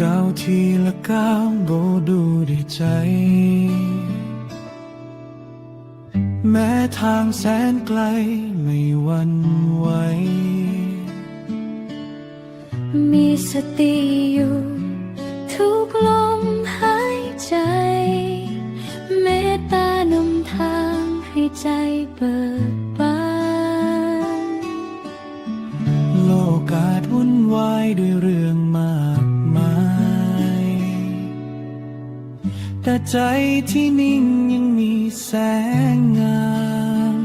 ก้าวทีละก้าวบ่ดูได้ใจแม้ทางแสนไกลไม่หวั่นไหวมีสติอยู่ทุกลมหายใจเมตตานำทางให้ใจเบิกบานโลกอาจวุ่นวายด้วยเรื่องมากมายแต่ใจที่นิ่งยังมีแสงงาม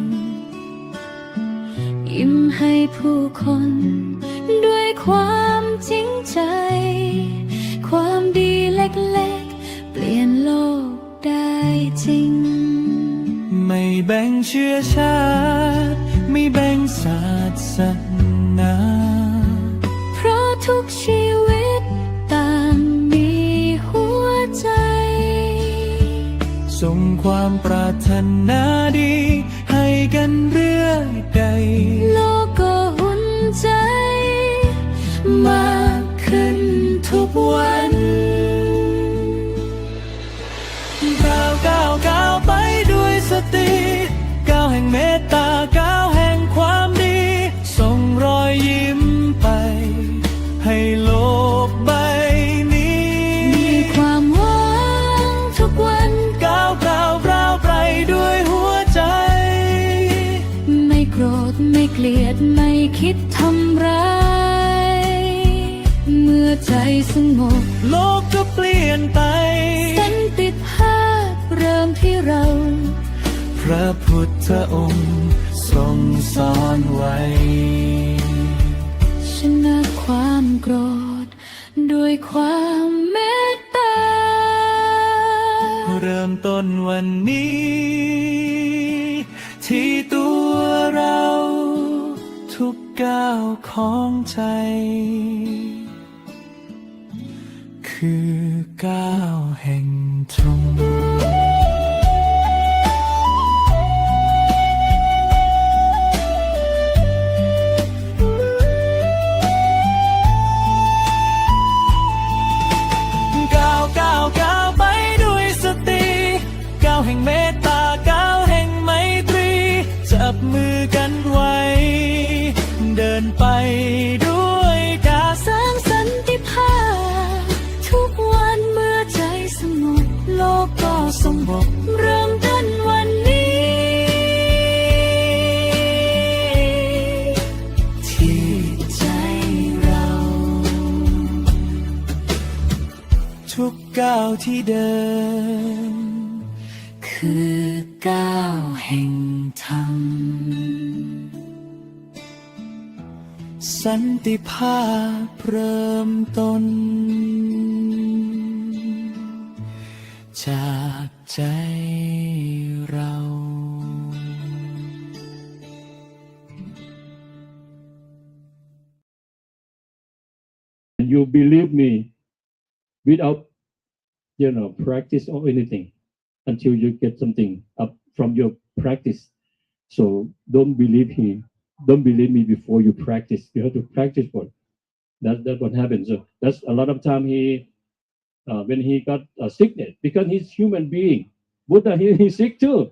ยิ้มให้ผู้คนด้วยความจริงใจความดีเล็กๆเปลี่ยนโลกได้จริงไม่แบ่งเชื้อชาติไม่แบ่งศาสนาเพราะทุกชีวิตต่างมีหัวใจส่งความปรารถนาดีให้กันเรื่อยไปโลกก็อุ่นใจมากขึ้นทุกวันก้าวไปด้วยสติก้าวแห่งเมตตาก้าวแห่งความดีส่งรอยยิ้มไปให้โลกใบนี้มีความหวังทุกวันก้าวไปด้วยหัวใจไม่โกรธไม่เกลียดไม่คิดทำร้ายเมื่อใจสงบโลกก็เปลี่ยนไปสันติภาพเริ่มที่เราพระพุทธองค์ทรงสอนไว้ชนะความโกรธด้วยความเมตตาเริ่มต้นวันนี้ที่ตัวเราทุกก้าวของใจคือก้าวแห่งธงก้าวไปด้วยสติก้าวแห่งเมตตาก้าวแห่งไมตรีจับมือกันไว้เดินไปด้วยการสร้างสันติภาพทุกวันเมื่อใจสงบโลกก็สงบเริ่มต้นวันนี้ที่ใจเราทุกก้าวที่เดินคือก้าวแห่งธรรมสันติภาพเริ่มต้นจากใจเรา You believe me without practice or anything until you get something up from your practice. So don't believe me before you practice. You have to practice for it. That's what happens. So that's a lot of time when he got sickness because he's human being. Buddha he's sick too.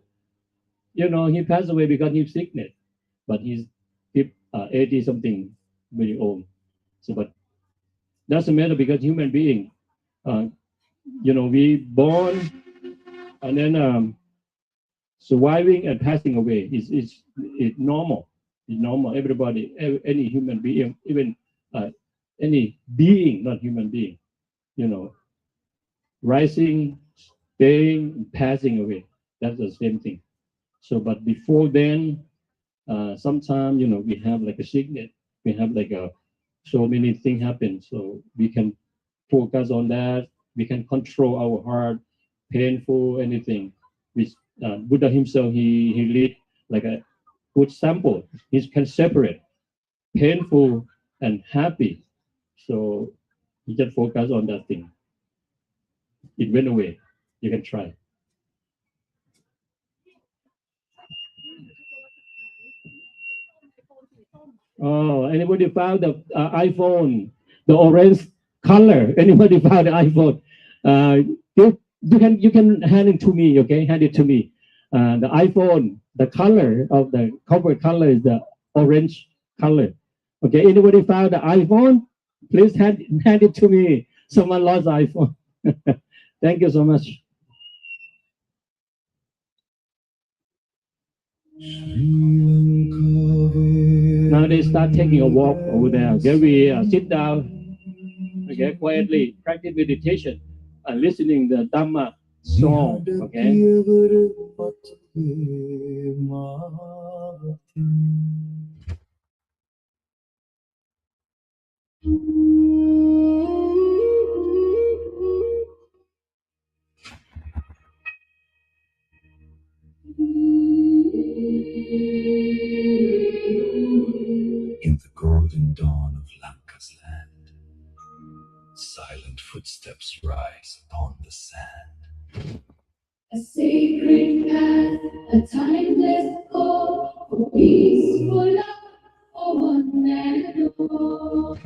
He passed away because he's sickness, but he's 80 something very old. So but doesn't matter because human being. We born and then surviving and passing away is normal. It's normal. Everybody, any human being, even any being, not human being, rising, staying, passing away. That's the same thing. So, but before then, sometimes we have like a sickness. We have like so many things happen. So we can focus on that. We can control our heart, painful, anything. Which Buddha himself, he lead like a good sample. He can separate painful and happy. So he just focus on that thing. It went away. You can try. Oh, anybody found the iPhone, the orange color. Anybody found the iPhone? You can hand it to me. Okay, hand it to me. The iPhone, the color of the cover color is the orange color. Okay, anybody found the iPhone? Please hand it to me. Someone lost the iPhone. Thank you so much. Now they start taking a walk over there. Okay, we sit down. Okay, quietly practice meditation and listening the Dhamma song. Okay. In the golden dawn of Lanka's land, silent footsteps rise upon the sand. A sacred path, a timeless call for peaceful love, for one and all.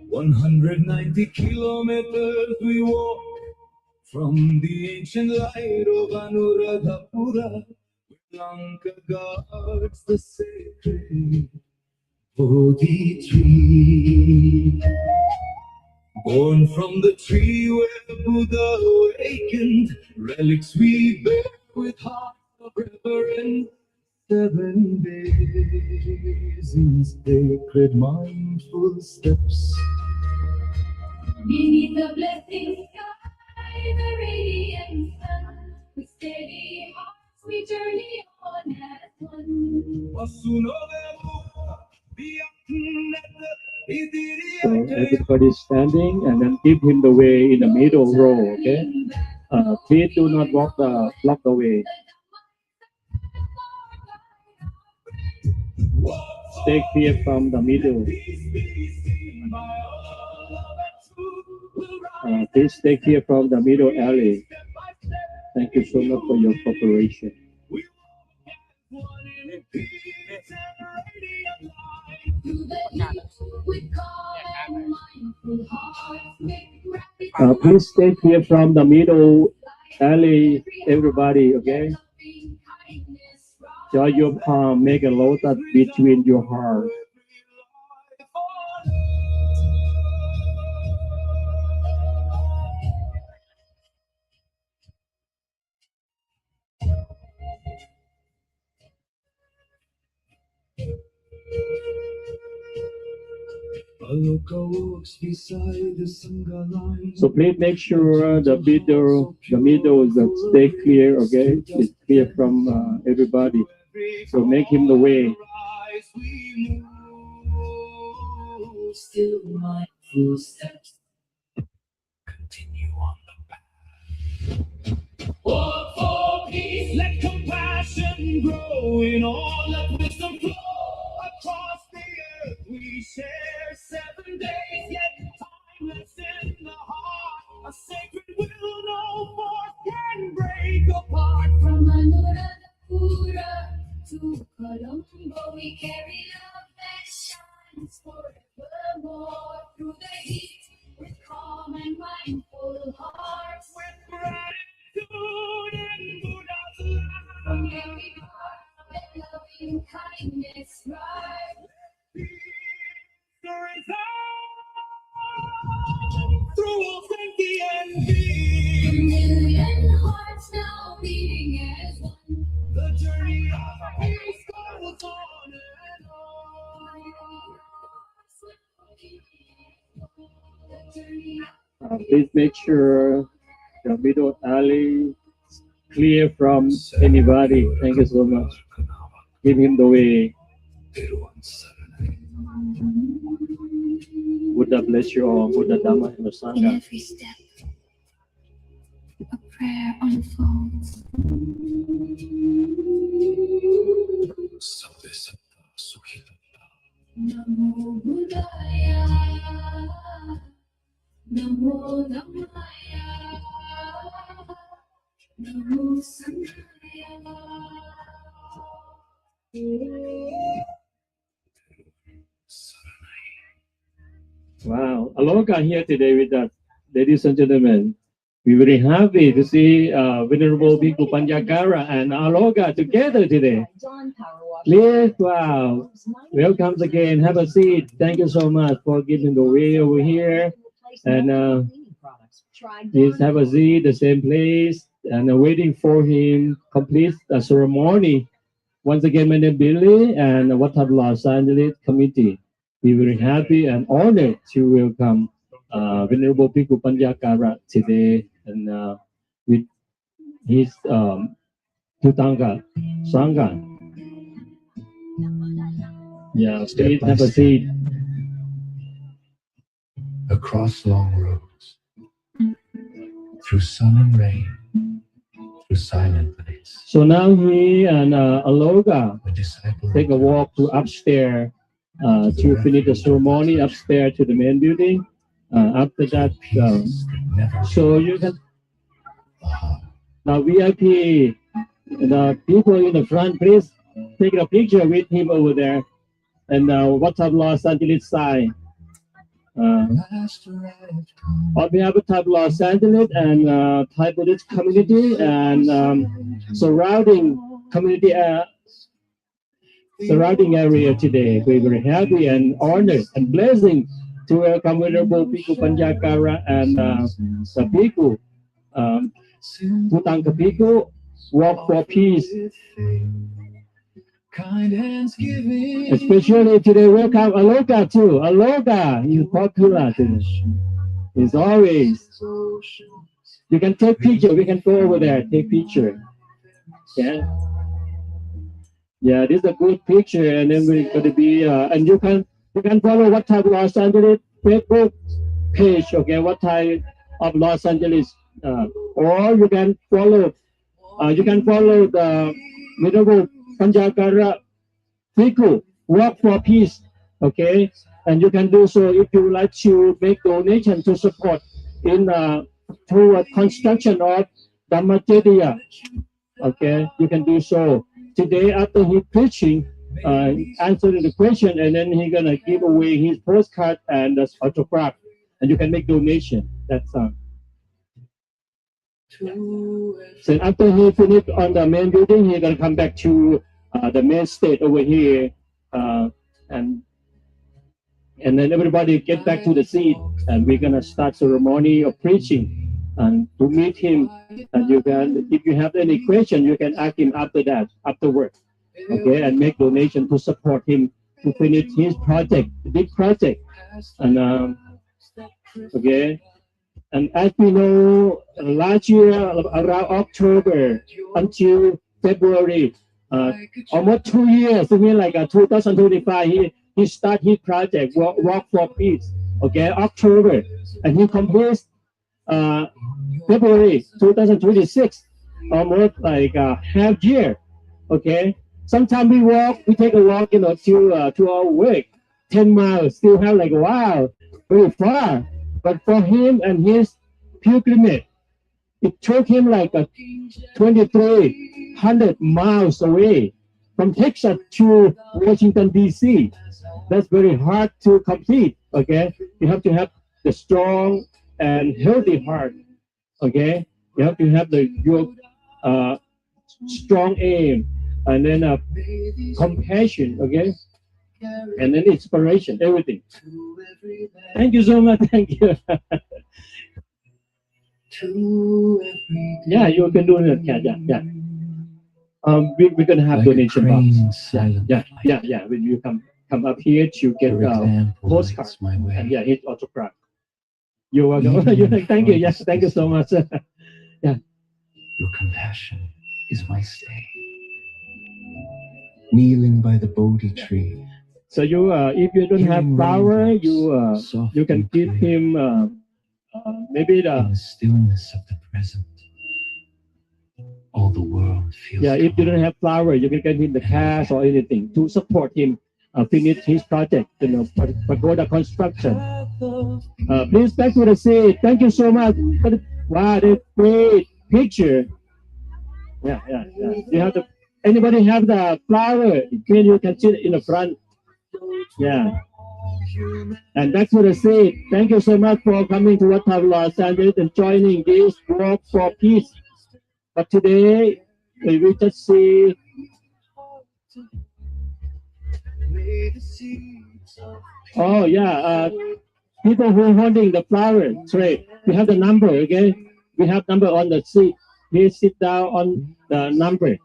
"190 kilometers we walk from the ancient light of Anuradhapura, where Lanka guards the sacred Bodhi tree. Born from the tree where Buddha awakened, relics we bear with hearts of reverence. 7 days in sacred mindful steps. Beneath the blessing sky, the radiant sun, with steady hearts we journey on as one. So everybody standing and then give him the way in the middle row. Okay. Please do not block the way. Stay clear from the middle. Please stay clear from the middle alley. Thank you so much for your cooperation. Please stay clear from the middle alley, everybody, okay? Join your palm, make a lotus between your heart. So please make sure the middle that stay clear, okay? It's clear from everybody. So make him the way. Still mindful steps. Continue on the path. Walk for peace, let compassion grow in all that wisdom flow across the earth. We share 7 days, yet timeless in the heart. A sacred will no force can break apart. From Anuradhapura to Colombo, we carry love that shines forevermore. Through the heat, with calm and mindful hearts, With gratitude and Buddha's love. from every heart, let loving kindness rise. There is through all sentient beings. A million hearts now beating as one. The journey of peace goes on and on. Please make sure the middle alley is clear from anybody. Thank you so much. Give him the way. Buddha bless you all. Buddha Dhamma and the In Sangha. every step, a prayer unfolds. Namo Buddhaya, นะโมนะมายานะโมสังฆายา Wow, Aloha here today with us, ladies and gentlemen. We're very happy to see Venerable Bhikkhu Panjagara and Aloha together today. Please, wow, welcome again. Have a seat. Thank you so much for giving the way over here. And please have a seat, the same place, and waiting for him complete the ceremony. Once again, my name is Billy and Wat Phra Los Angeles Committee. We're very happy and honored to welcome Venerable Bhikkhu Panjagara today and with his Tutanga Sangha. Yeah, please have a seat. Across long roads, through sun and rain, through silent place. So now he and Aloha The disciple take a walk to upstairs to finish the ceremony upstairs to the main building. After that, peace that never so you can Ah, now VIP, the people in the front, please take a picture with him over there. And Wat Phra Los Angeles side. last arrived home. On behalf of Thai Los Angeles and Thai Buddhist community and surrounding community surrounding area today, we're very happy and honored and blessing to welcome Venerable Bhikkhu Panjagara and the Bhikkhu Putanga Bhikkhu Walk for Peace. Kind hands giving. Especially today, welcome Aloha too. Aloha is popular today. It's always. You can take picture. We can go over there, take picture. Yeah. Yeah, this is a good picture, and then we're gonna be and you can follow Wat Phra Los Angeles Facebook page, okay? Wat Phra of Los Angeles, or you can follow the Venerable Panjagara Bhikkhu Walk for Peace, okay? And you can do so if you would like to make donation to support in toward construction of Dhammacedia, okay? You can do so. Today after he preaching, answering the question, and then he's gonna give away his postcard and the autograph, and you can make donation. That's So after he finished on the main building, he's gonna come back to the main stage over here, and then everybody get back to the seat, and we're gonna start ceremony of preaching. And to meet him, and you can, if you have any question, you can ask him after that, afterward, okay, and make donation to support him to finish his project, big project, and okay. And as we know, last year around October until February, almost 2 years, I mean like 2025, he started his project, Walk for Peace, okay, October, and he completes February 2026, almost like half year, okay. Sometimes we take a walk, to our work, 10 miles, still have like, wow, very far. But for him and his pilgrimage, it took him like 2,300 miles away from Texas to Washington, D.C. That's very hard to complete, okay? You have to have the strong and healthy heart, okay? You have to have your strong aim, and then compassion, okay? And then inspiration, everything. Thank you so much. Thank you. Yeah, you can do it. Yeah. We're gonna have Like donation a box. crane silent Yeah. When you come up here to get Your example postcard lights my way. and his autograph. You're welcome. Even Thank you. when Yes, thank you so much. Your compassion is my stay. Kneeling by the Bodhi tree, So you, if you don't have flower, you can give him maybe in the stillness of the present, all the world feels if you calm. don't have flower, you can get him the cash or anything to support him finish his project, pagoda construction. Please back to the seat. Thank you so much. Wow, the great picture. Yeah. You have the. Anybody have the flower? You can sit in the front. Yeah. And back to the seat. Thank you so much for coming to Wat Los Angeles and joining this walk for peace. But today we just see. Oh yeah. People who are holding the flower tray. We have the number. Okay. We have number on the seat. Please sit down on the number.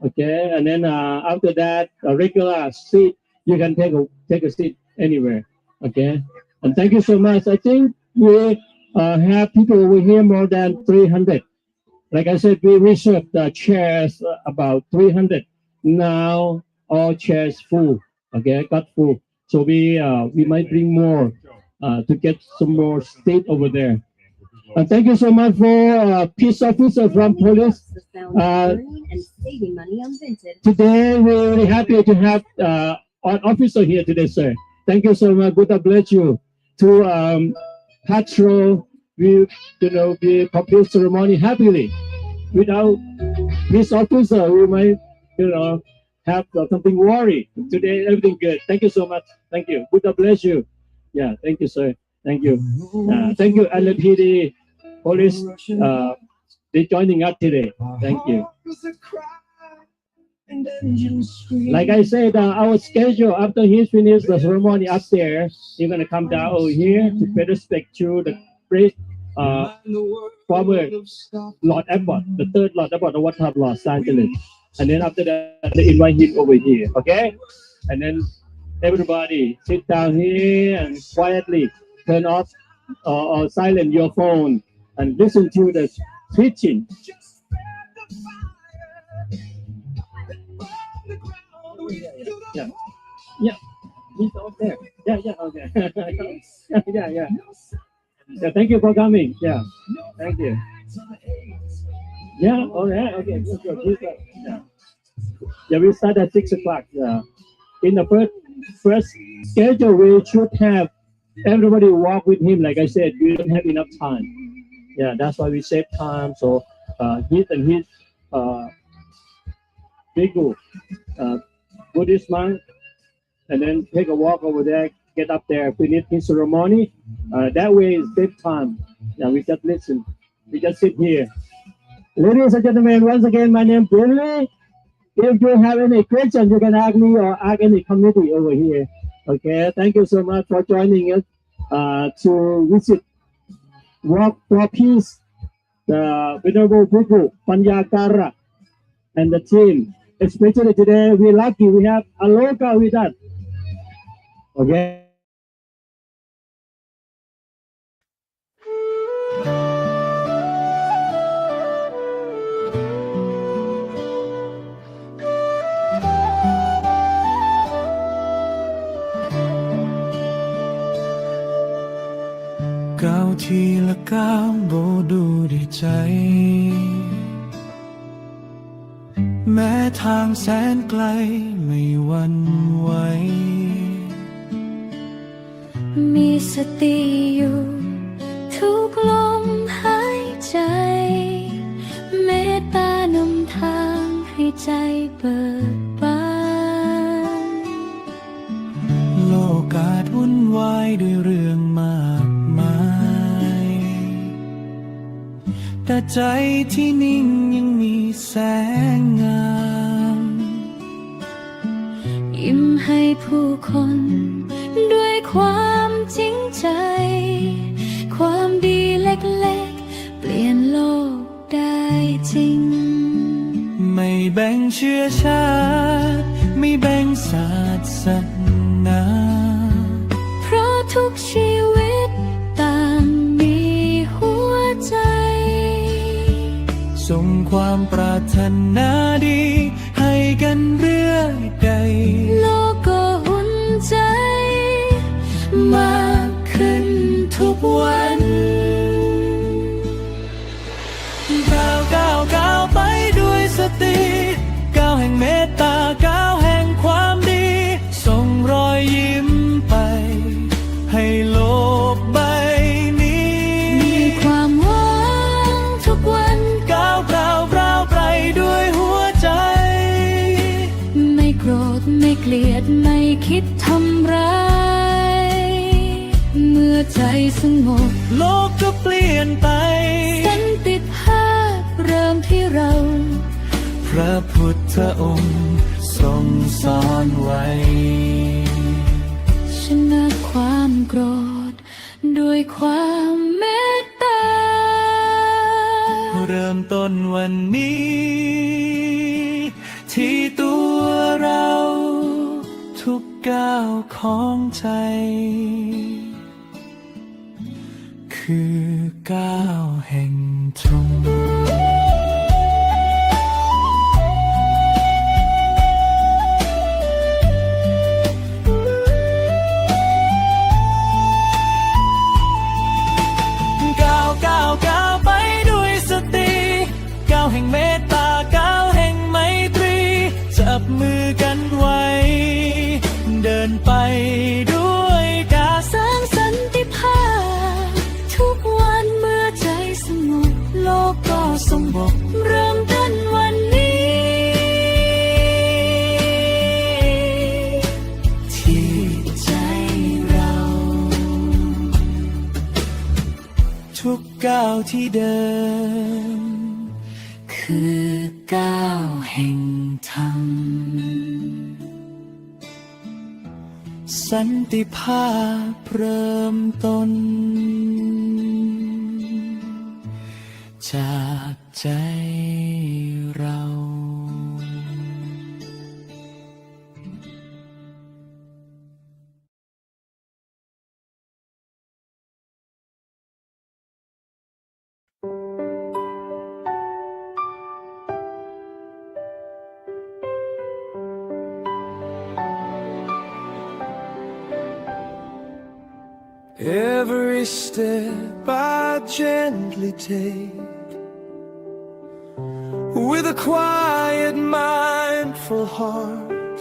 Okay, and then after that, a regular seat, you can take a seat anywhere. Okay, and thank you so much. I think we have people over here more than 300. Like I said, we reserved the chairs about 300. Now all chairs full. Okay, got full. So we might bring more to get some more seat over there. Thank you so much for peace officer from police. Today we're really happy to have an officer here today, sir. Thank you so much. God bless you. To patrol, we complete ceremony happily. Without peace officer, we might have something worry. Today everything good. Thank you so much. Thank you. God bless you. Yeah. Thank you, sir. Thank you. Thank you, LPD. Police, they joining us today. Thank you. Like I said, our schedule after he finished the ceremony up there, he's gonna come down over here to pay respect to the great former Lord Abbot, the third Lord Abbot of Wat Los Angeles. And then after that, they invite him over here. Okay, and then everybody sit down here and quietly turn off or silent your phone and listen to the preaching. Yeah. He's out there. Yeah, okay. Yeah. Thank you for coming. Yeah, thank you. Yeah, okay. Good. Yeah, we start at 6 o'clock. Yeah. In the first schedule, we should have everybody walk with him. Like I said, we don't have enough time. Yeah, that's why we save time. So his Bigu, Buddhist monk, and then take a walk over there, get up there, finish his ceremony. That way is save time. Yeah, we just listen. We just sit here. Ladies and gentlemen, once again, my name is Billy. If you have any questions, you can ask me or ask any committee over here. Okay, thank you so much for joining us to visit Walk for Peace, the Venerable Buddha Panyakara and the team. Especially today, we're lucky we have Aloka with us. Okay. ก้าวทีละก้าวโบดูด้วยใจแม้ทางแสนไกลไม่หวั่นไหวมีสติอยู่ทุกลมหายใจเมตตานำทางให้ใจเบิกบานโลกอาจวุ่นวายด้วยเรื่องมากมายแต่ใจที่นิ่งยังมีแสงงามยิ้มให้ผู้คนด้วยความจริงใจความดีเล็กๆเปลี่ยนโลกได้จริงไม่แบ่งเชื้อชาติไม่แบ่งศาสนาเพราะทุกชีวิตต่างมีหัวใจส่งความปรารถนาดีให้กันเรื่อยไปโลกก็อุ่นใจมากขึ้นทุกวันก้าวไปด้วยสติก้าวแห่งเมตตาก้าวแห่งความดีส่งรอยยิ้มไปให้โลก สงบโลกก็เปลี่ยนไปสันติภาพเริ่มที่เราพระพุทธองค์ทรงสอนไว้ชนะความโกรธด้วยความเมตตาเริ่มต้นวันนี้ ที่ตัวเราทุกก้าวของใจ คือก้าวแห่งธงก้าวไปด้วยสติก้าวแห่งเมตตาก้าวแห่งไมตรีจับมือกันไว้เดินไปด้วยการสร้างสันติภาพทุกวันเมื่อใจสงบโลกก็สงบเริ่มต้นวันนี้ที่ใจเราทุกก้าวที่เดินคือก้าวแห่งธรรมสันติภาพเริ่มต้นจากใจเรา Every step I gently take with a quiet, mindful heart,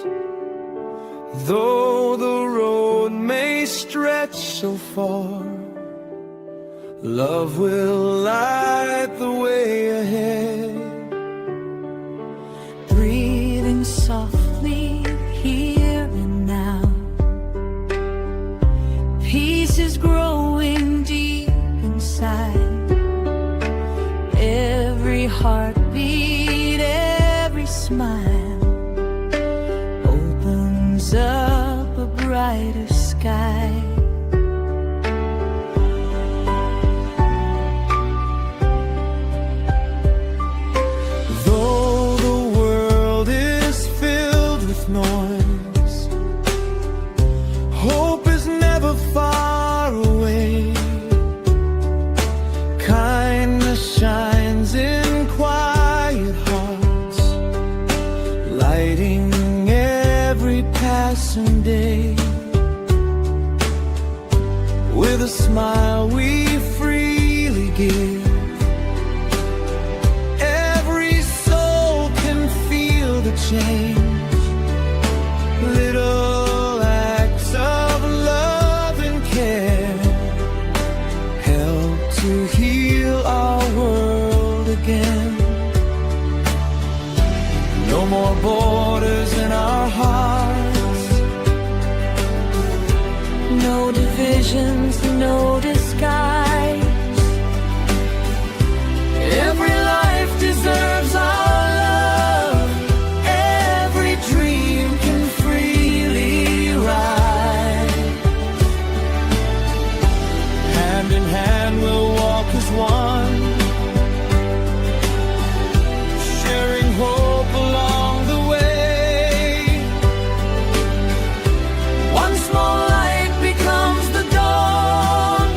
though the road may stretch so far, love will light the way ahead. Breathing softly here and now, peace is growing deep inside. Every heartbeat, every smile opens up a brighter sky. Though the world is filled with noise, hope is never far away. Kindness shines in quiet hearts, lighting every passing day. With a smile we freely give, every soul can feel the change. Little acts of love and care help to heal our world again. No more borders in our hearts, no divisions, no disguise. every life deserves our love. Every dream can freely rise. Hand in hand we'll walk as one, sharing hope along the way. One small light becomes the dawn,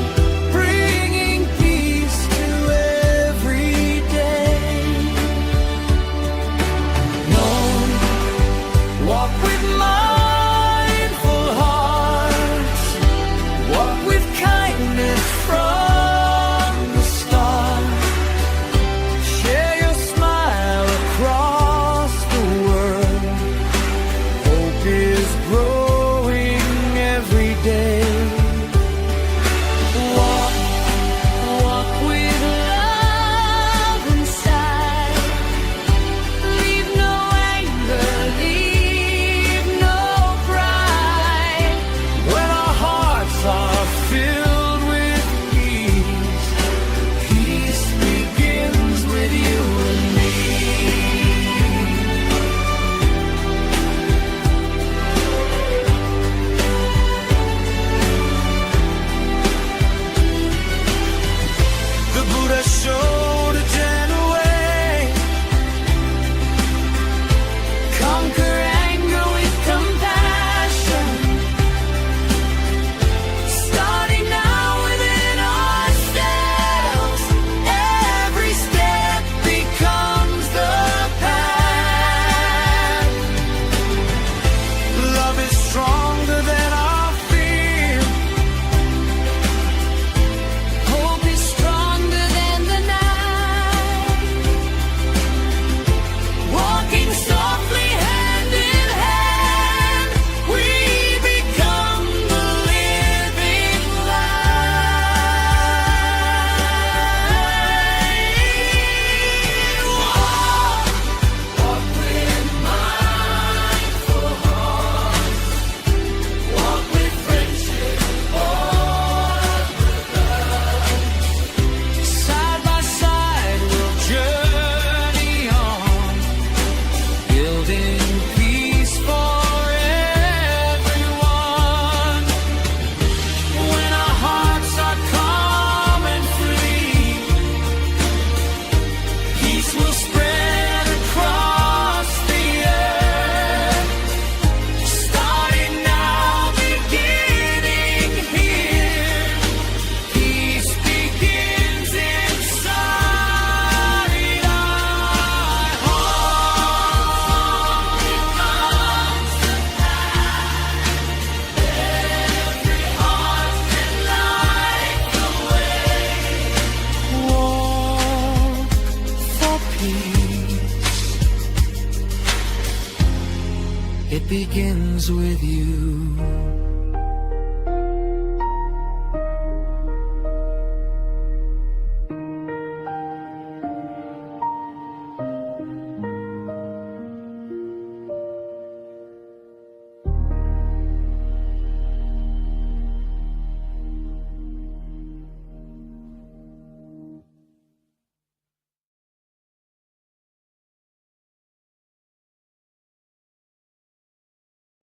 begins with you.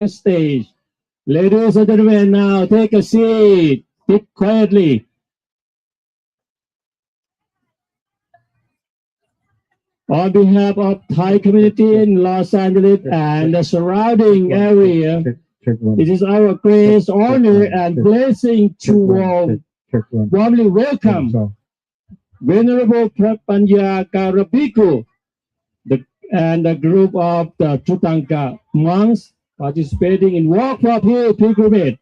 Stage. Ladies and gentlemen, now take a seat. Sit quietly. On behalf of Thai community in Los Angeles and the surrounding area, it is our great honor and blessing to warmly welcome Venerable Panya Karabiku and a group of the Chutanka monks participating in Walk for Peace pilgrimage.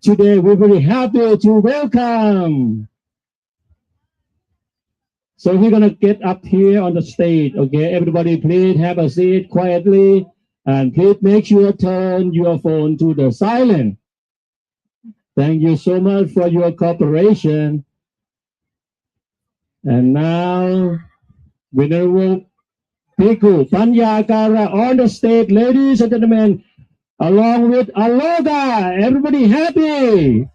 Today, we're very happy to welcome. So we're gonna get up here on the stage, okay? Everybody, please have a seat quietly, and please make sure turn your phone to the silent. Thank you so much for your cooperation. And now, Venerable Bhikkhu Panyakara on the stage, ladies and gentlemen, along with Aloha. Everybody happy?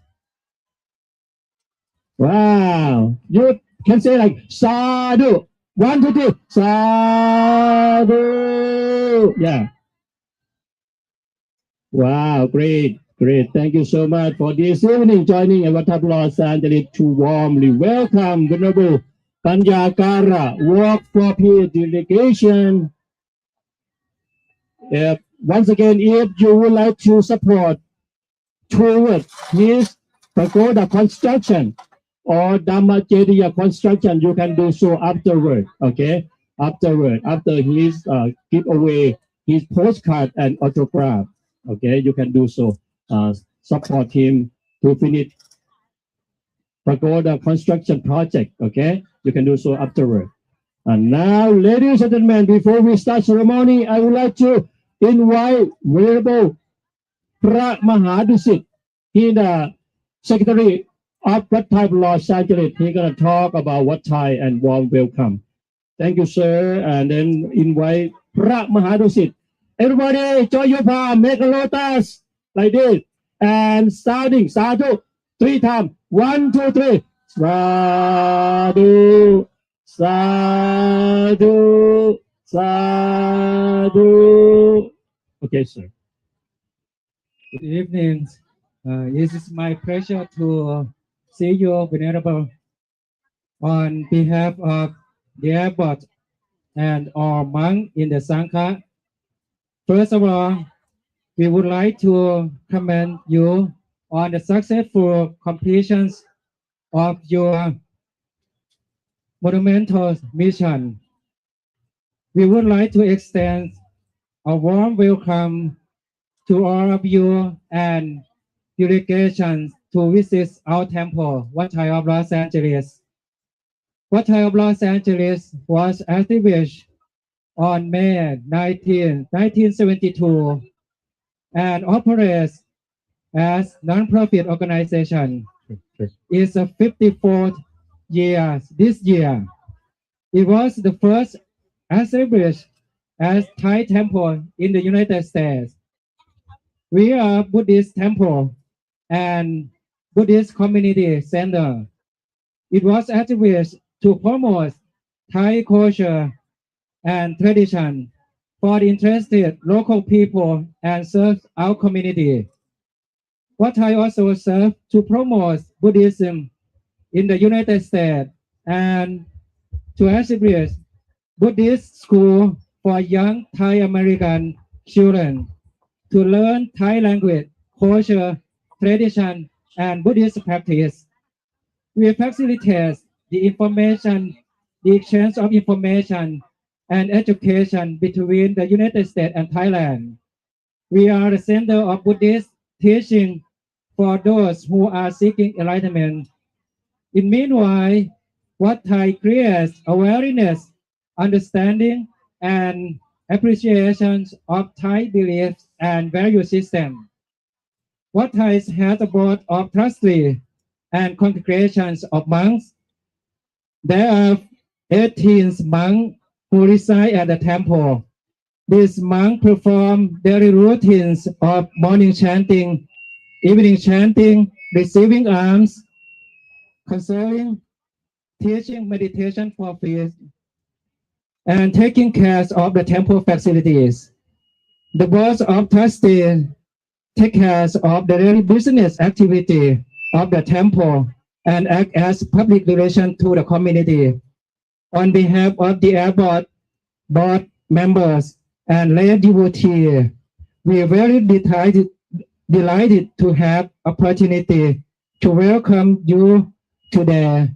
Wow. You can say like Sadhu. 1, 2, 3. Sadhu. Yeah. Wow, great. Thank you so much for this evening joining our top Los Angeles to warmly welcome Venerable Panyakara Walk for Peace delegation. Once again, if you would like to support toward his pagoda construction or Dhammacediya construction, you can do so afterward, okay? After his give away his postcard and autograph, okay? You can do so. Support him to finish pagoda construction project, okay? You can do so afterward. And now, ladies and gentlemen, before we start ceremony, I would like to invite Venerable Pra Mahadusit. He the Secretary of Wat Thai Los Angeles. He's gonna talk about Wat Thai and warm welcome. Thank you, sir. And then invite Pra Mahadusit. Everybody, join your palm, make a lotus like this, and starting sadhu 3 times. 1, 2, 3. Sadhu, sadhu, sadhu. Okay, sir. Good evening. It is my pleasure to see you, Venerable. On behalf of the abbot and all monks in the Sangha, first of all, we would like to commend you on the successful completion of your monumental mission. We would like to extend a warm welcome to all of you and delegations to visit our temple, Wat Thai of Los Angeles. Wat Thai of Los Angeles was established on May 19, 1972 and operates as non-profit organization. It's a 54th year this year. It was the first established as Thai temple in the United States. We are Buddhist temple and Buddhist community center. It was established to promote Thai culture and tradition for the interested local people and serve our community. Wat Thai also serve to promote Buddhism in the United States and to establish Buddhist school for young Thai American children to learn Thai language, culture, tradition, and Buddhist practice. We facilitate the exchange of information and education between the United States and Thailand. We are the center of Buddhist teaching for those who are seeking enlightenment. In meanwhile, Wat Thai creates awareness, understanding, and appreciation of Thai beliefs and value system. What Thais has a board of trustees and congregations of monks. There are 18 monks who reside at the temple. These monks perform daily routines of morning chanting, evening chanting, receiving alms, consoling, teaching meditation for peace, and taking care of the temple facilities. The board of trustees take care of the daily business activity of the temple and act as public relation to the community. On behalf of the board members and lay devotees, we are very delighted to have opportunity to welcome you today.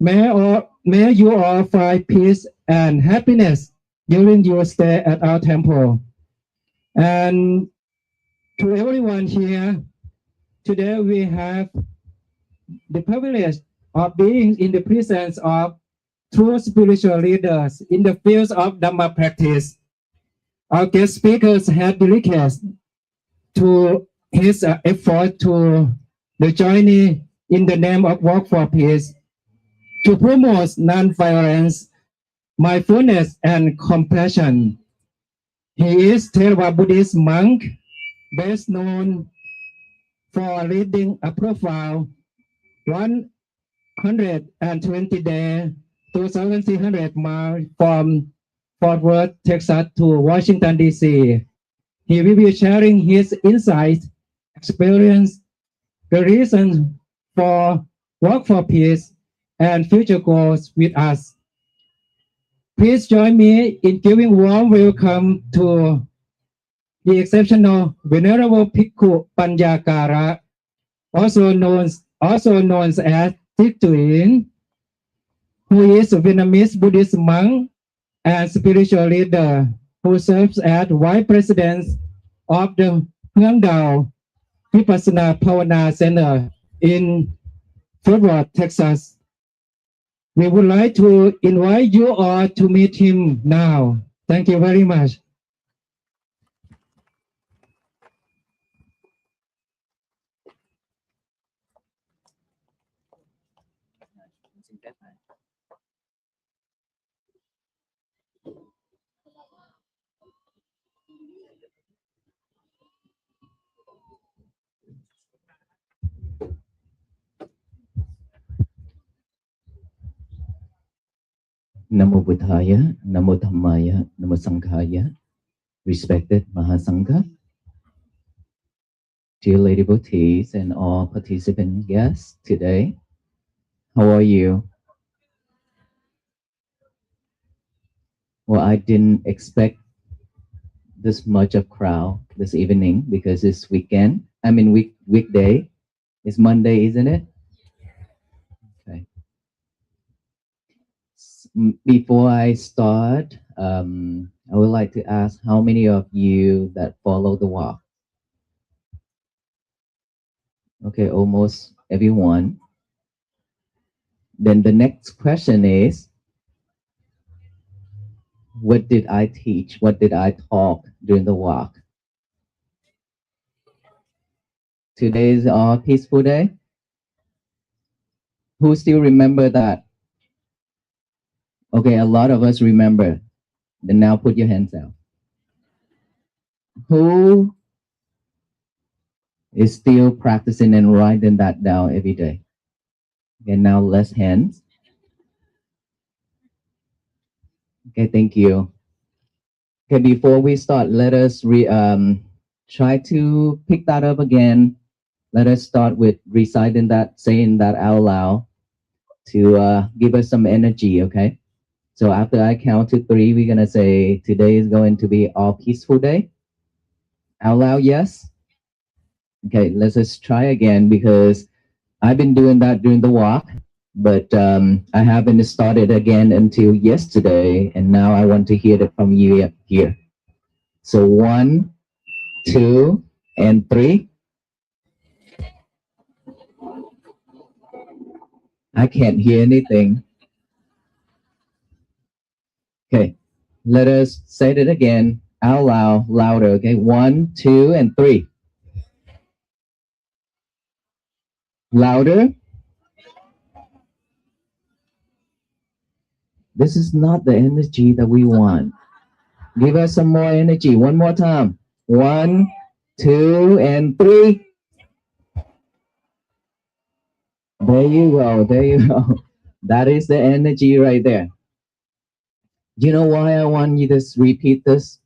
May you all find peace and happiness during your stay at our temple. And to everyone here, today we have the privilege of being in the presence of true spiritual leaders in the fields of Dhamma practice. Our guest speakers have dedicated to his effort to the journey in the name of work for peace, to promote non-violence, mindfulness, and compassion. He is Theravada Buddhist monk, best known for leading a profile 120-day 2,300 miles from Fort Worth, Texas to Washington, D.C. He will be sharing his insights, experience, the reason for work for peace, and future goals with us. Please join me in giving warm welcome to the exceptional Venerable Bhikkhu Panyakara, also known as Thich, who is a Vietnamese Buddhist monk and spiritual leader who serves as Vice President of the Huang Dao Vipassana Pavana Center in Fort Worth, Texas. We would like to invite you all to meet him now. Thank you very much. Namo Buddhaya, Namo Dhammaya, Namo Sanghaya. Respected Mahasangha, dear lady devotees and all participant guests today, how are you? Well, I didn't expect this much of crowd this evening because it's weekend. I mean weekday. It's Monday, isn't it? Okay. Before I start, I would like to ask how many of you that follow the walk? Okay, almost everyone. Then the next question is, what did I teach? What did I talk during the walk? Today is our peaceful day. Who still remember that? Okay, a lot of us remember. Then now put your hands out. Who is still practicing and writing that down every day? Okay, now less hands. Okay, thank you. Okay, before we start, let us try to pick that up again. Let us start with reciting that, saying that out loud to give us some energy, okay? So after I count to 3, we're gonna say, today is going to be our peaceful day. Out loud, yes? Okay, let's just try again because I've been doing that during the walk, but I haven't started again until yesterday, and now I want to hear it from you here. So 1, 2, and 3. I can't hear anything. Okay, Let us say it again out loud, louder. Okay, 1, 2, and 3. Louder. This is not the energy that we want. Give us some more energy. One more time. 1, 2, and 3. There you go. There you go. That is the energy right there. You know why I want you to repeat this?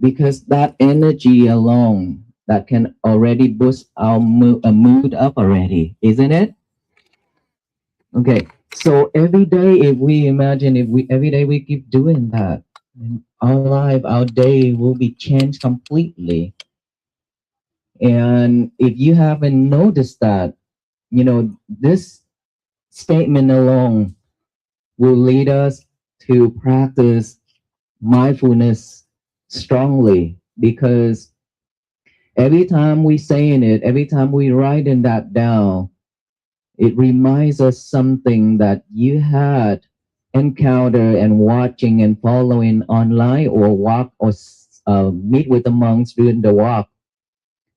Because that energy alone, that can already boost our mood up already, isn't it? Okay, so every day, if we imagine, every day we keep doing that, our life, our day will be changed completely. And if you haven't noticed that, you know, this statement alone will lead us to practice mindfulness strongly, because every time we saying it, every time we writing that down, it reminds us something that you had encountered and watching and following online or walk or meet with the monks during the walk.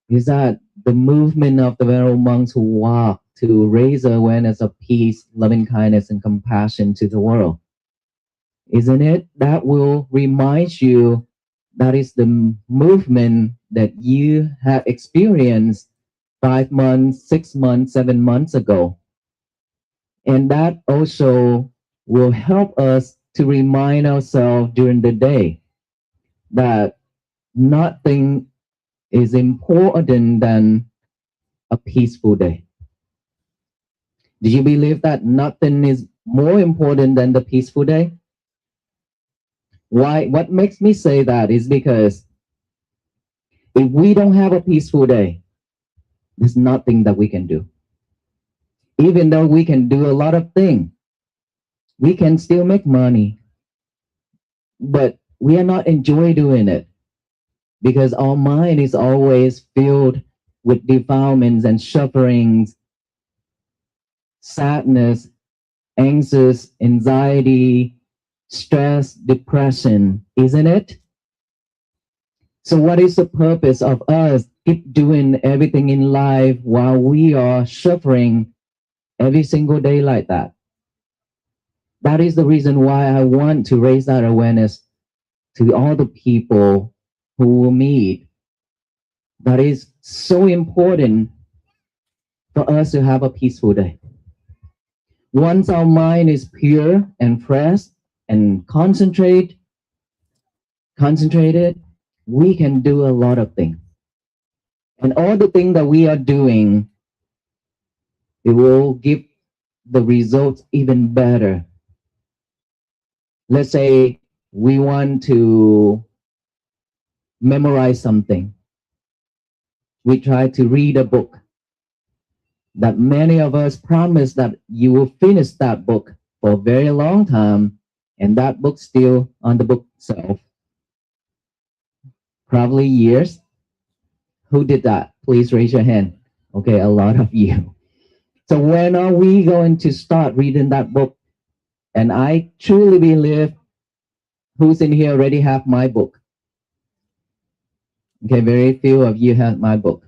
Is that the movement of the venerable monks who walk to raise awareness of peace, loving kindness, and compassion to the world? Isn't it? That will remind you that is the movement that you have experienced 5 months, 6 months, 7 months ago. And that also will help us to remind ourselves during the day that nothing is important than a peaceful day. Do you believe that nothing is more important than the peaceful day? Why? What makes me say that is because if we don't have a peaceful day, there's nothing that we can do. Even though we can do a lot of things, we can still make money, but we are not enjoy doing it because our mind is always filled with defilements and sufferings, sadness, anxious, anxiety, stress, depression, isn't it? So what is the purpose of us keep doing everything in life while we are suffering every single day like that? That is the reason why I want to raise that awareness to all the people who will meet. That is so important for us to have a peaceful day. Once our mind is pure and fresh and concentrated, we can do a lot of things. And all the things that we are doing, it will give the results even better. Let's say we want to memorize something. We try to read a book that many of us promise that you will finish that book for a very long time, and that book still on the bookshelf. Probably years. Who did that? Please raise your hand. Okay, a lot of you. So when are we going to start reading that book? And I truly believe who's in here already have my book. Okay, very few of you have my book.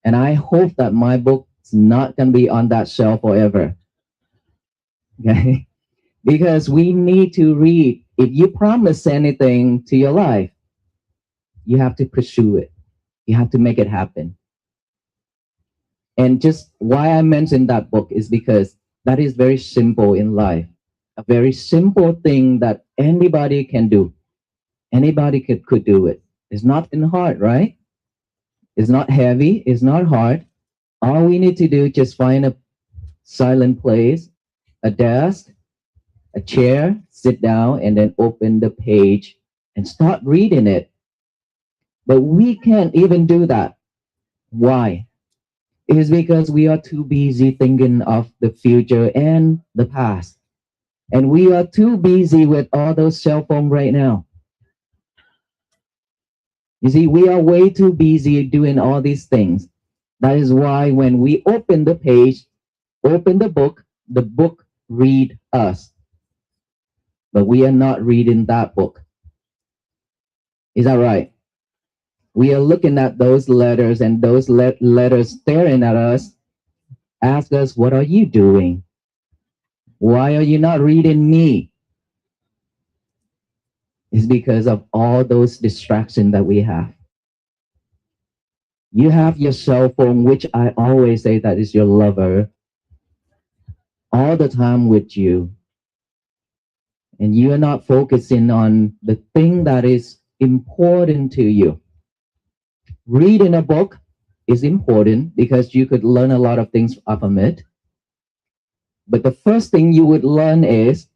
And I hope that my book is not going to be on that shelf forever. Okay? Because we need to read. If you promise anything to your life, you have to pursue it. You have to make it happen. And just why I mentioned that book is because that is very simple in life. A very simple thing that anybody can do. Anybody could do it. It's not hard, right? It's not heavy. It's not hard. All we need to do is just find a silent place, a desk, a chair, sit down, and then open the page and start reading it. But we can't even do that. Why? It is because we are too busy thinking of the future and the past. And we are too busy with all those cell phones right now. You see, we are way too busy doing all these things. That is why when we open the page, open the book read us. but we are not reading that book. Is that right? We are looking at those letters, and those letters staring at us, ask us, what are you doing? Why are you not reading me? It's because of all those distractions that we have. You have your cell phone, which I always say that is your lover, all the time with you. And you are not focusing on the thing that is important to you. Reading a book is important because you could learn a lot of things from it. But the first thing you would learn is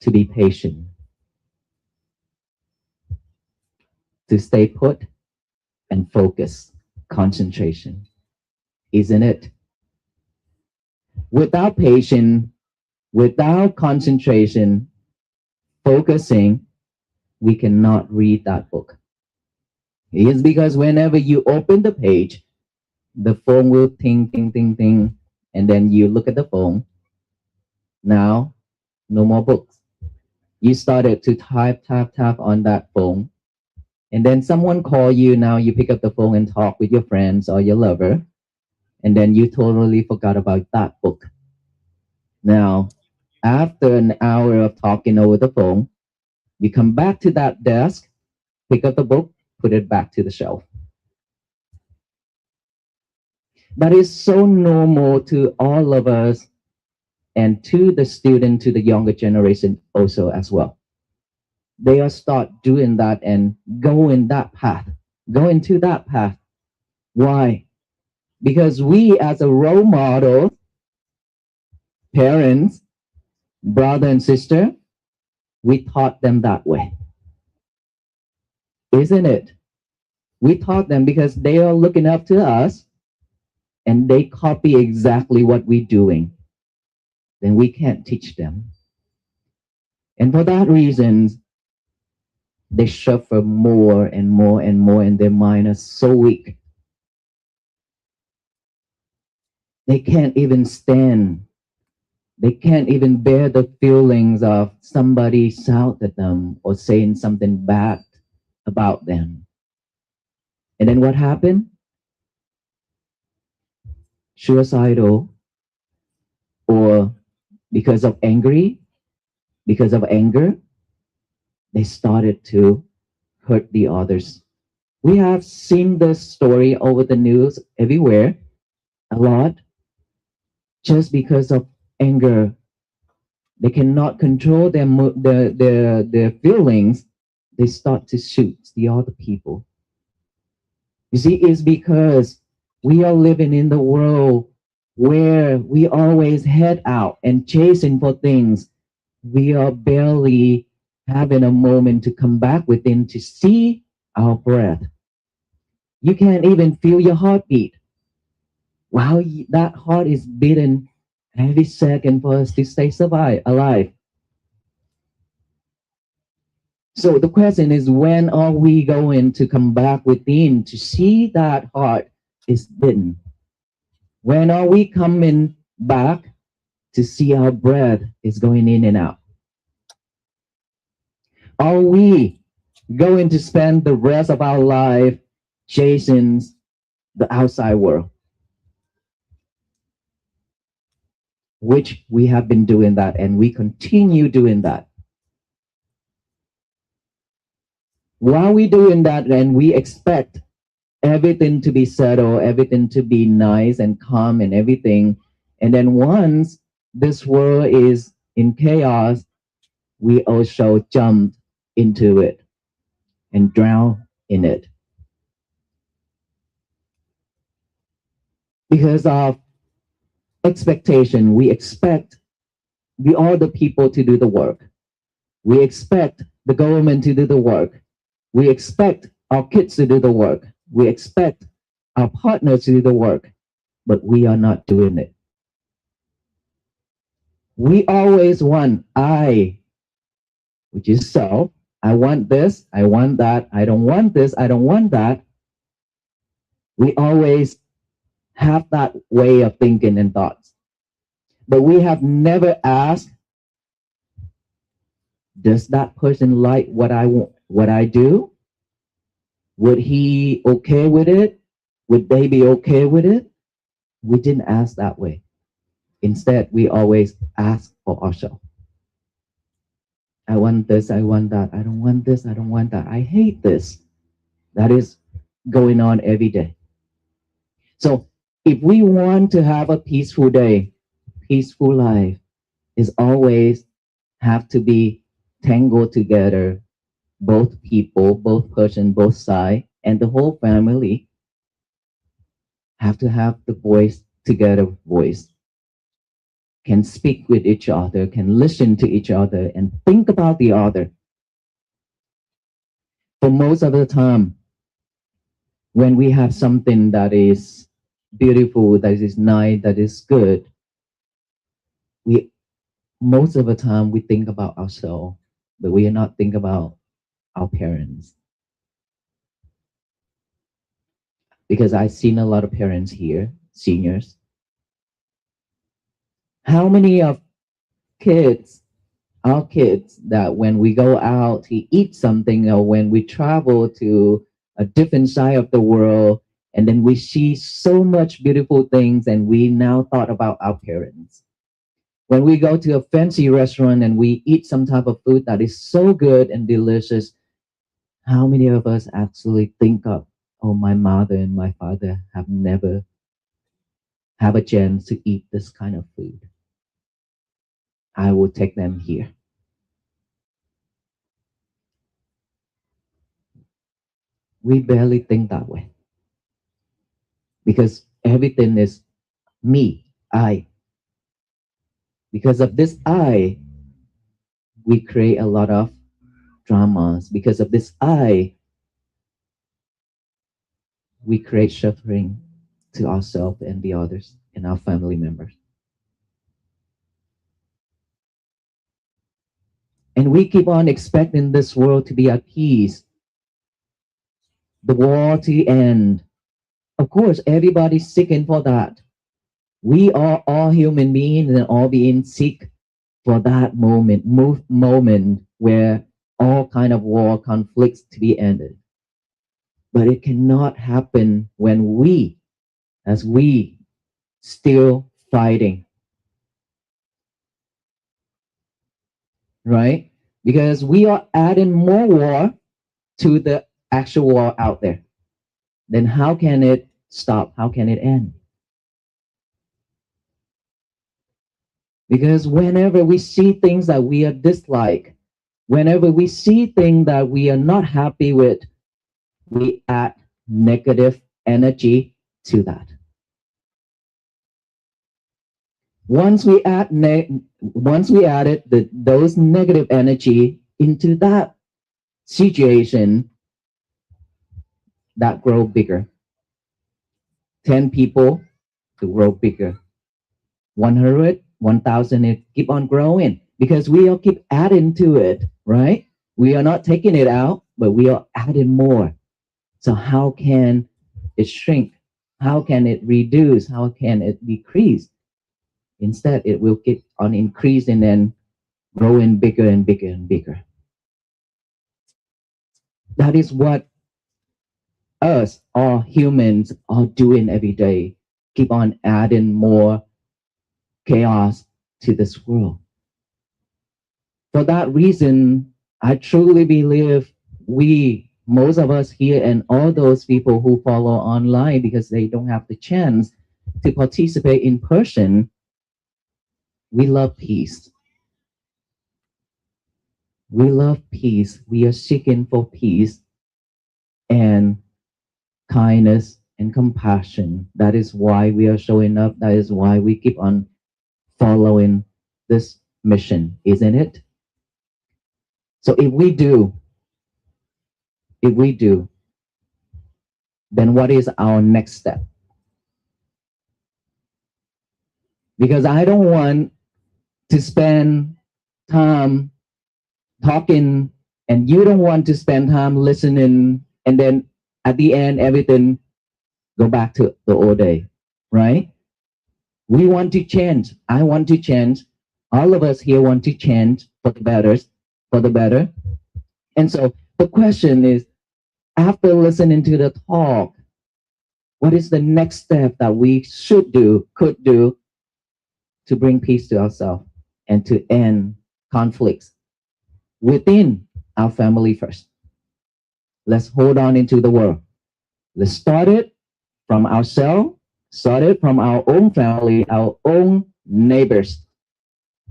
to be patient, to stay put and focus, concentration, isn't it? Without patience, without concentration, focusing, we cannot read that book. It's because whenever you open the page, the phone will ting, ting, ting, ting, and then you look at the phone. Now, no more books. You started to tap on that phone, and then someone call you. Now you pick up the phone and talk with your friends or your lover, and then you totally forgot about that book. Now, after an hour of talking over the phone, you come back to that desk, pick up the book, put it back to the shelf. That is so normal to all of us, and to the student, to the younger generation also as well. They are start doing that and go into that path. Why? Because we as a role model, parents, brother and sister, we taught them that way. Isn't it? We taught them because they are looking up to us and they copy exactly what we're doing. Then we can't teach them. And for that reason, they suffer more and more and more, and their mind is so weak. They can't even stand. They can't even bear the feelings of somebody shout at them or saying something bad about them. And then what happened? Suicidal, or because of anger, they started to hurt the others. We have seen this story over the news everywhere, a lot, just because of anger. They cannot control their feelings. They start to shoot the other people. You see, it's because we are living in the world where we always head out and chasing for things. We are barely having a moment to come back within to see our breath. You can't even feel your heartbeat. Wow, that heart is beating every second for us to stay alive. So the question is, when are we going to come back within to see that heart is beating? When are we coming back to see our breath is going in and out? Are we going to spend the rest of our life chasing the outside world? Which we have been doing that, and we continue doing that. While we doing that, and we expect everything to be settled, everything to be nice and calm and everything. And then once this world is in chaos, we also jump into it and drown in it. Because of expectation, we expect the other people to do the work. We expect the government to do the work. We expect our kids to do the work. We expect our partners to do the work, but we are not doing it. We always want I, which is self. I want this, I want that. I don't want this, I don't want that. We always have that way of thinking and thoughts. But we have never asked Does that person like what I do? Would he okay with it? Would they be okay with it? We didn't ask that way. Instead, we always ask for ourselves. I want this, I want that. I don't want this, I don't want that. I hate this. That is going on every day. So if we want to have a peaceful day, peaceful life, is always have to be tangled together, both people, both person, both side, and the whole family have to have the voice together voice, can speak with each other, can listen to each other, and think about the other. For most of the time, when we have something that is beautiful, that is nice, that is good, most of the time we think about ourselves, but we are not think about our parents. Because I've seen a lot of parents here, seniors. How many of our kids, that when we go out to eat something, or when we travel to a different side of the world, and then we see so much beautiful things, and we now thought about our parents. When we go to a fancy restaurant and we eat some type of food that is so good and delicious, how many of us actually think of, oh, my mother and my father have never have a chance to eat this kind of food. I will take them here. We barely think that way. Because everything is me, I. Because of this I, we create a lot of dramas. Because of this I, we create suffering to ourselves and the others and our family members. And we keep on expecting this world to be at peace, the war to end. Of course, everybody's seeking for that. We are all human beings and all beings seek for that moment where all kind of war conflicts to be ended. But it cannot happen when we still fighting. Right? Because we are adding more war to the actual war out there. Then how can it stop? How can it end? Because whenever we see things that we are dislike, whenever we see things that we are not happy with, we add negative energy to that. Once we added those negative energy into that situation, that grow bigger. 10 people to grow bigger. 100, 1,000, it keep on growing because we all keep adding to it, right? We are not taking it out, but we are adding more. So how can it shrink? How can it reduce? How can it decrease? Instead, it will keep on increasing and growing bigger and bigger and bigger. That is what us, all humans, are doing every day. Keep on adding more chaos to this world. For that reason, I truly believe most of us here and all those people who follow online because they don't have the chance to participate in person, we love peace. We love peace. We are seeking for peace and kindness and compassion. That is why we are showing up. That is why we keep on following this mission, isn't it? So if we do, then what is our next step? Because I don't want to spend time talking and you don't want to spend time listening, and then at the end everything go back to the old day, right? We want to change. I want to change. All of us here want to change for the better. for the better. And so the question is, after listening to the talk, what is the next step that we should do, could do to bring peace to ourselves and to end conflicts within our family first? Let's hold on into the world. Let's start it from ourselves, start it from our own family, our own neighbors,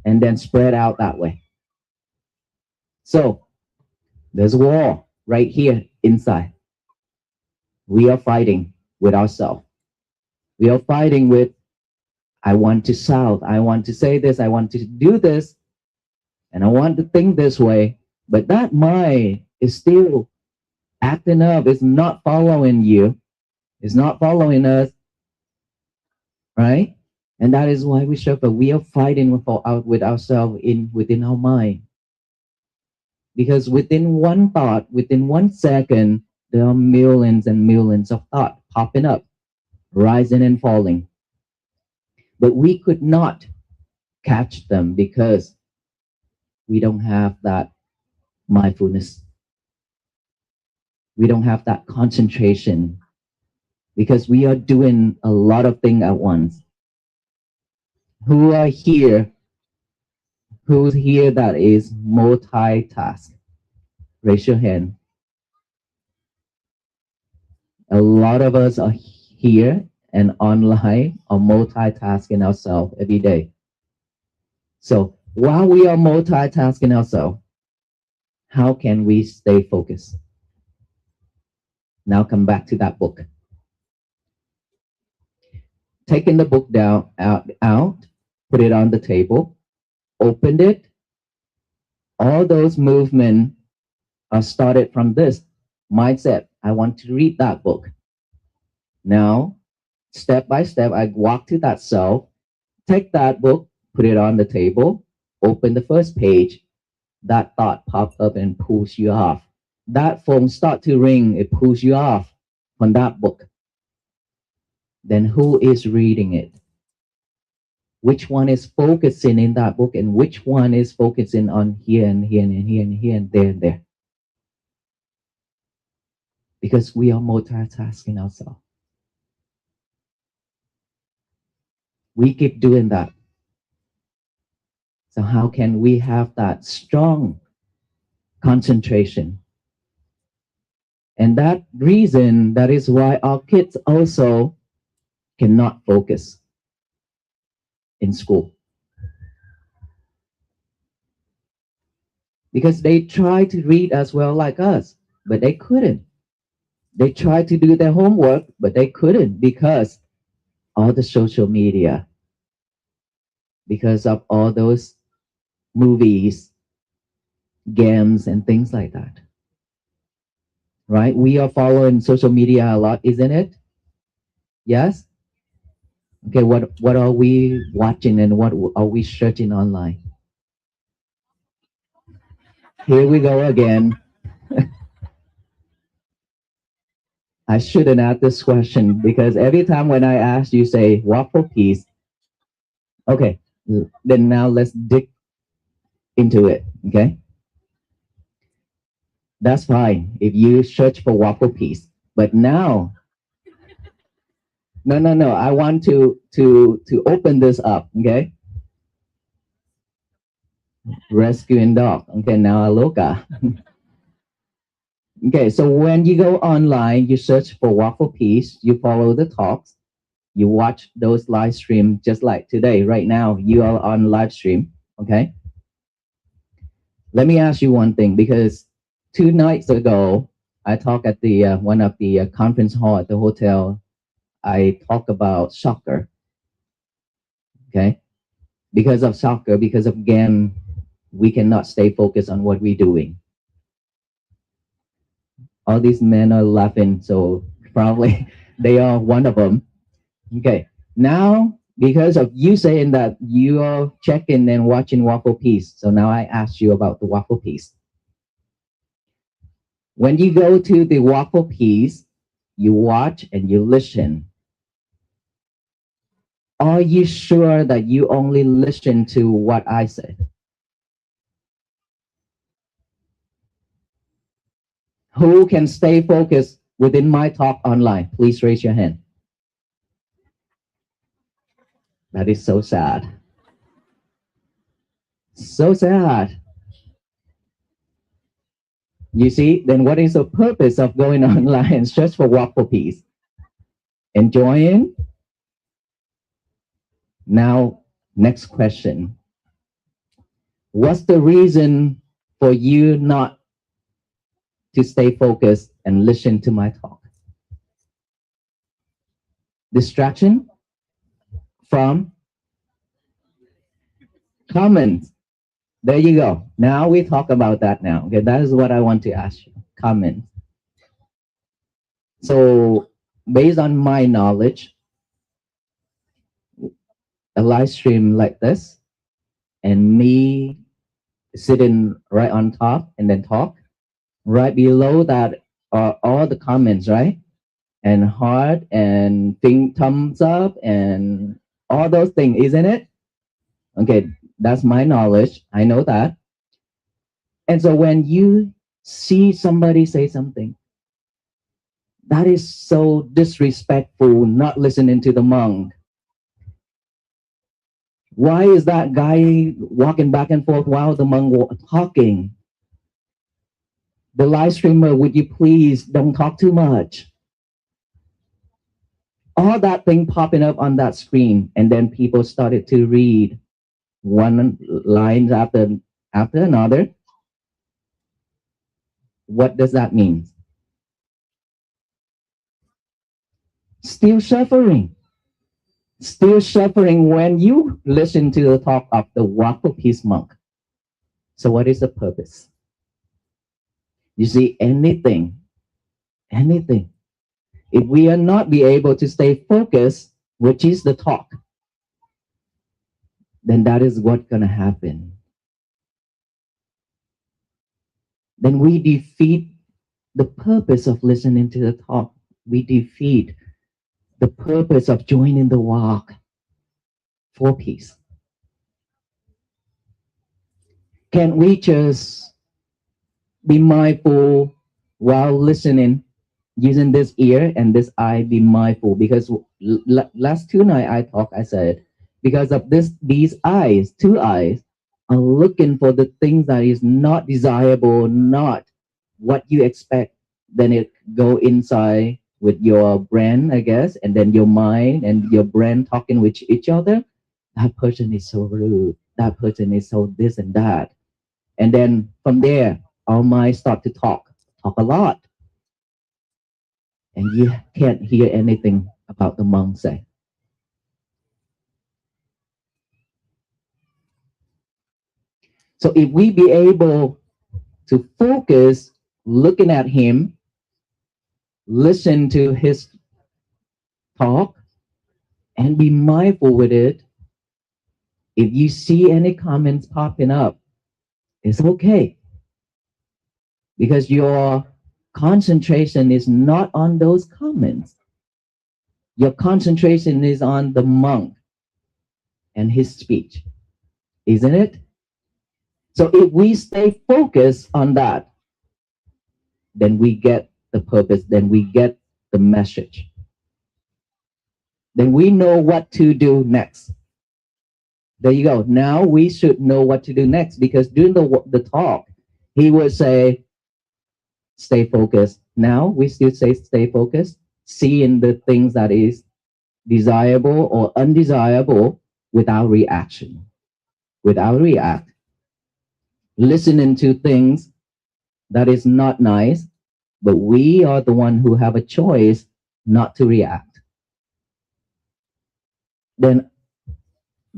and then spread out that way. So there's a war right here inside. We are fighting with ourselves. We are fighting with, I want to shout, I want to say this, I want to do this, and I want to think this way, but that mind is still acting up, it's not following you, it's not following us, right? And that is why we suffer. We are fighting with ourselves within our mind. Because within one thought, within 1 second, there are millions and millions of thoughts popping up, rising and falling. But we could not catch them because we don't have that mindfulness. We don't have that concentration because we are doing a lot of things at once. Who are here? Who's here that is multitask? Raise your hand. A lot of us are here and online are multitasking ourselves every day. So while we are multitasking ourselves, how can we stay focused? Now come back to that book. Taking the book out, put it on the table, opened it. All those movements are started from this mindset. I want to read that book. Now, step by step, I walk to that self, take that book, put it on the table, open the first page. That thought pops up and pulls you off. That phone starts to ring, it pulls you off from that book. Then who is reading it? Which one is focusing in that book and which one is focusing on here and here and here and here and there and there? Because we are multitasking ourselves. We keep doing that. So how can we have that strong concentration? And that reason, that is why our kids also cannot focus in school. Because they try to read as well like us, but they couldn't. They tried to do their homework, but they couldn't because all the social media, because of all those movies, games, and things like that. Right? We are following social media a lot, isn't it? Yes? Okay, what are we watching and what are we searching online? Here we go again. I shouldn't ask this question because every time when I ask you say, walk for peace. Okay, then now let's dig into it, okay? That's fine if you search for walk for peace. But now, no, I want to open this up, okay? Rescuing dog. Okay, now Aloka. Okay, so when you go online, you search for Walk for Peace, you follow the talks, you watch those live streams just like today, right now, you are on live stream, okay? Let me ask you one thing, because 2 nights ago, I talked at the one of the conference hall at the hotel. I talked about soccer, okay? Because of soccer, because of game, we cannot stay focused on what we're doing. All these men are laughing, so probably they are one of them. Okay, now because of you saying that you are checking and watching Waffle Peace, so now I ask you about the Waffle Peace. When you go to the Waffle Peace, you watch and you listen. Are you sure that you only listen to what I said? Who can stay focused within my talk online? Please raise your hand. That is so sad. So sad. You see, then what is the purpose of going online just for walk for peace? Enjoying? Now, next question. What's the reason for you not to stay focused and listen to my talk? Distraction from comments. There you go. Now we talk about that now. Okay, that is what I want to ask you. Comments. So based on my knowledge, a live stream like this and me sitting right on top and then talk, right below that are all the comments, right? And heart and thumbs up and all those things, isn't it? Okay, that's my knowledge. I know that. And so when you see somebody say something that is so disrespectful, not listening to the monk, why is that guy walking back and forth while the monk talking? The live streamer, would you please don't talk too much? All that thing popping up on that screen, and then people started to read one line after another. What does that mean? Still suffering. Still suffering when you listen to the talk of the Walk for Peace monk. So what is the purpose? You see, anything, if we are not be able to stay focused, which is the talk, then that is what's going to happen. Then we defeat the purpose of listening to the talk. We defeat the purpose of joining the walk for peace. Can we just be mindful while listening, using this ear and this eye, be mindful? Because last two nights I said, because of these eyes, two eyes, are looking for the things that is not desirable, not what you expect. Then it go inside with your brain, I guess, and then your mind and your brain talking with each other. That person is so rude. That person is so this and that. And then from there, our minds start to talk a lot. And you can't hear anything about the monk say. So if we be able to focus looking at him, listen to his talk, and be mindful with it, if you see any comments popping up, it's okay. Because your concentration is not on those comments. Your concentration is on the monk and his speech, isn't it? So if we stay focused on that, then we get the purpose, then we get the message. Then we know what to do next. There you go. Now we should know what to do next, because during the talk, he would say, stay focused. Now we still say stay focused, seeing the things that is desirable or undesirable without reaction, without react. Listening to things that is not nice, but we are the one who have a choice not to react. Then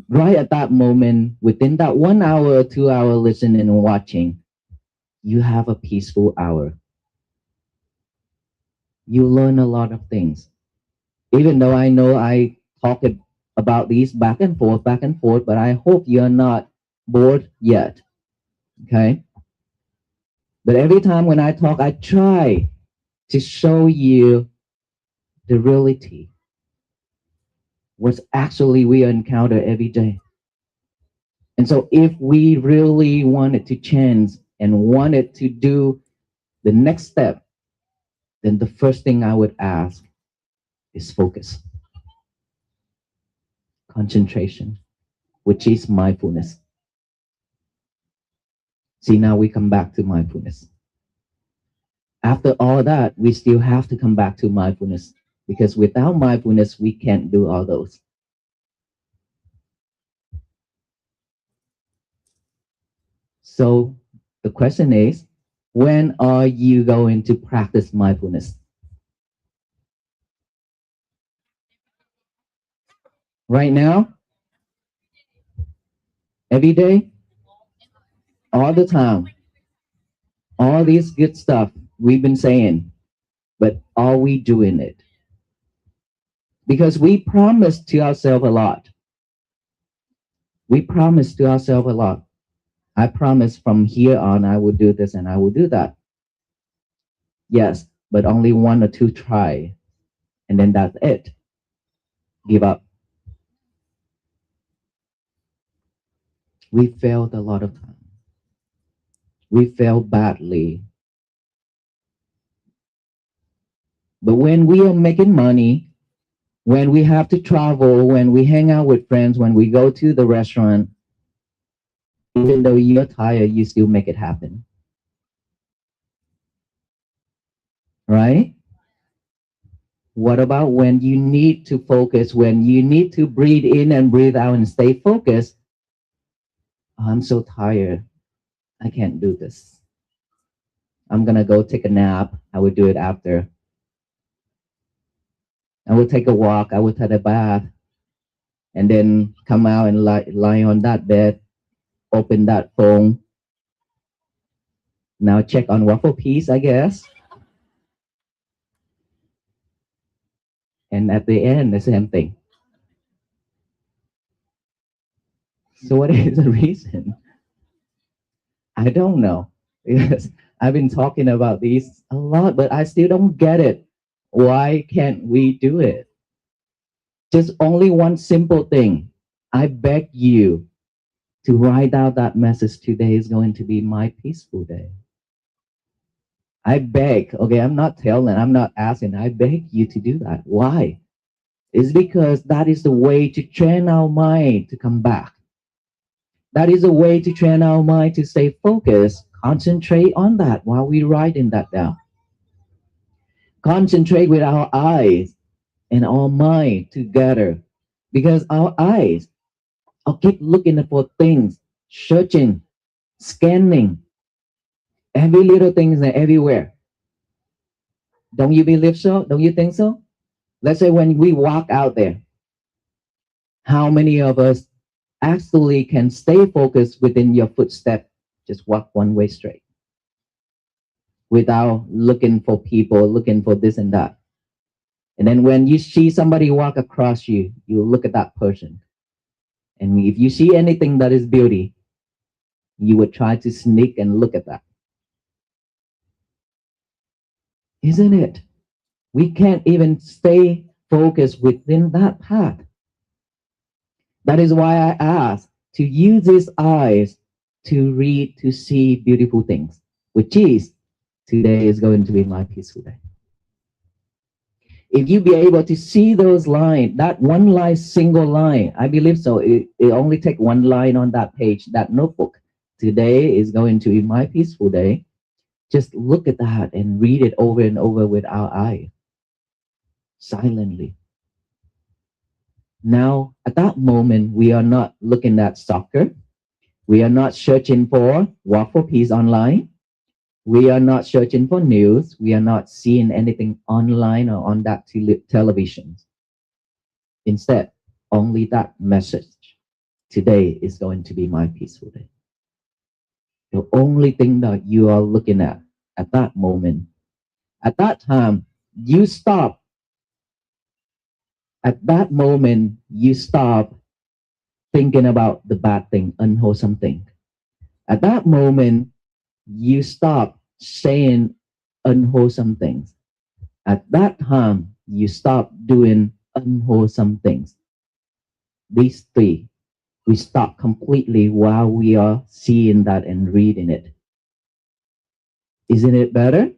right at that moment, within that 1 hour, 2 hour listening and watching, you have a peaceful hour. You learn a lot of things. Even though I know I talk about these back and forth, but I hope you're not bored yet. Okay? But every time when I talk, I try to show you the reality. What actually we encounter every day. And so if we really wanted to change and wanted to do the next step then the first thing I would ask is focus, concentration, which is mindfulness. See, now we come back to mindfulness. After all that, we still have to come back to mindfulness, because without mindfulness, we can't do all those. So the question is, when are you going to practice mindfulness? Right now? Every day? All the time? All this good stuff we've been saying, but are we doing it? Because we promise to ourselves a lot. We promise to ourselves a lot. I promise from here on I will do this and I will do that. Yes, but only 1 or 2 try, and then that's it. Give up. We failed a lot of times. We failed badly. But when we are making money, when we have to travel, when we hang out with friends, when we go to the restaurant, even though you're tired, you still make it happen. Right? What about when you need to focus, when you need to breathe in and breathe out and stay focused? Oh, I'm so tired. I can't do this. I'm gonna go take a nap. I will do it after. I will take a walk. I will take a bath, and then come out and lie on that bed, open that phone. Now check on waffle piece, I guess. And at the end, the same thing. So what is the reason? I don't know, because I've been talking about these a lot, but I still don't get it. Why can't we do it? Just only one simple thing. I beg you to write out that message. Today is going to be my peaceful day. I beg, okay, I'm not telling, I'm not asking, I beg you to do that. Why? It's because that is the way to train our mind to come back. That is a way to train our mind to stay focused. Concentrate on that while we're writing that down. Concentrate with our eyes and our mind together, because our eyes will keep looking for things, searching, scanning, every little thing is everywhere. Don't you believe so? Don't you think so? Let's say when we walk out there, how many of us actually can stay focused within your footstep, just walk one way straight without looking for people, looking for this and that? And then when you see somebody walk across you, you look at that person. And if you see anything that is beauty, you would try to sneak and look at that. Isn't it? We can't even stay focused within that path. That is why I ask to use these eyes to read, to see beautiful things, which is, today is going to be my peaceful day. If you be able to see those lines, that one line, single line, I believe so. It only take one line on that page, that notebook. Today is going to be my peaceful day. Just look at that and read it over and over with our eyes, silently. Now, at that moment, we are not looking at soccer. We are not searching for waffle piece online. We are not searching for news. We are not seeing anything online or on that television. Instead, only that message. Today is going to be my peaceful day. The only thing that you are looking at that moment, at that time, you stop. At that moment, you stop thinking about the bad thing, unwholesome thing. At that moment, you stop saying unwholesome things. At that time, you stop doing unwholesome things. These three, we stop completely while we are seeing that and reading it. Isn't it better?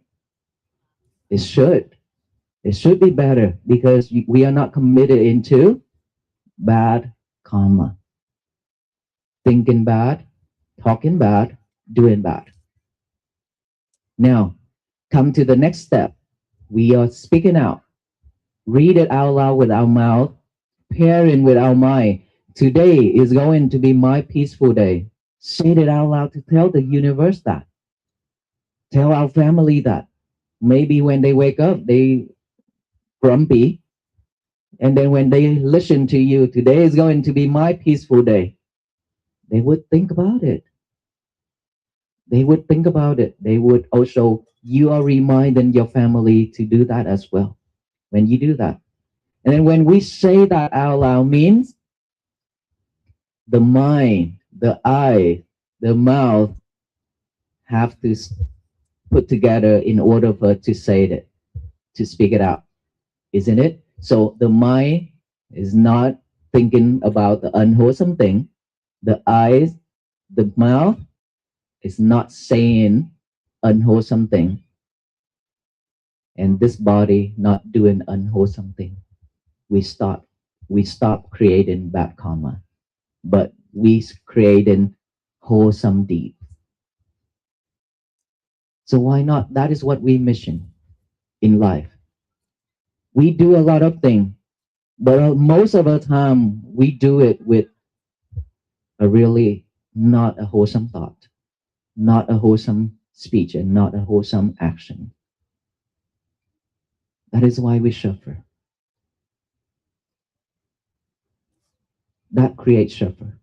It should be better because we are not committed into bad karma. Thinking bad, talking bad, doing bad. Now, come to the next step. We are speaking out. Read it out loud with our mouth, pairing with our mind. Today is going to be my peaceful day. Say it out loud to tell the universe that. Tell our family that. Maybe when they wake up, they grumpy. And then when they listen to you, today is going to be my peaceful day. They would think about it. They would think about it. They would also, you are reminding your family to do that as well. When you do that. And then when we say that out loud means the mind, the eye, the mouth have to put together in order for to say it, to speak it out, isn't it? So the mind is not thinking about the unwholesome thing. The eyes, the mouth is not saying unwholesome thing. And this body not doing unwholesome thing. We stop creating bad karma, but we creating wholesome deed. So why not? That is what we mission in life. We do a lot of things, but most of the time we do it with a really not a wholesome thought, not a wholesome speech, and not a wholesome action. That is why we suffer. That creates suffer.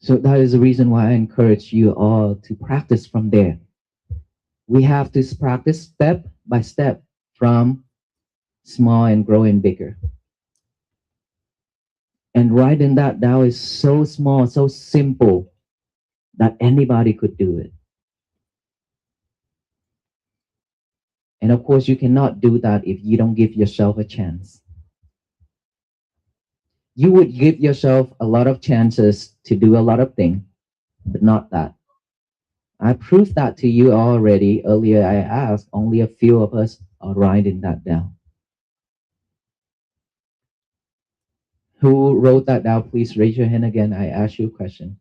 So that is the reason why I encourage you all to practice from there. We have to practice step by step from small and growing bigger. And writing that down is so small, so simple that anybody could do it. And of course, you cannot do that if you don't give yourself a chance. You would give yourself a lot of chances to do a lot of things, but not that. I proved that to you already. Earlier, I asked, only a few of us are writing that down. Who wrote that down? Please raise your hand again. I asked you a question.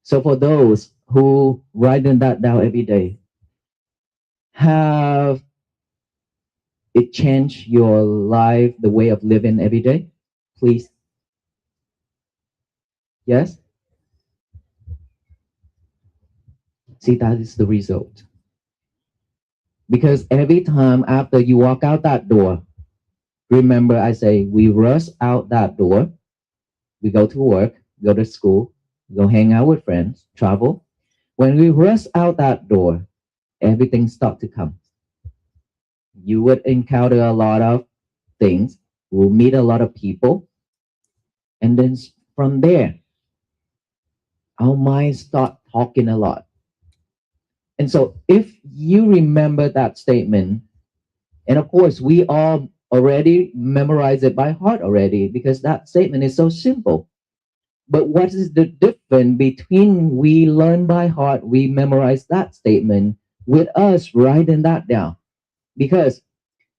So for those who writing that down every day, have it changed your life, the way of living every day? Please. Yes? See, that is the result. Because every time after you walk out that door, remember I say, we rush out that door, we go to work, go to school, go hang out with friends, travel. When we rush out that door, everything starts to come. You would encounter a lot of things, we'll meet a lot of people, and then from there, our minds start talking a lot. And so if you remember that statement, and of course, we all already memorize it by heart already because that statement is so simple. But what is the difference between we learn by heart, we memorize that statement, with us writing that down? Because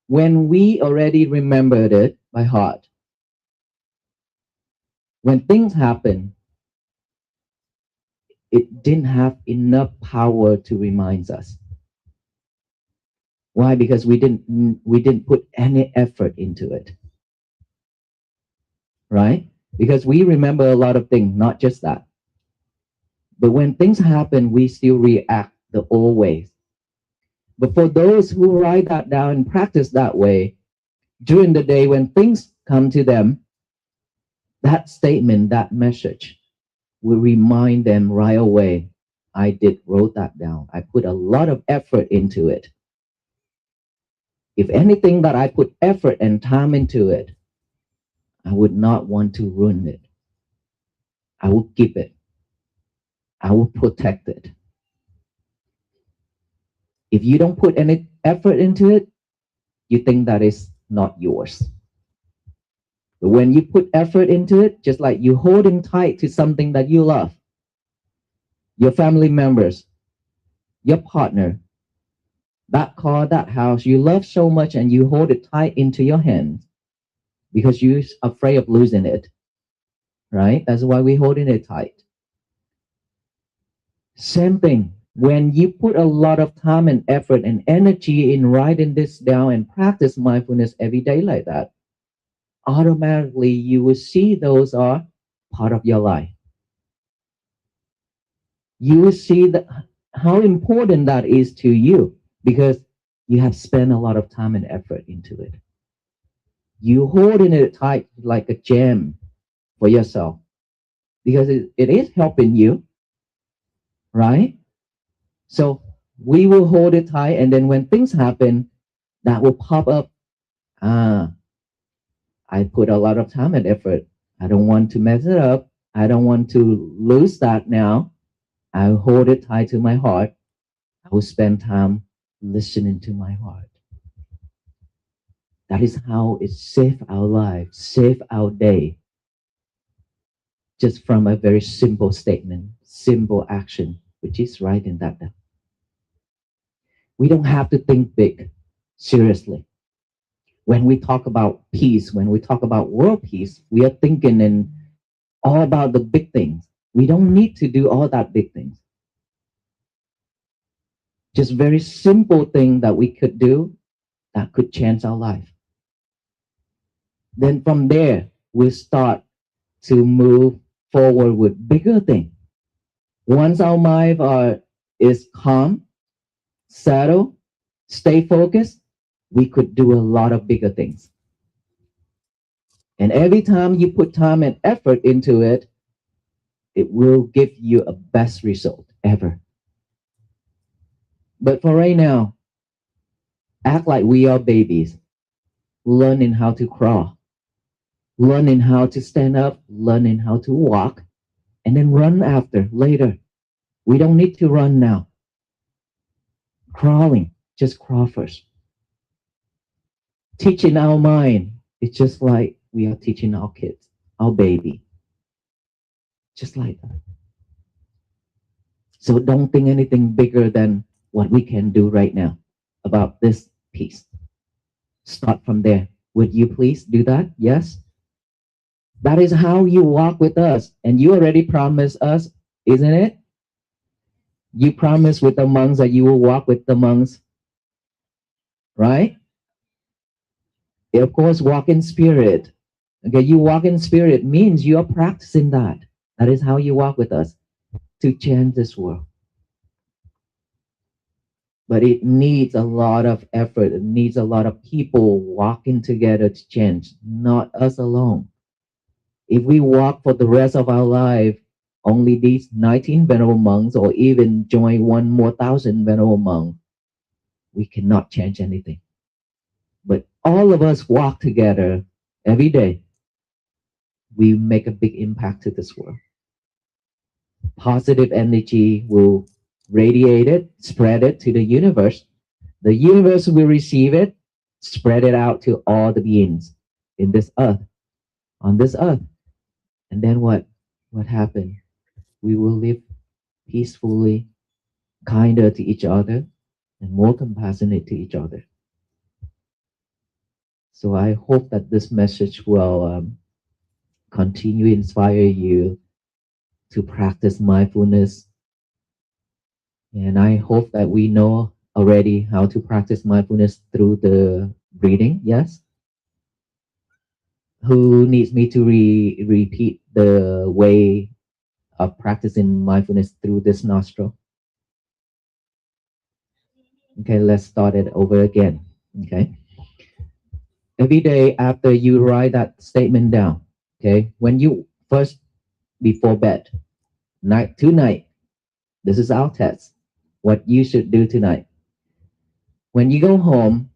when we already remembered it by heart, when things happen, it didn't have enough power to remind us. Why? Because we didn't put any effort into it. Right? Because we remember a lot of things, not just that. But when things happen, we still react the old ways. But for those who write that down and practice that way, during the day when things come to them, that statement, that message will remind them right away, I wrote that down. I put a lot of effort into it. If anything that I put effort and time into it, I would not want to ruin it. I will keep it. I will protect it. If you don't put any effort into it, you think that is not yours. But when you put effort into it, just like you holding tight to something that you love, your family members, your partner, that car, that house you love so much, and you hold it tight into your hands because you're afraid of losing it, right? That's why we're holding it tight. Same thing. When you put a lot of time and effort and energy in writing this down and practice mindfulness every day like that, automatically you will see those are part of your life. You will see that how important that is to you because you have spent a lot of time and effort into it. You holding it tight like a gem for yourself because it is helping you, right? So we will hold it tight, and then when things happen, that will pop up. I put a lot of time and effort. I don't want to mess it up. I don't want to lose that now. I hold it tight to my heart. I will spend time listening to my heart. That is how it saves our life, save our day. Just from a very simple statement, simple action, which is writing that down. We don't have to think big, seriously. When we talk about peace, when we talk about world peace, we are thinking in all about the big things. We don't need to do all that big things. Just very simple thing that we could do that could change our life. Then from there, we start to move forward with bigger things. Once our mind is calm, settled, stay focused, we could do a lot of bigger things. And every time you put time and effort into it, it will give you a best result ever. But for right now, act like we are babies, learning how to crawl, learning how to stand up, learning how to walk, and then run after later. We don't need to run now. Crawling, just crawl first. Teaching our mind, it's just like we are teaching our kids, our baby. Just like that. So don't think anything bigger than what we can do right now about this piece. Start from there. Would you please do that? Yes? That is how you walk with us. And you already promised us, isn't it? You promised with the monks that you will walk with the monks, right? Of course, walk in spirit. Okay, you walk in spirit means you are practicing that. That is how you walk with us to change this world. But it needs a lot of effort. It needs a lot of people walking together to change, not us alone. If we walk for the rest of our life, only these 19 venerable monks, or even join 1,000 venerable monks, we cannot change anything. But all of us walk together every day, we make a big impact to this world. Positive energy will radiate it, spread it to the universe. The universe will receive it, spread it out to all the beings in this earth, on this earth. And then what happened? We will live peacefully, kinder to each other, and more compassionate to each other. So I hope that this message will continue to inspire you to practice mindfulness. And I hope that we know already how to practice mindfulness through the breathing, yes? Who needs me to repeat the way of practicing mindfulness through this nostril? Okay, let's start it over again, okay? Every day after you write that statement down, okay? When you first, before bed, tonight, this is our test, what you should do tonight. When you go home,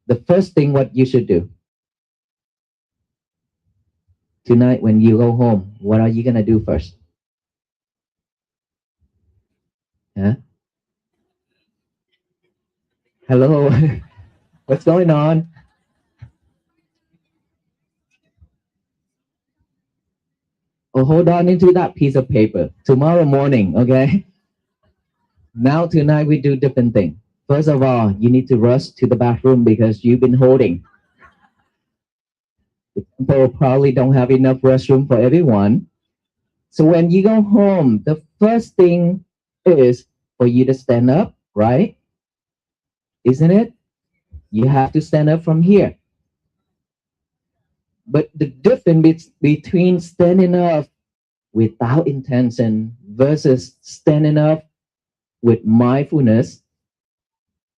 the first thing what you should do, tonight when you go home, what are you going to do first? Huh? Hello, what's going on? Oh, hold on into that piece of paper. Tomorrow morning, okay? Now tonight we do different thing. First of all, you need to rush to the bathroom because you've been holding. The temple probably don't have enough restroom for everyone. So when you go home, the first thing is for you to stand up, right? Isn't it? You have to stand up from here. But the difference between standing up without intention versus standing up with mindfulness,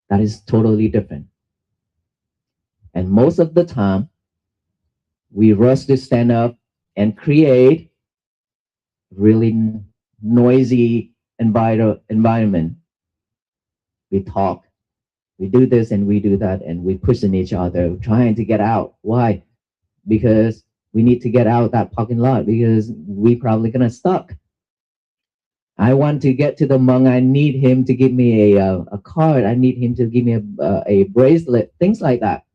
that is totally different. And most of the time, we rush to stand up and create really noisy environment. We talk, we do this and we do that, and we pushing each other, trying to get out. Why? Because we need to get out that parking lot because we probably gonna stuck. I want to get to the monk. I need him to give me a card. I need him to give me a bracelet, things like that.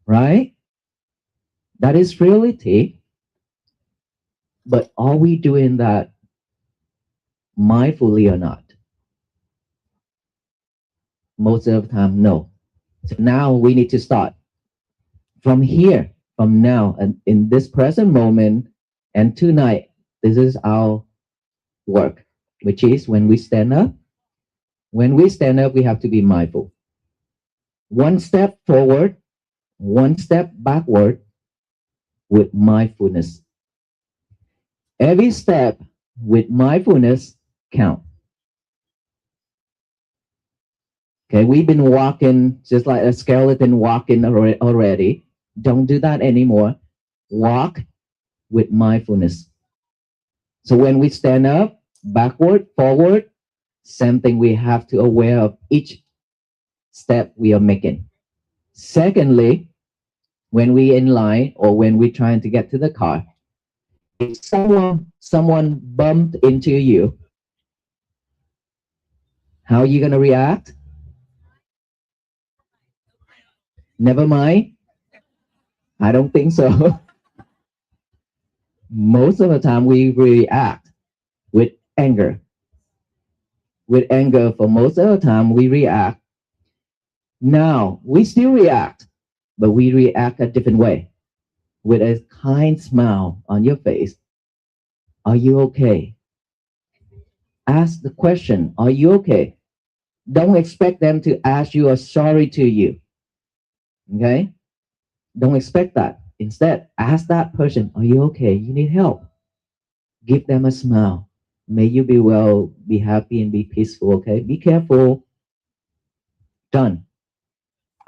Right? That is reality. But are we doing that mindfully or not? Most of the time, no. So now we need to start from here, from now, and in this present moment, and tonight. This is our work, which is when we stand up. When we stand up, we have to be mindful. One step forward, one step backward with mindfulness. Every step with mindfulness count. Okay, we've been walking just like a skeleton walking already. Don't do that anymore. Walk with mindfulness. So when we stand up, backward, forward, same thing, we have to aware of each step we are making. Secondly, when we in line or when we're trying to get to the car, if someone bumped into you, how are you going to react? Never mind. I don't think so. Most of the time we react with anger. With anger, for most of the time we react. Now, we still react, but we react a different way. With a kind smile on your face. Are you okay? Ask the question, are you okay? Don't expect them to ask you or sorry to you. Okay? Don't expect that. Instead, ask that person, are you okay? You need help. Give them a smile. May you be well, be happy, and be peaceful, okay? Be careful. Done.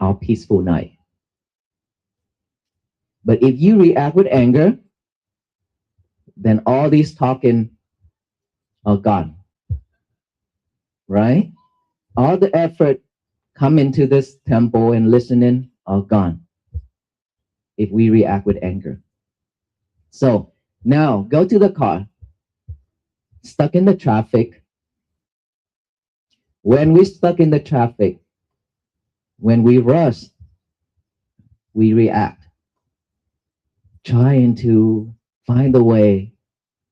Our peaceful night. But if you react with anger, then all these talking are gone. Right? All the effort come into this temple and listening are gone if we react with anger. So now go to the car. Stuck in the traffic. When we're stuck in the traffic, when we rush, we react, trying to find a way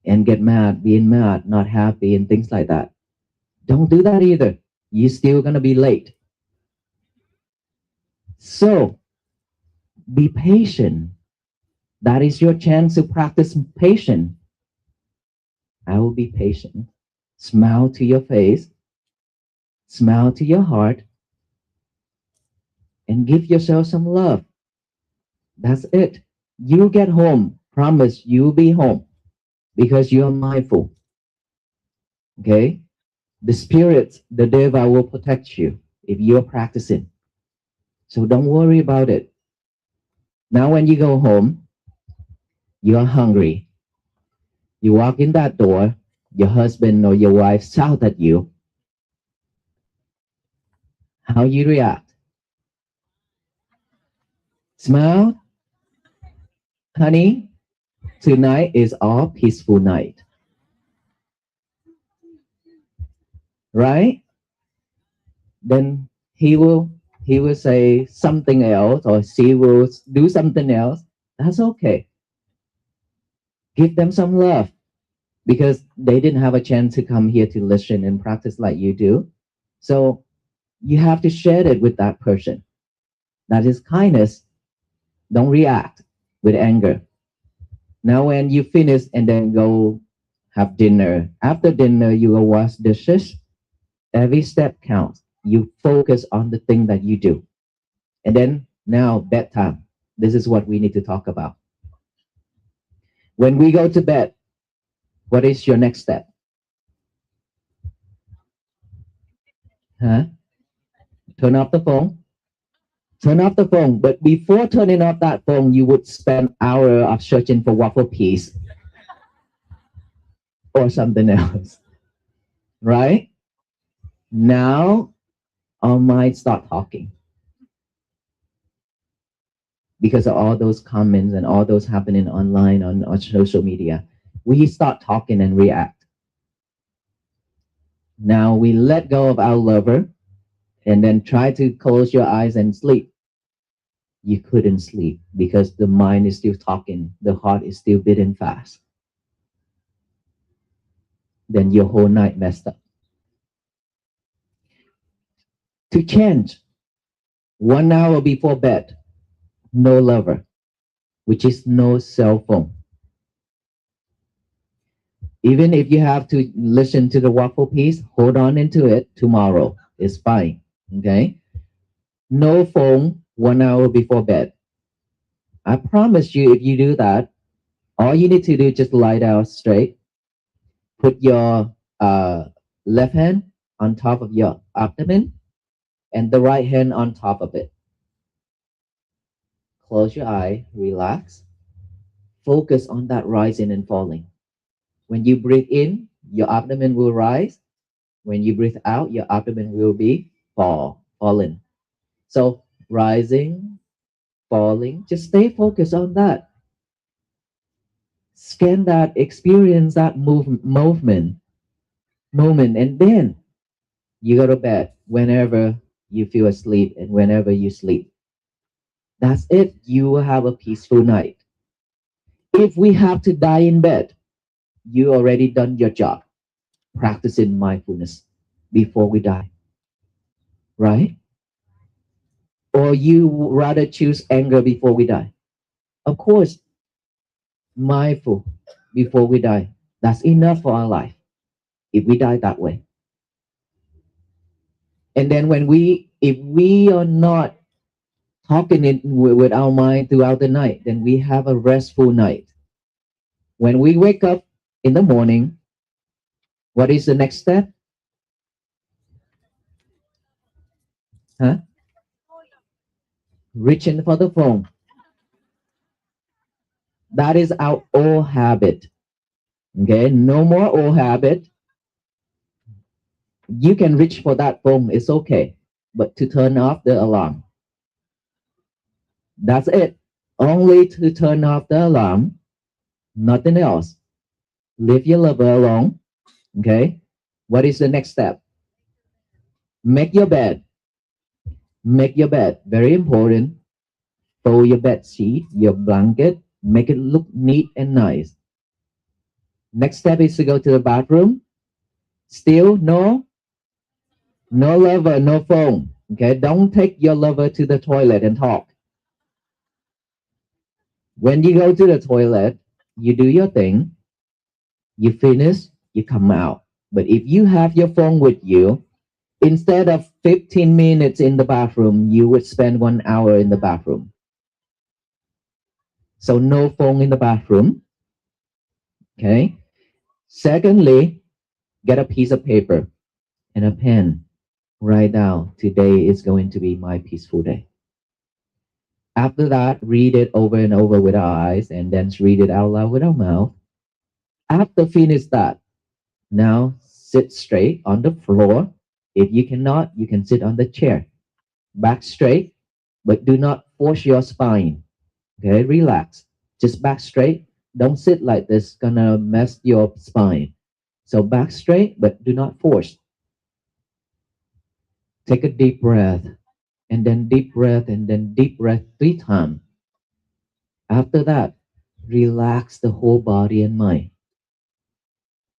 and get mad, being mad, not happy, and things like that. Don't do that either. You're still going to be late. So be patient. That is your chance to practice patience. I will be patient. Smile to your face. Smile to your heart. And give yourself some love. That's it. You get home. Promise you'll be home. Because you are mindful. Okay? The spirit, the devil will protect you if you're practicing. So don't worry about it. Now when you go home, you're hungry. You walk in that door, your husband or your wife shout at you. How you react? Smile? Honey, tonight is all peaceful night. Right? Then he will say something else or she will do something else. That's okay. Give them some love because they didn't have a chance to come here to listen and practice like you do. So you have to share it with that person. That is kindness. Don't react with anger. Now, when you finish and then go have dinner, after dinner, you go wash dishes. Every step counts. You focus on the thing that you do. And then now, bedtime. This is what we need to talk about. When we go to bed, what is your next step? Huh? Turn off the phone. Turn off the phone. But before turning off that phone, you would spend hours of searching for waffle piece or something else. Right? Now, our minds start talking. Because of all those comments and all those happening online on social media, we start talking and react. Now we let go of our lover and then try to close your eyes and sleep. You couldn't sleep because the mind is still talking, the heart is still beating fast. Then your whole night messed up. To change, 1 hour before bed, no lover, which is no cell phone. Even if you have to listen to the waffle piece, hold on into it tomorrow. It's fine. Okay? No phone 1 hour before bed. I promise you, if you do that, all you need to do is just lie down straight. Put your left hand on top of your abdomen and the right hand on top of it. Close your eye, relax. Focus on that rising and falling. When you breathe in, your abdomen will rise. When you breathe out, your abdomen will be fallen. So rising, falling, just stay focused on that. Scan that, experience that moment, and then you go to bed whenever you feel asleep and whenever you sleep. That's it. You will have a peaceful night. If we have to die in bed, you already done your job, practicing mindfulness before we die, right? Or you rather choose anger before we die? Of course, mindful before we die. That's enough for our life if we die that way. And then if we are not talking it with our mind throughout the night, then we have a restful night. When we wake up in the morning, what is the next step? Huh? Reaching for the phone. That is our old habit. Okay, no more old habit. You can reach for that phone, it's okay, but to turn off the alarm. That's it. Only to turn off the alarm, nothing else. Leave your lover alone. Okay, what is the next step? Make your bed. Make your bed, very important. Fold your bed sheet, your blanket, make it look neat and nice. Next step is to go to the bathroom. Still no lover, no phone. Okay, don't take your lover to the toilet and talk. When you go to the toilet, you do your thing, you finish, you come out. But if you have your phone with you, instead of 15 minutes in the bathroom, you would spend 1 hour in the bathroom. So no phone in the bathroom. Okay. Secondly, get a piece of paper and a pen. Write down, today is going to be my peaceful day. After that, read it over and over with our eyes and then read it out loud with our mouth. After finish that, now sit straight on the floor. If you cannot, you can sit on the chair. Back straight, but do not force your spine. Okay, relax. Just back straight. Don't sit like this, gonna mess your spine. So back straight, but do not force. Take a deep breath, and then deep breath, and then deep breath 3 times. After that, relax the whole body and mind.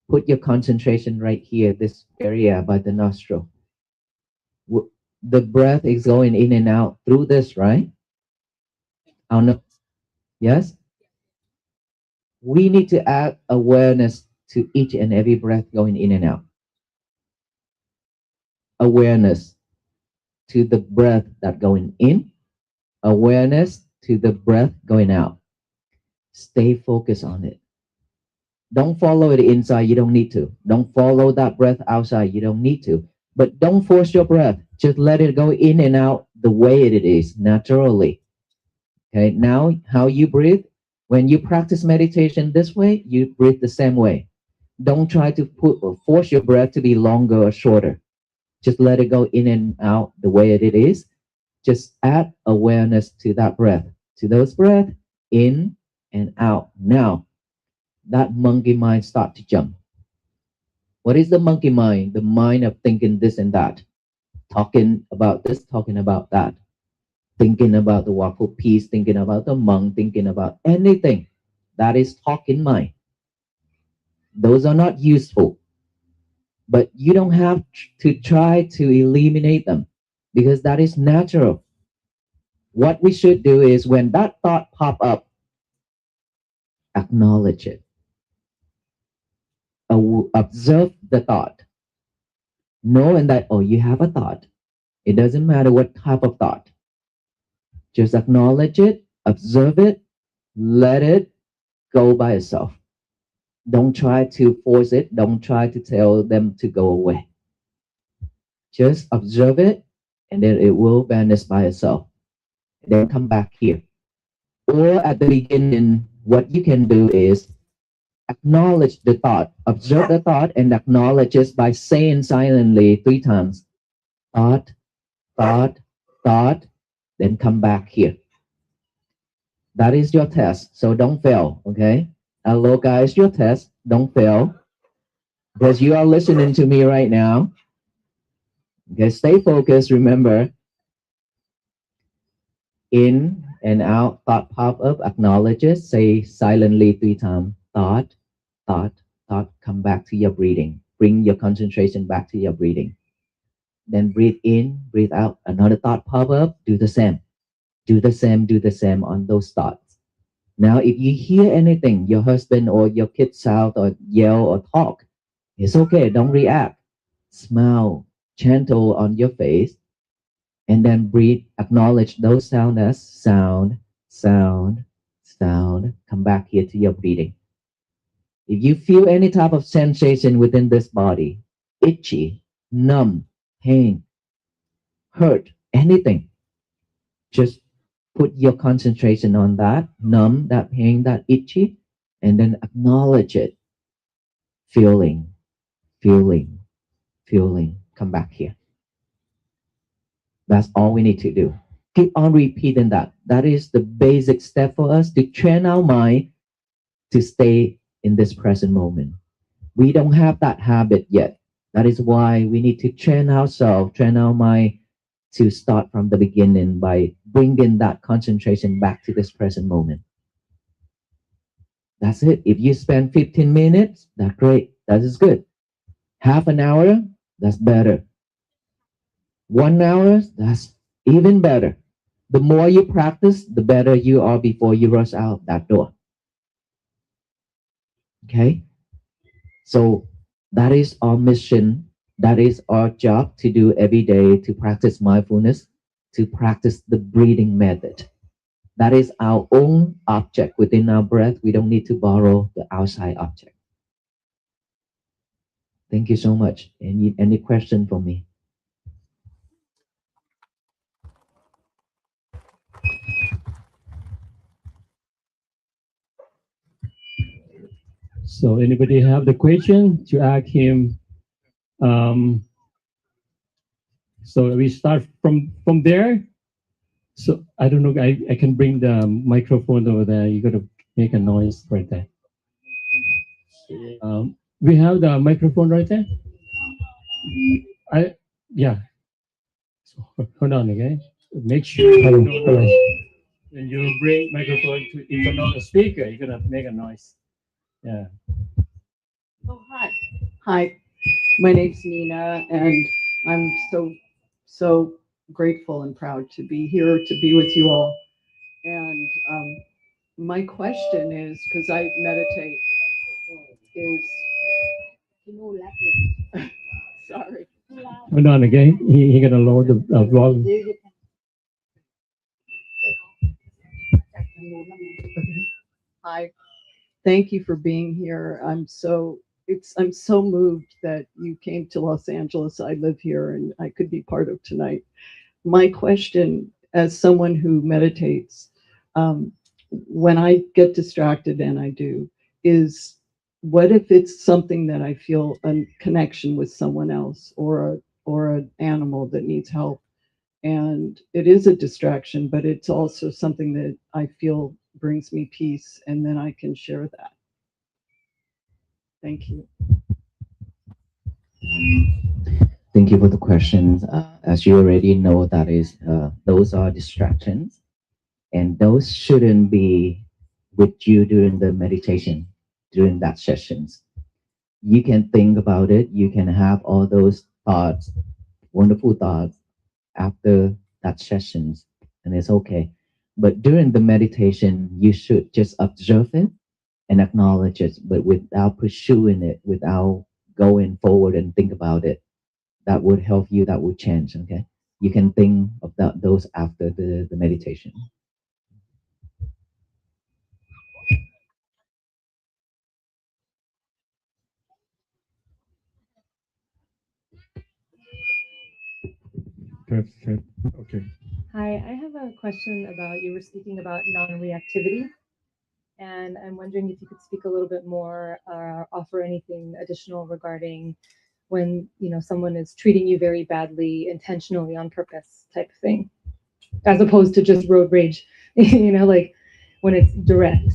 Put your concentration right here, this area by the nostril. the breath is going in and out through this, right? Oh no. Yes? We need to add awareness to each and every breath going in and out. Awareness to the breath that going in, awareness to the breath going out. Stay focused on it. Don't follow it inside, you don't need to. Don't follow that breath outside, you don't need to. But don't force your breath. Just let it go in and out the way it is, naturally. Okay, now how you breathe? When you practice meditation this way, you breathe the same way. Don't try to force your breath to be longer or shorter. Just let it go in and out the way it is. Just add awareness to that breath, to those breaths, in and out. Now, that monkey mind start to jump. What is the monkey mind? The mind of thinking this and that, talking about this, talking about that, thinking about the walk for peace, thinking about the monk, thinking about anything. That is talking mind. Those are not useful. But you don't have to try to eliminate them because that is natural. What we should do is when that thought pop up, acknowledge it. Observe the thought. Knowing that, oh, you have a thought. It doesn't matter what type of thought. Just acknowledge it, observe it, let it go by itself. Don't try to force it. Don't try to tell them to go away. Just observe it, and then it will vanish by itself. Then come back here. Or at the beginning, what you can do is acknowledge the thought. Observe the thought and acknowledge it by saying silently 3 times. Thought, thought, thought, then come back here. That is your test, so don't fail, okay? Hello guys, your test, don't fail. Because you are listening to me right now. Okay, stay focused, remember. In and out, thought pop up, acknowledge it, say silently 3 times. Thought, thought, thought, come back to your breathing. Bring your concentration back to your breathing. Then breathe in, breathe out. Another thought pop up, do the same. Do the same on those thoughts. Now, if you hear anything, your husband or your kids shout or yell or talk, it's okay, don't react. Smile, gentle on your face, and then breathe, acknowledge those sounds as sound, sound, sound. Come back here to your breathing. If you feel any type of sensation within this body, itchy, numb, pain, hurt, anything, just put your concentration on that, numb, that pain, that itchy, and then acknowledge it. Feeling, feeling, feeling. Come back here. That's all we need to do. Keep on repeating that. That is the basic step for us to train our mind to stay in this present moment. We don't have that habit yet. That is why we need to train ourselves, train our mind to start from the beginning by bringing that concentration back to this present moment. That's it. If you spend 15 minutes, that's great. That is good. Half an hour, that's better. 1 hour, that's even better. The more you practice, the better you are before you rush out that door. Okay? So that is our mission. That is our job to do every day, to practice mindfulness, to practice the breathing method. That is our own object within our breath. We don't need to borrow the outside object. Thank you so much. Any question for me? So anybody have the question to ask him? So we start from there. So I don't know. I can bring the microphone over there. You got to make a noise right there. We have the microphone right there. Yeah. So hold on, okay. Make sure when you bring microphone to in front of the speaker, you're gonna make a noise. Yeah. Oh, hi. Hi. My name's Nina, and I'm so grateful and proud to be here, to be with you all. And my question is, because I meditate, is sorry. Hold on again. He gonna lower the volume. Hi, thank you for being here. I'm so moved that you came to Los Angeles. I live here and I could be part of tonight. My question, as someone who meditates, when I get distracted, and I do, is what if it's something that I feel a connection with someone else or an animal that needs help, and it is a distraction, but it's also something that I feel brings me peace, and then I can share that. Thank you. Thank you for the questions. As you already know, that is, those are distractions, and those shouldn't be with you during the meditation, during that sessions. You can think about it. You can have all those thoughts, wonderful thoughts, after that sessions, and it's okay. But during the meditation, you should just observe it and acknowledge it, but without pursuing it, without going forward and think about it. That would help you, that would change, okay? You can think of those after the meditation. Okay. Hi, I have a question about, you were speaking about non-reactivity, and I'm wondering if you could speak a little bit more, offer anything additional regarding when, someone is treating you very badly, intentionally, on purpose type of thing, as opposed to just road rage, like when it's direct.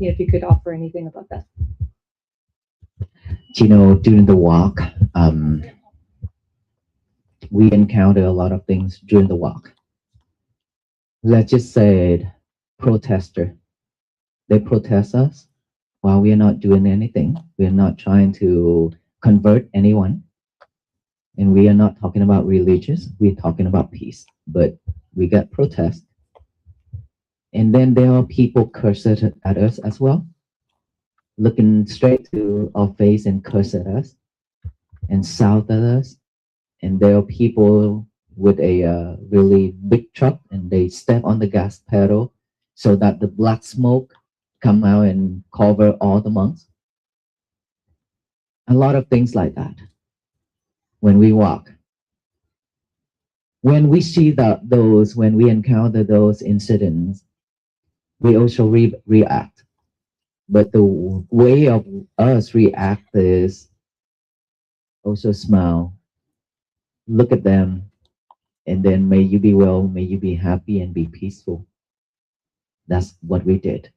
If you could offer anything about that. During the walk, we encounter a lot of things during the walk. Let's just say protester. They protest us while we are not doing anything. We are not trying to convert anyone. And we are not talking about religious. We're talking about peace. But we get protest. And then there are people cursing at us as well, looking straight to our face and curse at us and shout at us. And there are people with a really big truck, and they step on the gas pedal so that the black smoke come out and cover all the monks. A lot of things like that when we walk. When we see when we encounter those incidents, we also react. But the way of us react is also smile, look at them, and then may you be well, may you be happy and be peaceful. That's what we did.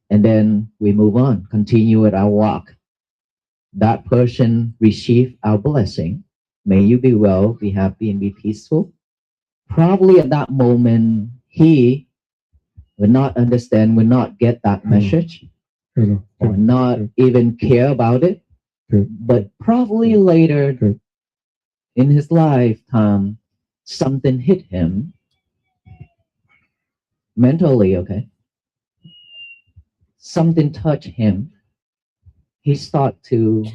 And then we move on, continue with our walk. That person receive our blessing. May you be well, be happy, and be peaceful. Probably at that moment, he will not understand, will not get that message, or not even care about it. But probably later in his lifetime, something hit him mentally, okay? Something touched him. He start to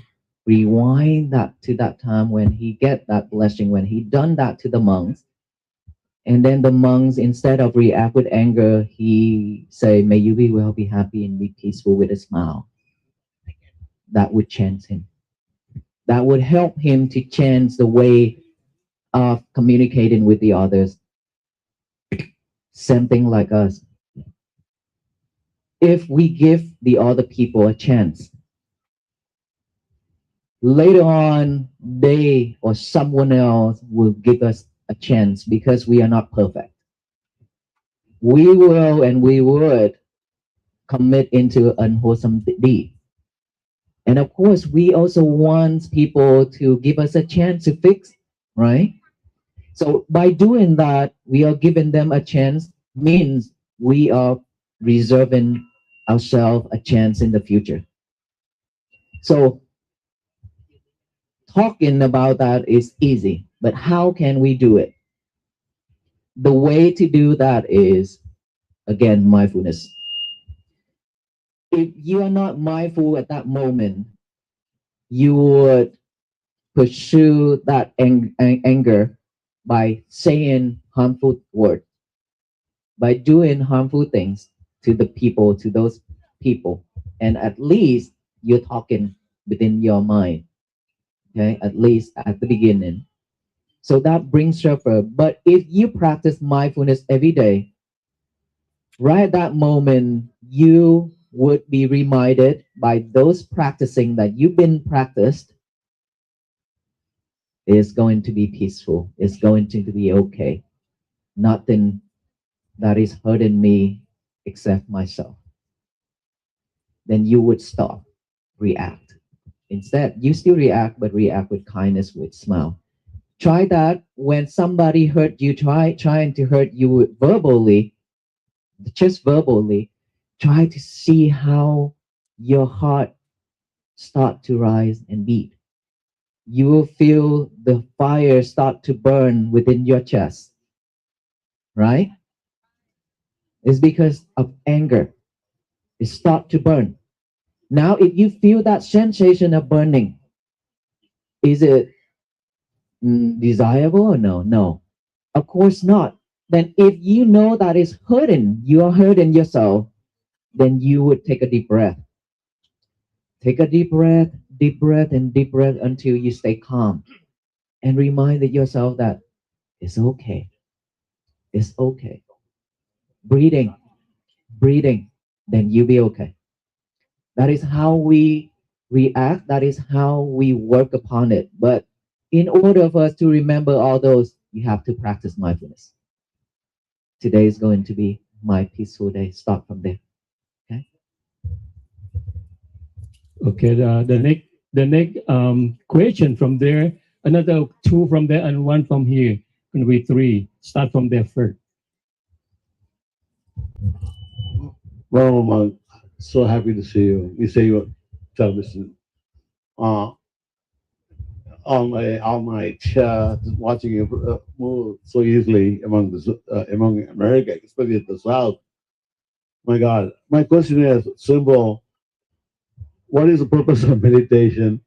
rewind that to that time when he get that blessing, when he done that to the monks. And then the monks, instead of react with anger, he say, may you be well, be happy, and be peaceful, with a smile. That would change him. That would help him to change the way of communicating with the others. Same thing like us. If we give the other people a chance, later on, they or someone else will give us a chance, because we are not perfect. We will and we would commit into unwholesome deed. And of course, we also want people to give us a chance to fix, right? So by doing that, we are giving them a chance, means we are reserving ourselves a chance in the future. So talking about that is easy, but how can we do it? the way to do that is, again, mindfulness. If you are not mindful at that moment, you would pursue that anger by saying harmful words, by doing harmful things to the people, to those people. And at least you're talking within your mind, okay, at least at the beginning. So that brings suffer. But if you practice mindfulness every day, right at that moment, you would be reminded by those practicing that you've been practiced is going to be peaceful. It's going to be okay. Nothing that is hurting me except myself. Then you would stop, react. Instead, you still react, but react with kindness, with smile. Try that when somebody hurt you, trying to hurt you verbally, just verbally, try to see how your heart start to rise and beat. You will feel the fire start to burn within your chest, right? It's because of anger. It start to burn. Now, if you feel that sensation of burning, is it desirable or no? No, of course not. Then if you know that it's hurting, you are hurting yourself, then you would take a deep breath. Take a deep breath, deep breath, and deep breath until you stay calm. And remind yourself that it's okay. It's okay. Breathing, breathing, then you'll be okay. That is how we react. That is how we work upon it. But in order for us to remember all those, you have to practice mindfulness. Today is going to be my peaceful day. Start from there. Okay. The next question from there. Another two from there and one from here. Going to be three. Start from there first. Well, I'm so happy to see you. You say you television. All night, watching you move so easily among America, especially at the South. My God, my question is simple. What is the purpose of meditation?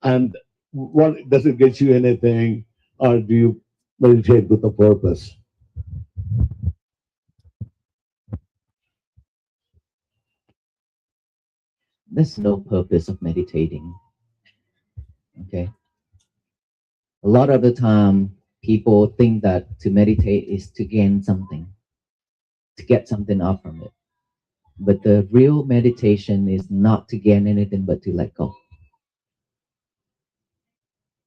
And what does it get you anything, or do you meditate with a purpose? There's no purpose of meditating. Okay. A lot of the time, people think that to meditate is to gain something, to get something out from it. But the real meditation is not to gain anything, but to let go.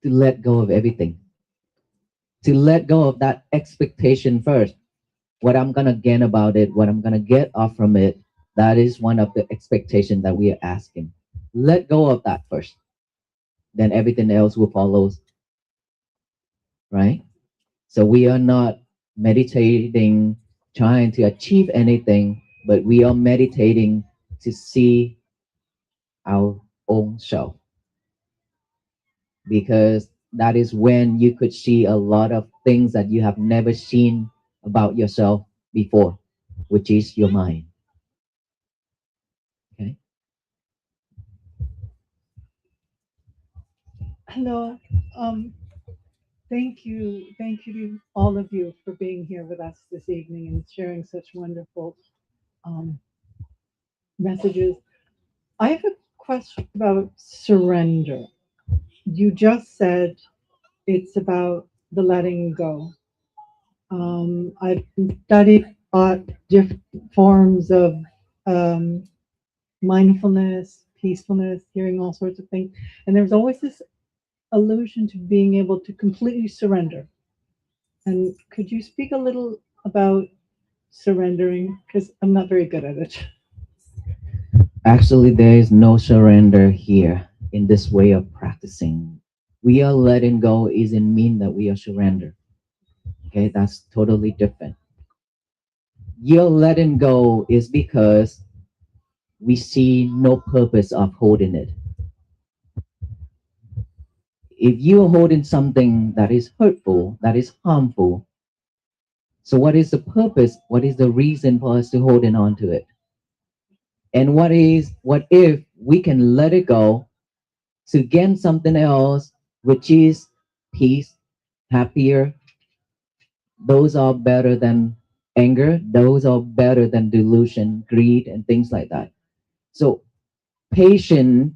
To let go of everything. To let go of that expectation first. What I'm going to gain about it, what I'm going to get off from it, that is one of the expectations that we are asking. Let go of that first. Then everything else will follow. Right? So we are not meditating, trying to achieve anything, but we are meditating to see our own self. Because that is when you could see a lot of things that you have never seen about yourself before, which is your mind. Okay. Hello. Thank you to all of you for being here with us this evening and sharing such wonderful messages. I have a question about surrender. You just said it's about the letting go. I've studied different forms of mindfulness, peacefulness, hearing all sorts of things, and there's always this allusion to being able to completely surrender. And could you speak a little about surrendering? Because I'm not very good at it. Actually, there is no surrender here in this way of practicing. We are letting go isn't mean that we are surrender. Okay, that's totally different. Your letting go is because we see no purpose of holding it. If you're holding something that is hurtful, that is harmful, So what is the purpose? What is the reason for us to holding on to it? And what if we can let it go to gain something else, which is peace, happier? Those are better than anger. Those are better than delusion, greed, and things like that. So patiently,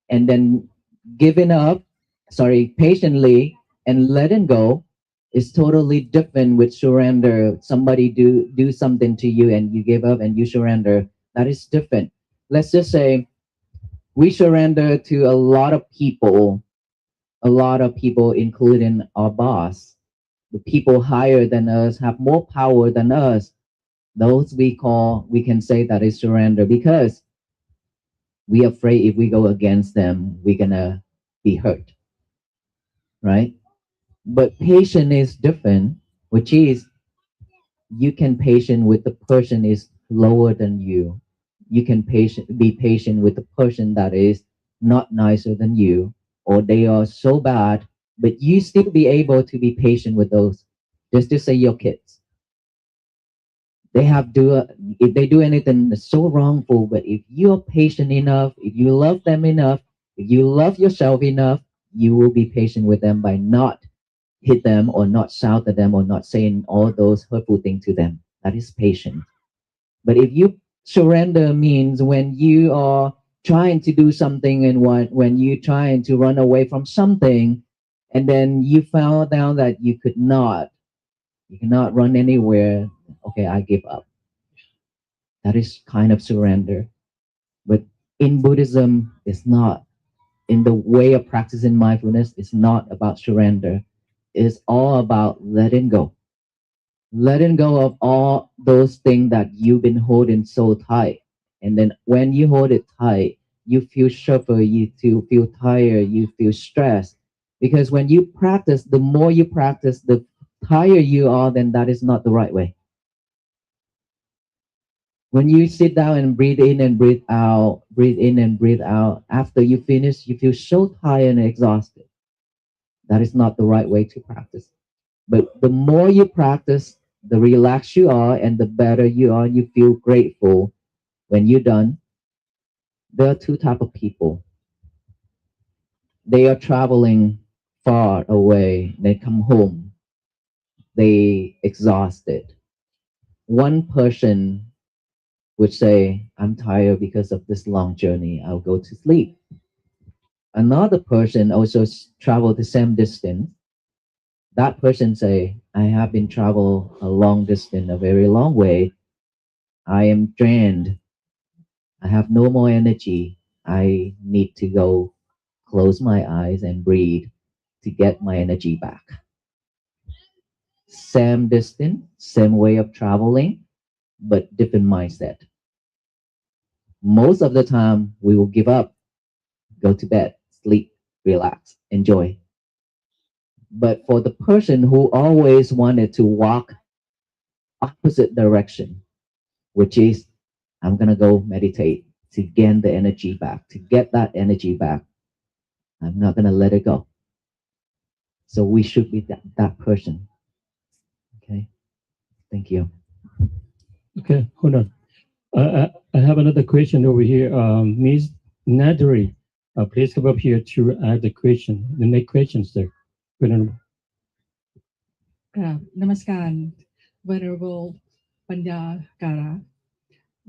and then patiently and letting go is totally different with surrender. Somebody do something to you and you give up and you surrender. That is different. Let's just say we surrender to a lot of people, including our boss. The people higher than us have more power than us. Those we can say that is surrender, because we are afraid if we go against them, we're gonna be hurt, right? But patient is different, which is you can patient with the person is lower than you. You can be patient with the person that is not nicer than you, or they are so bad, but you still be able to be patient with those. Just to say your kids, if they do anything that's so wrongful, but if you're patient enough, if you love them enough, if you love yourself enough, you will be patient with them by not hit them or not shout at them or not saying all those hurtful things to them. That is patient. But if you surrender means when you are trying to do something and when you're trying to run away from something, and then you found out that you cannot run anywhere. Okay, I give up. That is kind of surrender. But in Buddhism, it's not. In the way of practicing mindfulness, it's not about surrender. It's all about letting go. Letting go of all those things that you've been holding so tight. And then when you hold it tight, you feel suffer, you feel tired, you feel stressed. Because when you practice, the more you practice, the tired you are, then that is not the right way. When you sit down and breathe in and breathe out, after you finish, you feel so tired and exhausted. That is not the right way to practice. But the more you practice, the relaxed you are and the better you are, you feel grateful when you're done. There are two types of people. They are traveling far away. They come home. They exhausted. One person would say, I'm tired because of this long journey. I'll go to sleep. Another person also traveled the same distance. That person say, I have been travel a long distance, a very long way. I am drained. I have no more energy. I need to go close my eyes and breathe to get my energy back. Same distance, same way of traveling, but different mindset. Most of the time, we will give up, go to bed, sleep, relax, enjoy. But for the person who always wanted to walk opposite direction, which is, I'm going to go meditate to gain the energy back, to get that energy back. I'm not going to let it go. So we should be that person. Okay. Thank you. Okay, hold on. I have another question over here. Ms. Nadri, please come up here to ask the question, the next questions there. Namaskar, Venerable Panya Kara.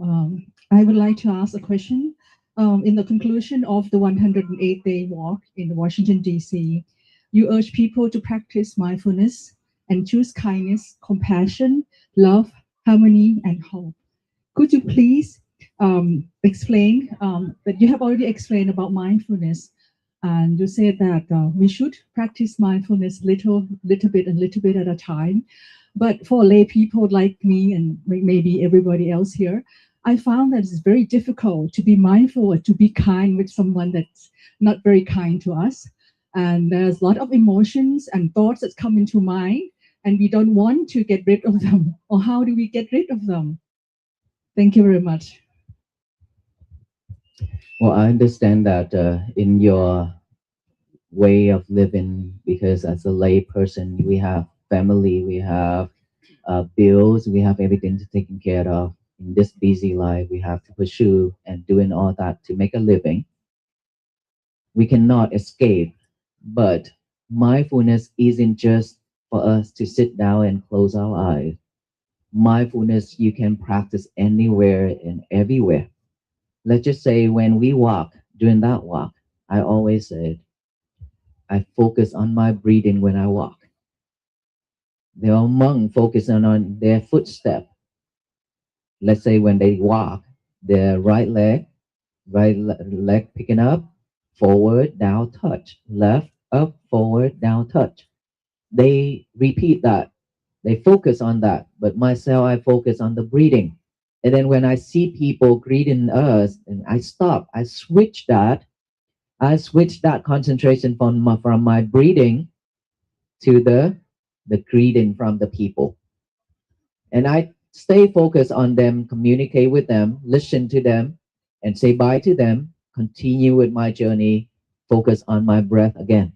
I would like to ask a question. In the conclusion of the 108-day walk in Washington, D.C., you urge people to practice mindfulness and choose kindness, compassion, love, harmony, and hope. Could you please explain that you have already explained about mindfulness, and you said that we should practice mindfulness little bit at a time. But for lay people like me and maybe everybody else here, I found that it's very difficult to be mindful or to be kind with someone that's not very kind to us. And there's a lot of emotions and thoughts that come into mind, and we don't want to get rid of them. Or how do we get rid of them? Thank you very much. Well, I understand that in your way of living, because as a lay person, we have family, we have bills, we have everything to taken care of. In this busy life, we have to pursue and doing all that to make a living. We cannot escape, but mindfulness isn't just for us to sit down and close our eyes. Mindfulness you can practice anywhere and everywhere. Let's just say when we walk, during that walk, I always said, I focus on my breathing when I walk. There are monks focusing on their footstep. Let's say when they walk, their right leg picking up, forward, down, touch, left, up, forward, down, touch. They repeat that. They focus on that. But myself, I focus on the breathing. And then when I see people greeting us, and I stop, I switch that concentration from my breathing to the greeting from the people. And I stay focused on them, communicate with them, listen to them, and say bye to them, continue with my journey, focus on my breath again.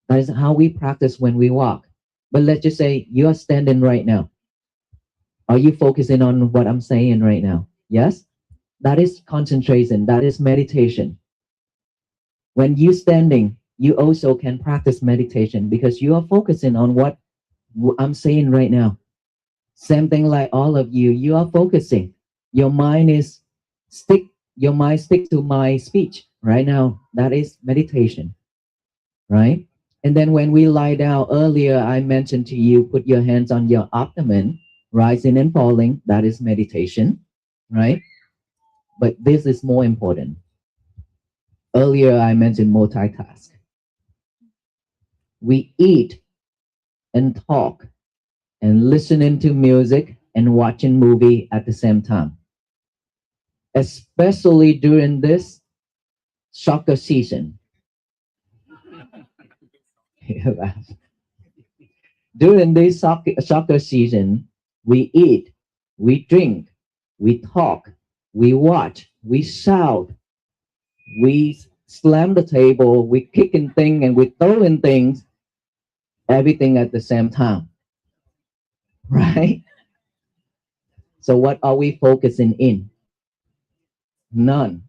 That is how we practice when we walk. But let's just say you are standing right now. Are you focusing on what I'm saying right now? Yes? That is concentration. That is meditation. When you're standing, you also can practice meditation because you are focusing on what I'm saying right now. Same thing like all of you, you are focusing. Your mind stick to my speech right now. That is meditation, right? And then when we lie down earlier, I mentioned to you, put your hands on your abdomen, rising and falling. That is meditation, right? But this is more important. Earlier, I mentioned multitask. We eat and talk and listening to music and watching movie at the same time. Especially during this soccer season. During this soccer season, we eat, we drink, we talk, we watch, we shout, we slam the table, we kicking things and we throwing things, everything at the same time. Right? So what are we focusing in? None.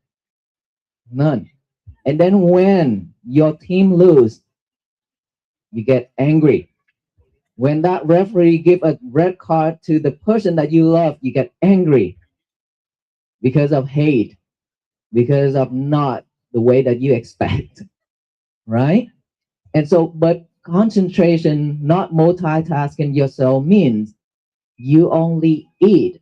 And then when your team lose, you get angry. When that referee give a red card to the person that you love, you get angry because of hate, because of not the way that you expect, right? And so, but concentration, not multitasking yourself means you only eat.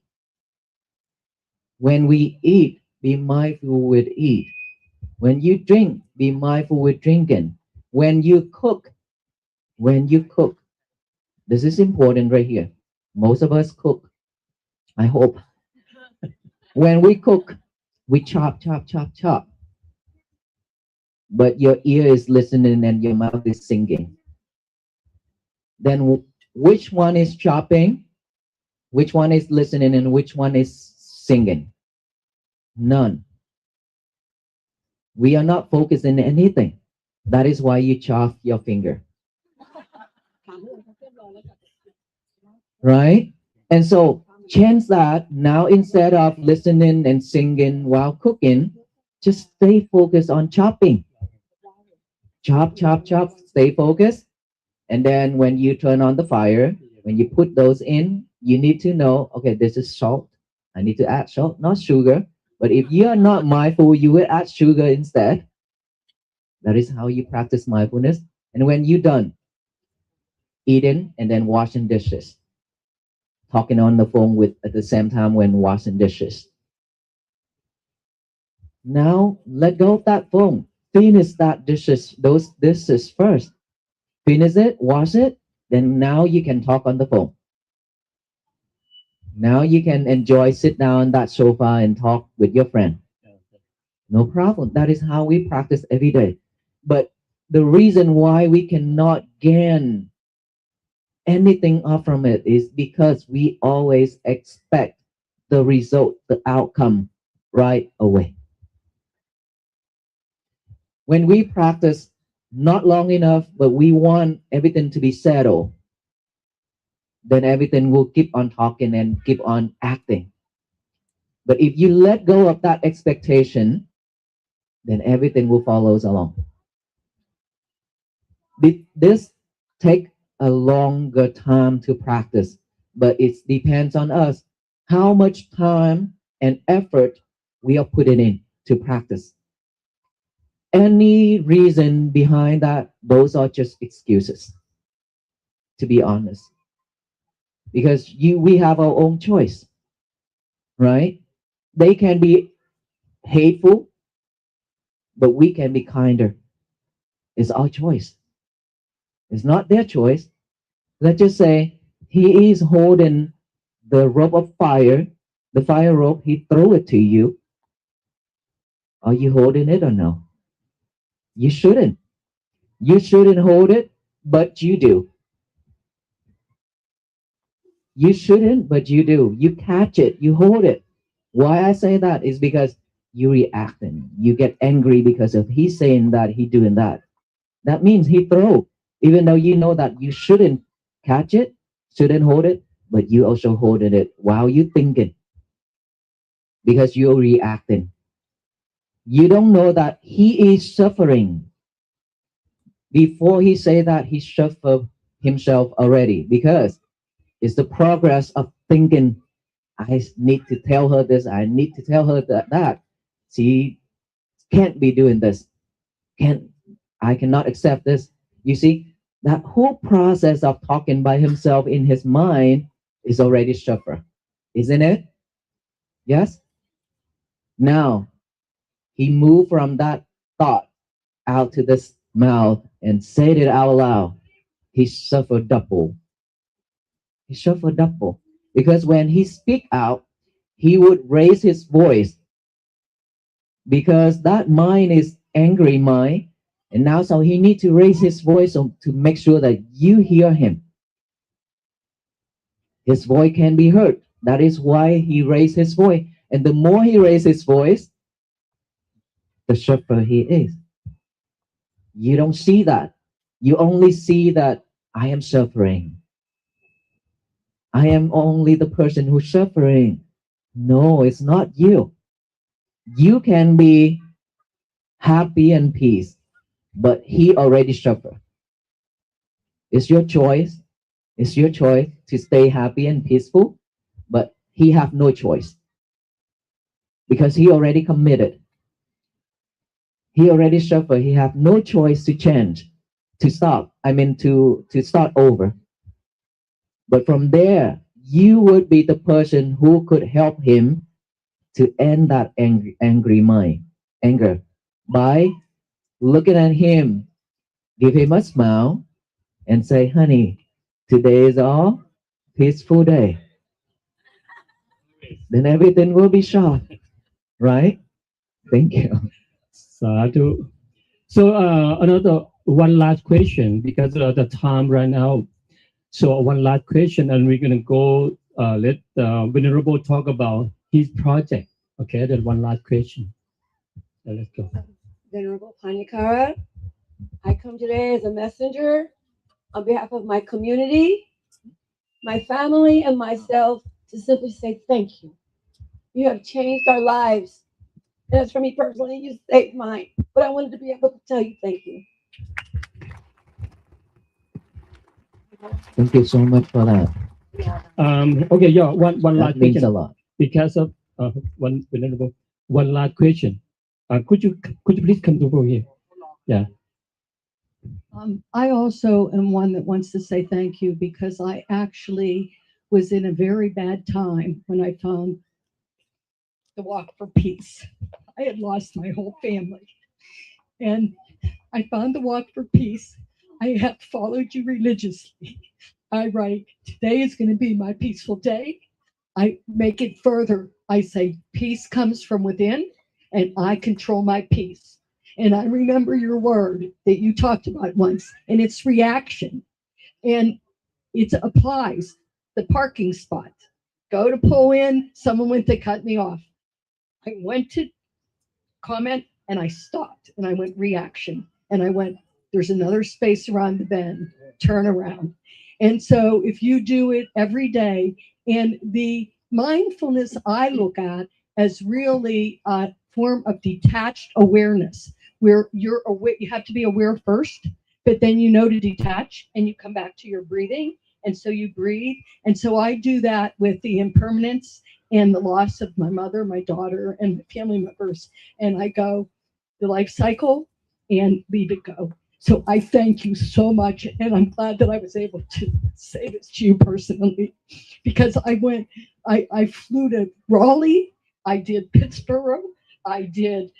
When we eat, be mindful with eat. When you drink, be mindful with drinking. When you cook, this is important right here. Most of us cook. I hope. When we cook, we chop. But your ear is listening and your mouth is singing. Then which one is chopping? Which one is listening and which one is singing? None. We are not focused in anything. That is why you chop your finger. Right? And so change that. Now instead of listening and singing while cooking, just stay focused on chopping. Chop, stay focused. And then when you turn on the fire, when you put those in, you need to know, okay, this is salt. I need to add salt, not sugar. But if you are not mindful, you will add sugar instead. That is how you practice mindfulness. And when you're done, eating and then washing dishes. Talking on the phone at the same time when washing dishes. Now let go of that phone. Finish those dishes first. Finish it, wash it, then now you can talk on the phone. Now you can sit down on that sofa and talk with your friend. No problem. That is how we practice every day. But the reason why we cannot gain anything off from it is because we always expect the result, the outcome right away. When we practice not long enough, but we want everything to be settled, then everything will keep on talking and keep on acting. But if you let go of that expectation, then everything will follow along. This take a longer time to practice, but it depends on us how much time and effort we are putting in to practice. Any reason behind that, those are just excuses, to be honest. Because we have our own choice, right? They can be hateful, but we can be kinder. It's our choice. It's not their choice. Let's just say he is holding the rope of fire, the fire rope, he throw it to you. Are you holding it or no? You shouldn't. You shouldn't hold it, but you do. You shouldn't, but you do. You catch it, you hold it. Why I say that is because you reacting. You get angry because of he saying that, he doing that. That means he throw, even though you know that you shouldn't catch it, shouldn't hold it, but you also holding it while you thinking. Because you're reacting. You don't know that he is suffering. Before he say that, he suffered himself already, because it's the progress of thinking, I need to tell her this, I need to tell her that. She can't be doing this. I cannot accept this. You see, that whole process of talking by himself in his mind is already suffer, isn't it? Yes? Now, he moved from that thought out to this mouth and said it out loud. He suffered double. He suffered double. Because when he speak out, he would raise his voice. Because that mind is angry mind. And now so he need to raise his voice to make sure that you hear him. His voice can be heard. That is why he raised his voice. And the more he raised his voice, the sufferer he is. You don't see that. You only see that I am suffering. I am only the person who's suffering. No, it's not you. You can be happy and peace, but he already suffered. It's your choice. It's your choice to stay happy and peaceful, but he have no choice because he already committed. He already suffered. He have no choice to change, to stop. To start over. But from there, you would be the person who could help him to end that anger by looking at him, give him a smile, and say, honey, today is all peaceful day. Then everything will be short, right? Thank you. Sadhu. So another one last question because the time right now. So one last question, and we're gonna go. Let Venerable talk about his project. Okay, then one last question. Let's go. Venerable Panyakara, I come today as a messenger on behalf of my community, my family, and myself to simply say thank you. You have changed our lives. And as for me personally, you saved mine. But I wanted to be able to tell you thank you. Thank you so much for that. Okay, yeah, one That last means question. a lot. Because of one Venerable, one last question. Could you please come over here? Yeah. I also am one that wants to say thank you because I actually was in a very bad time when I found the Walk for Peace. I had lost my whole family. And I found the Walk for Peace. I have followed you religiously. I write, today is going to be my peaceful day. I make it further. I say, peace comes from within, and I control my peace. And I remember your word that you talked about once, and it's reaction. And it applies. The parking spot. Go to pull in, someone went to cut me off. I went to comment, and I stopped, and I went reaction. And I went, there's another space around the bend, turn around. And so if you do it every day, and the mindfulness I look at as really a form of detached awareness, where you're aware, you have to be aware first, but then you know to detach and you come back to your breathing. And so you breathe. And so I do that with the impermanence and the loss of my mother, my daughter, and family members. And I go the life cycle and leave it go. So I thank you so much. And I'm glad that I was able to say this to you personally, because I flew to Raleigh, I did Pittsburgh, I did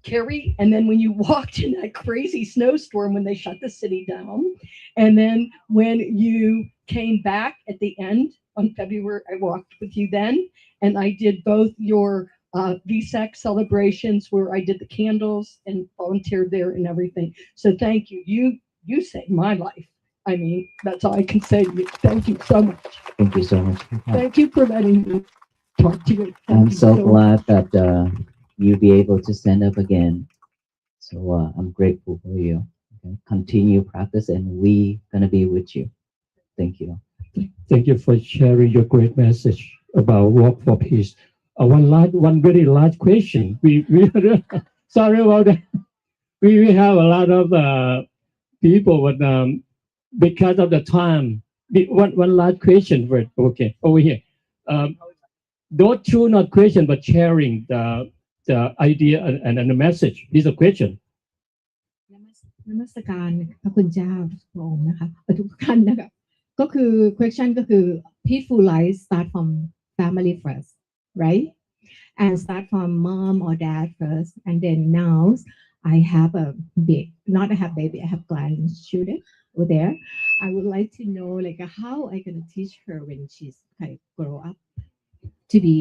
Cary, and then when you walked in that crazy snowstorm when they shut the city down, and then when you came back at the end on February, I walked with you then, and I did both your VSAC celebrations where I did the candles and volunteered there and everything. So thank you. You saved my life. I mean, that's all I can say to you. Thank you so much. Thank you so much. Thank you for letting me talk to you. Thank I'm you so much. glad that you'll be able to stand up again. So I'm grateful for you. Okay? Continue practice, and we gonna be with you. Thank you. Thank you for sharing your great message about Walk for Peace. One very large question. We sorry about that. We have a lot of people, but because of the time, one large question first. Okay, over here. Those two not question, but sharing the idea and the message. This is a question. นมัสการพระคุณเจ้าพระองค์นะคะทุกท่านนะคะก็คือ question ก็คือ peaceful life start from family first right and start from mom or dad first and then now I have a big not I have baby I have grandchildren over there I would like to know like how I gonna teach her when she's kind of grow up to be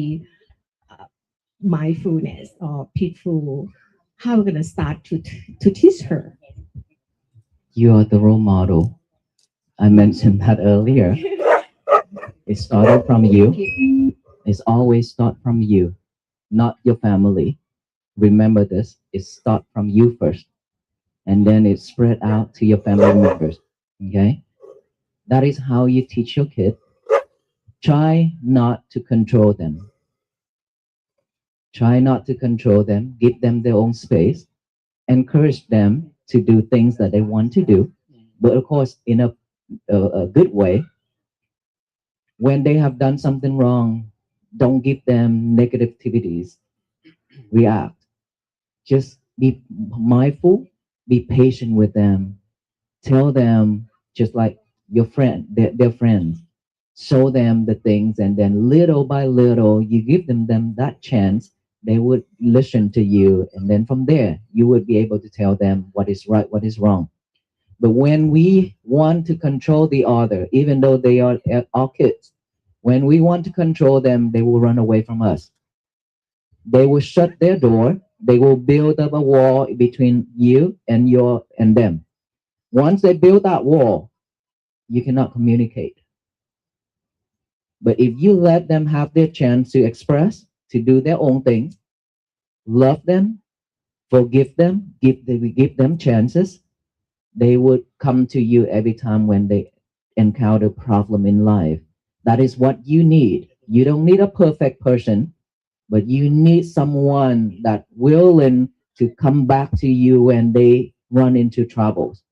mindfulness or peaceful how we're gonna start to teach her. You are the role model. I mentioned that earlier. It started from you. It's always start from you, not your family. Remember this. It start from you first, and then it spread out to your family members. Okay? That is how you teach your kid. Try not to control them. Try not to control them. Give them their own space. Encourage them to do things that they want to do, but of course in a good way. When they have done something wrong, don't give them negativities. React. Just be mindful, be patient with them. Tell them just like your friend, their friends. Show them the things, and then little by little, you give them that chance. They would listen to you, and then from there, you would be able to tell them what is right, what is wrong. But when we want to control the other, even though they are our kids, when we want to control them, they will run away from us. They will shut their door. They will build up a wall between you and them. Once they build that wall, you cannot communicate. But if you let them have their chance to express, to do their own things, love them, forgive them, give them chances, they would come to you every time when they encounter problem in life. That is what you need. You don't need a perfect person, but you need someone that willing to come back to you when they run into troubles.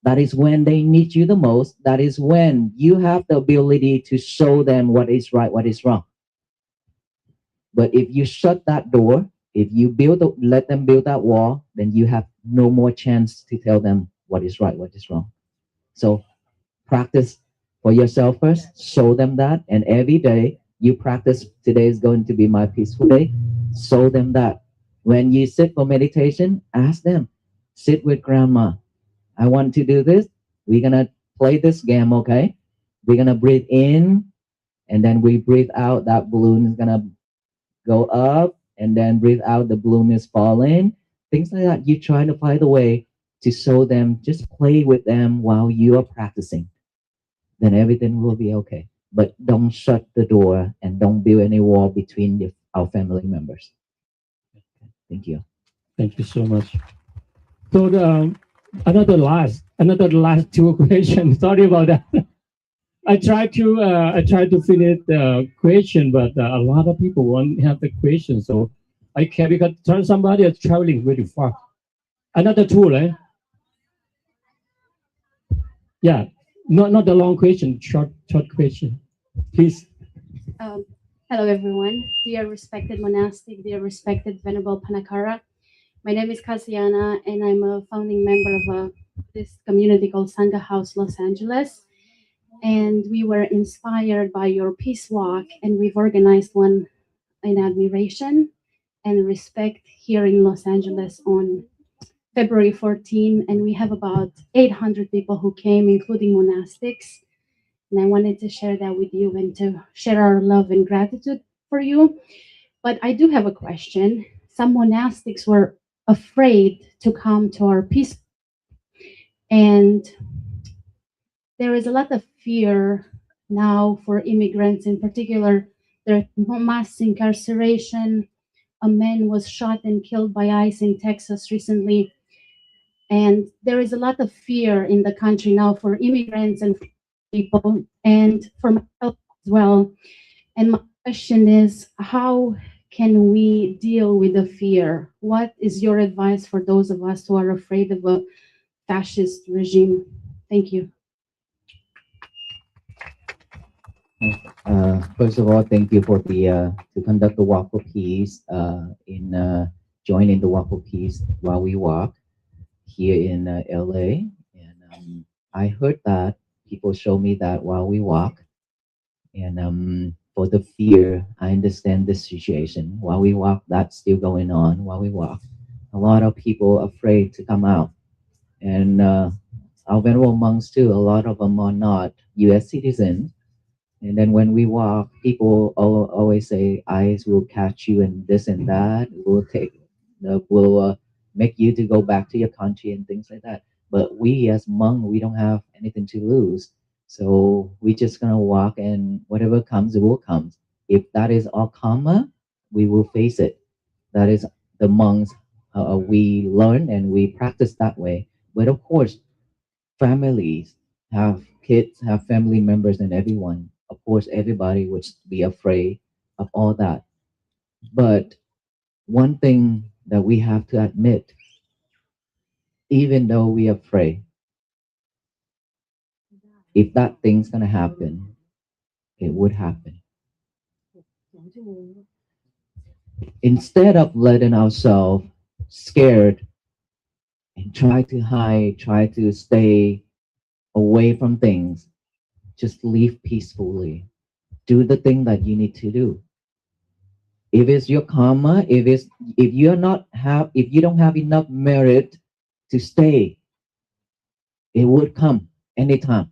That is when they need you the most. That is when you have the ability to show them what is right, what is wrong. But if you shut that door, if you let them build that wall, then you have no more chance to tell them what is right, what is wrong. So practice for yourself first, show them that, and every day you practice. Today is going to be my peaceful day. Show them that. When you sit for meditation, ask them, sit with grandma. I want to do this. We're gonna play this game, okay? We're gonna breathe in, and then we breathe out. That balloon is gonna go up, and then breathe out. The balloon is falling. Things like that. You try to find a way to show them. Just play with them while you are practicing. Then everything will be okay. But don't shut the door and don't build any wall between our family members. Thank you. Thank you so much. So Another last two questions. Sorry about that. I tried to finish the question, but a lot of people won't have the question, so I can't because somebody is traveling very far. Another two, right? Yeah, not the long question, short question, please. Hello, everyone. Dear respected monastic, dear respected Venerable Panakara. My name is Kasiana, and I'm a founding member of this community called Sangha House, Los Angeles. And we were inspired by your peace walk, and we've organized one in admiration and respect here in Los Angeles on February 14. And we have about 800 people who came, including monastics. And I wanted to share that with you and to share our love and gratitude for you. But I do have a question. Some monastics were afraid to come to our peace, and there is a lot of fear now for immigrants in particular. There's mass incarceration. A man was shot and killed by ICE in Texas recently. And there is a lot of fear in the country now for immigrants and people, and for myself as well. And my question is, how can we deal with the fear? What is your advice for those of us who are afraid of a fascist regime? Thank you. First of all, thank you for the to conduct the walk for peace in joining the walk for peace while we walk here in LA. And I heard that people show me that while we walk, and for the fear, I understand this situation. While we walk, that's still going on. While we walk, a lot of people afraid to come out, and our venerable monks too. A lot of them are not U.S. citizens. And then when we walk, people always say, "ICE will catch you," and this and that will make you to go back to your country and things like that. But we as monks, we don't have anything to lose, so we just gonna walk, and whatever comes, it will come. If that is our karma, we will face it. That is the monks. We learn and we practice that way. But of course, families have kids, have family members, and everyone. Of course, everybody would be afraid of all that. But one thing that we have to admit, even though we are afraid, if that thing's gonna happen, it would happen. Instead of letting ourselves scared and try to hide, try to stay away from things, just live peacefully. Do the thing that you need to do. If it's your karma, if you don't have enough merit to stay, it would come anytime.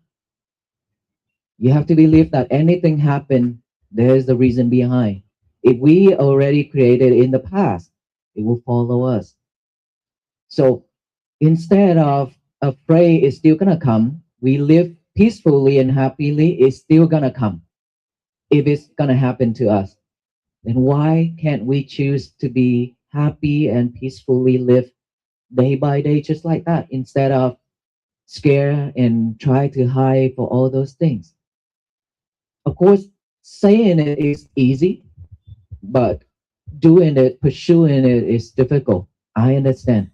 You have to believe that anything happen, there's the reason behind. If we already created in the past, it will follow us. So instead of afraid it's still gonna come, we live peacefully and happily, it's still gonna come. If it's gonna happen to us, then why can't we choose to be happy and peacefully live day by day just like that, instead of scare and try to hide for all those things? Of course, saying it is easy, but doing it, pursuing it is difficult. I understand.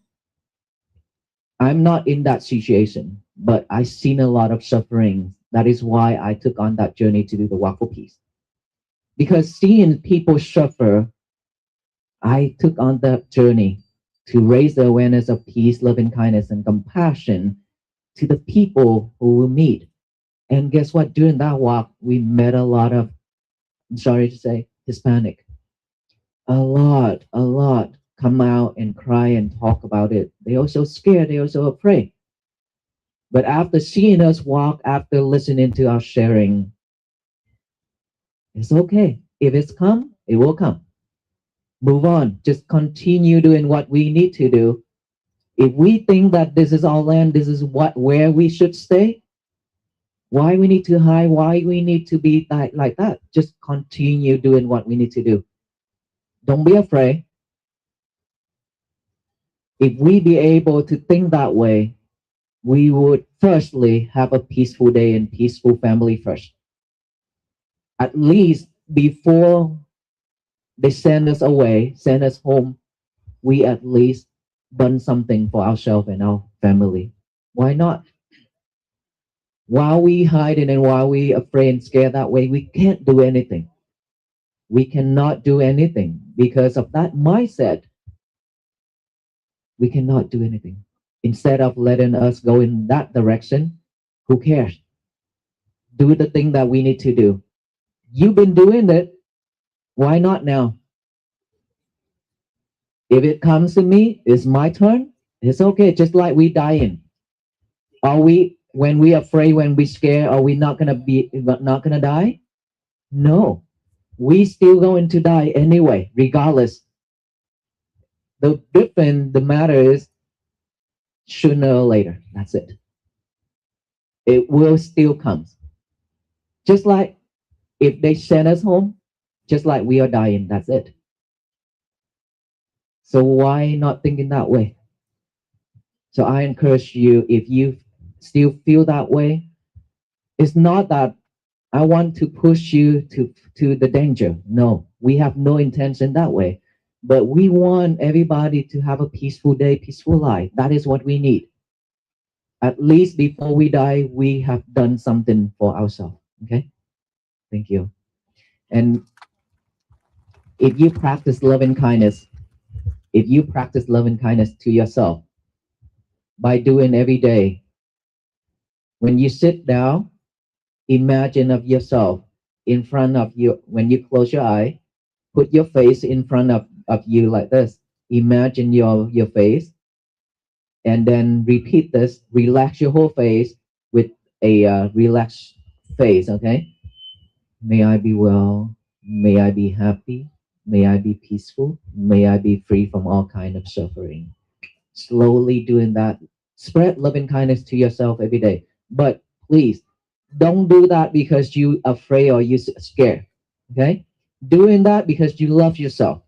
I'm not in that situation, but I've seen a lot of suffering. That is why I took on that journey to do the walk for peace. Because seeing people suffer, I took on that journey to raise the awareness of peace, loving kindness, and compassion to the people who will meet. And guess what? During that walk, we met a lot of, I'm sorry to say, Hispanic. A lot come out and cry and talk about it. They're also scared, they're also afraid. But after seeing us walk, after listening to our sharing, it's okay. If it's come, it will come. Move on. Just continue doing what we need to do. If we think that this is our land, this is where we should stay, why we need to hide, why we need to be like that? Just continue doing what we need to do. Don't be afraid. If we be able to think that way, we would firstly have a peaceful day and peaceful family first. At least before they send us away, send us home, we at least done something for ourselves and our family. Why not? While we hiding and while we afraid and scared that way, we can't do anything. We cannot do anything because of that mindset. We cannot do anything. Instead of letting us go in that direction, who cares? Do the thing that we need to do. You've been doing it. Why not now? If it comes to me, it's my turn. It's okay. Just like we dying. Are we, when we afraid, when we scared, are we not gonna die? No. We still going to die anyway, regardless. The difference, the matter is, sooner or later, that's it. It will still come. Just like if they send us home, just like we are dying, that's it. So why not think in that way? So I encourage you, if you still feel that way, it's not that I want to push you to the danger. No, we have no intention that way. But we want everybody to have a peaceful day, peaceful life. That is what we need. At least before we die, we have done something for ourselves. Okay? Thank you. And if you practice love and kindness, to yourself by doing every day, when you sit down, imagine of yourself in front of you. When you close your eye, put your face in front of you like this. Imagine your face, and then repeat this. Relax your whole face with a relaxed face. Okay. May I be well. May I be happy. May I be peaceful. May I be free from all kind of suffering. Slowly doing that. Spread love and kindness to yourself every day. But please don't do that because you afraid or you scared. Okay? Doing that because you love yourself.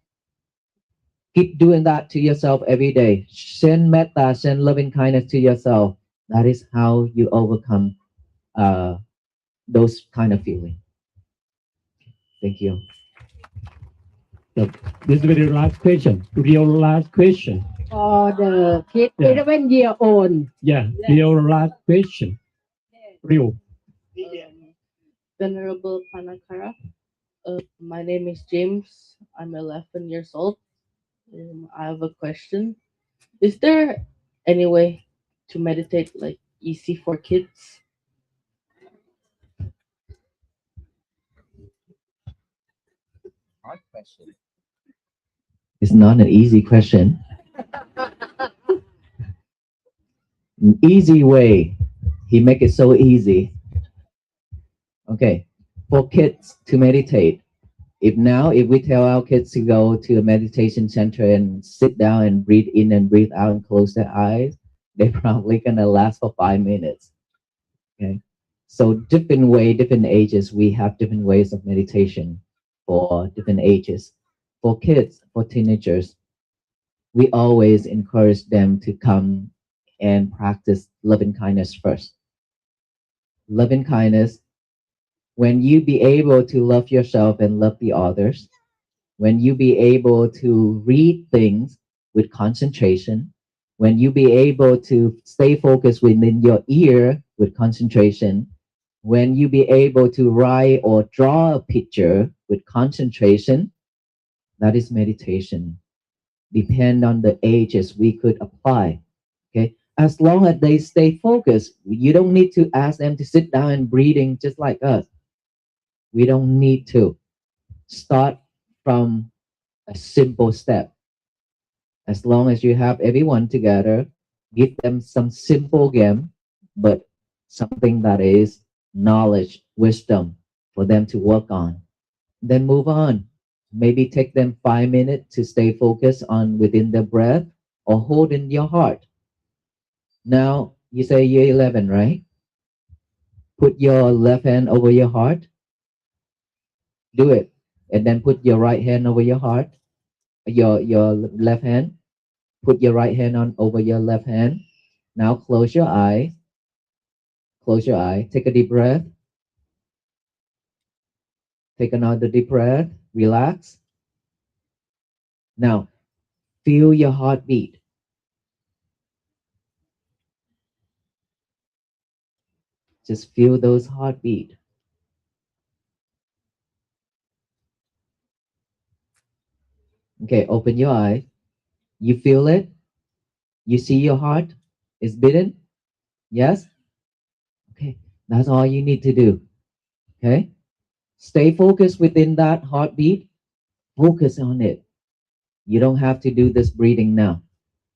Keep doing that to yourself every day. Send metta, send love and kindness to yourself. That is how you overcome those kind of feelings. Thank you. So this is very last question. Real last question. For the kid, Yeah. 11-year-old. Yeah, real last question. Real. Venerable Panakara, my name is James. I'm 11 years old. I have a question. Is there any way to meditate like easy for kids? Hard question. It's not an easy question. An easy way. He make it so easy. Okay, for kids to meditate. If we tell our kids to go to a meditation center and sit down and breathe in and breathe out and close their eyes, they're probably gonna last for 5 minutes. Okay, so different ages, we have different ways of meditation for different ages. For kids, for teenagers, we always encourage them to come and practice loving kindness first. Loving kindness, when you be able to love yourself and love the others, when you be able to read things with concentration, when you be able to stay focused within your ear with concentration, when you be able to write or draw a picture with concentration, that is meditation. Depend on the ages we could apply. Okay, as long as they stay focused, you don't need to ask them to sit down and breathing just like us. We don't need to. Start from a simple step. As long as you have everyone together, give them some simple game, but something that is knowledge, wisdom for them to work on. Then move on. Maybe take them 5 minutes to stay focused on within the breath or hold in your heart. Now, you say you're 11, right? Put your left hand over your heart. Do it. And then put your right hand over your heart. Your left hand. Put your right hand on over your left hand. Now close your eye. Close your eye. Take a deep breath. Take another deep breath. Relax. Now, feel your heartbeat. Just feel those heartbeat. Okay, open your eye. You feel it? You see your heart is beating? Yes? Okay, that's all you need to do. Okay? Stay focused within that heartbeat. Focus on it. You don't have to do this breathing now,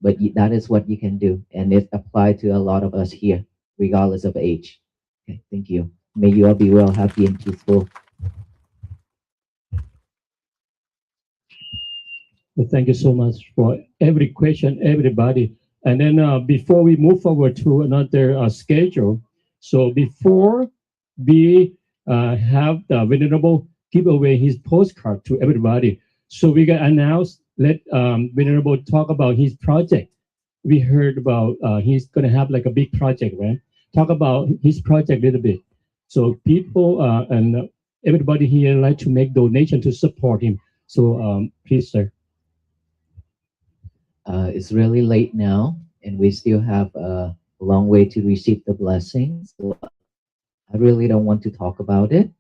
but that is what you can do. And it applies to a lot of us here, regardless of age. Okay, thank you. May you all be well, happy, and peaceful. Well, thank you so much for every question, everybody. And then before we move forward to another schedule, so before we have the Venerable give away his postcard to everybody, so we can announce, let Venerable talk about his project. We heard about he's going to have like a big project, right? Talk about his project a little bit. So people and everybody here like to make donation to support him. So please, sir. It's really late now, and we still have a long way to receive the blessings. So I really don't want to talk about it,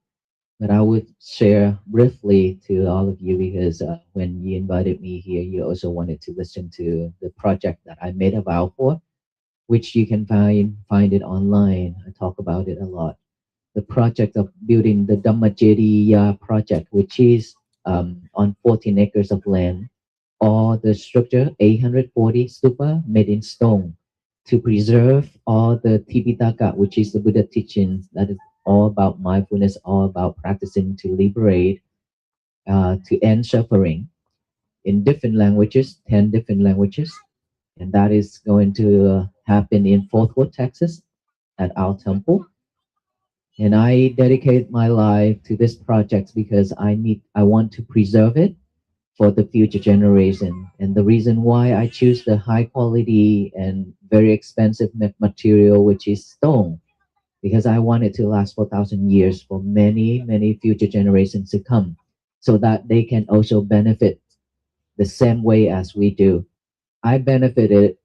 but I would share briefly to all of you because when you invited me here, you also wanted to listen to the project that I made a vow for, which you can find it online. I talk about it a lot. The project of building the Dhammajediya project, which is on 14 acres of land, or the structure 840 stupa made in stone to preserve all the Tipitaka, which is the Buddha teachings that is all about mindfulness, all about practicing to liberate, to end suffering in different languages, 10 different languages. And that is going to happen in Fort Worth, Texas at our temple. And I dedicate my life to this project because I want to preserve it for the future generation. And the reason why I choose the high quality and very expensive material, which is stone, because I want it to last for 1,000 years for many, many future generations to come, so that they can also benefit the same way as we do. I benefited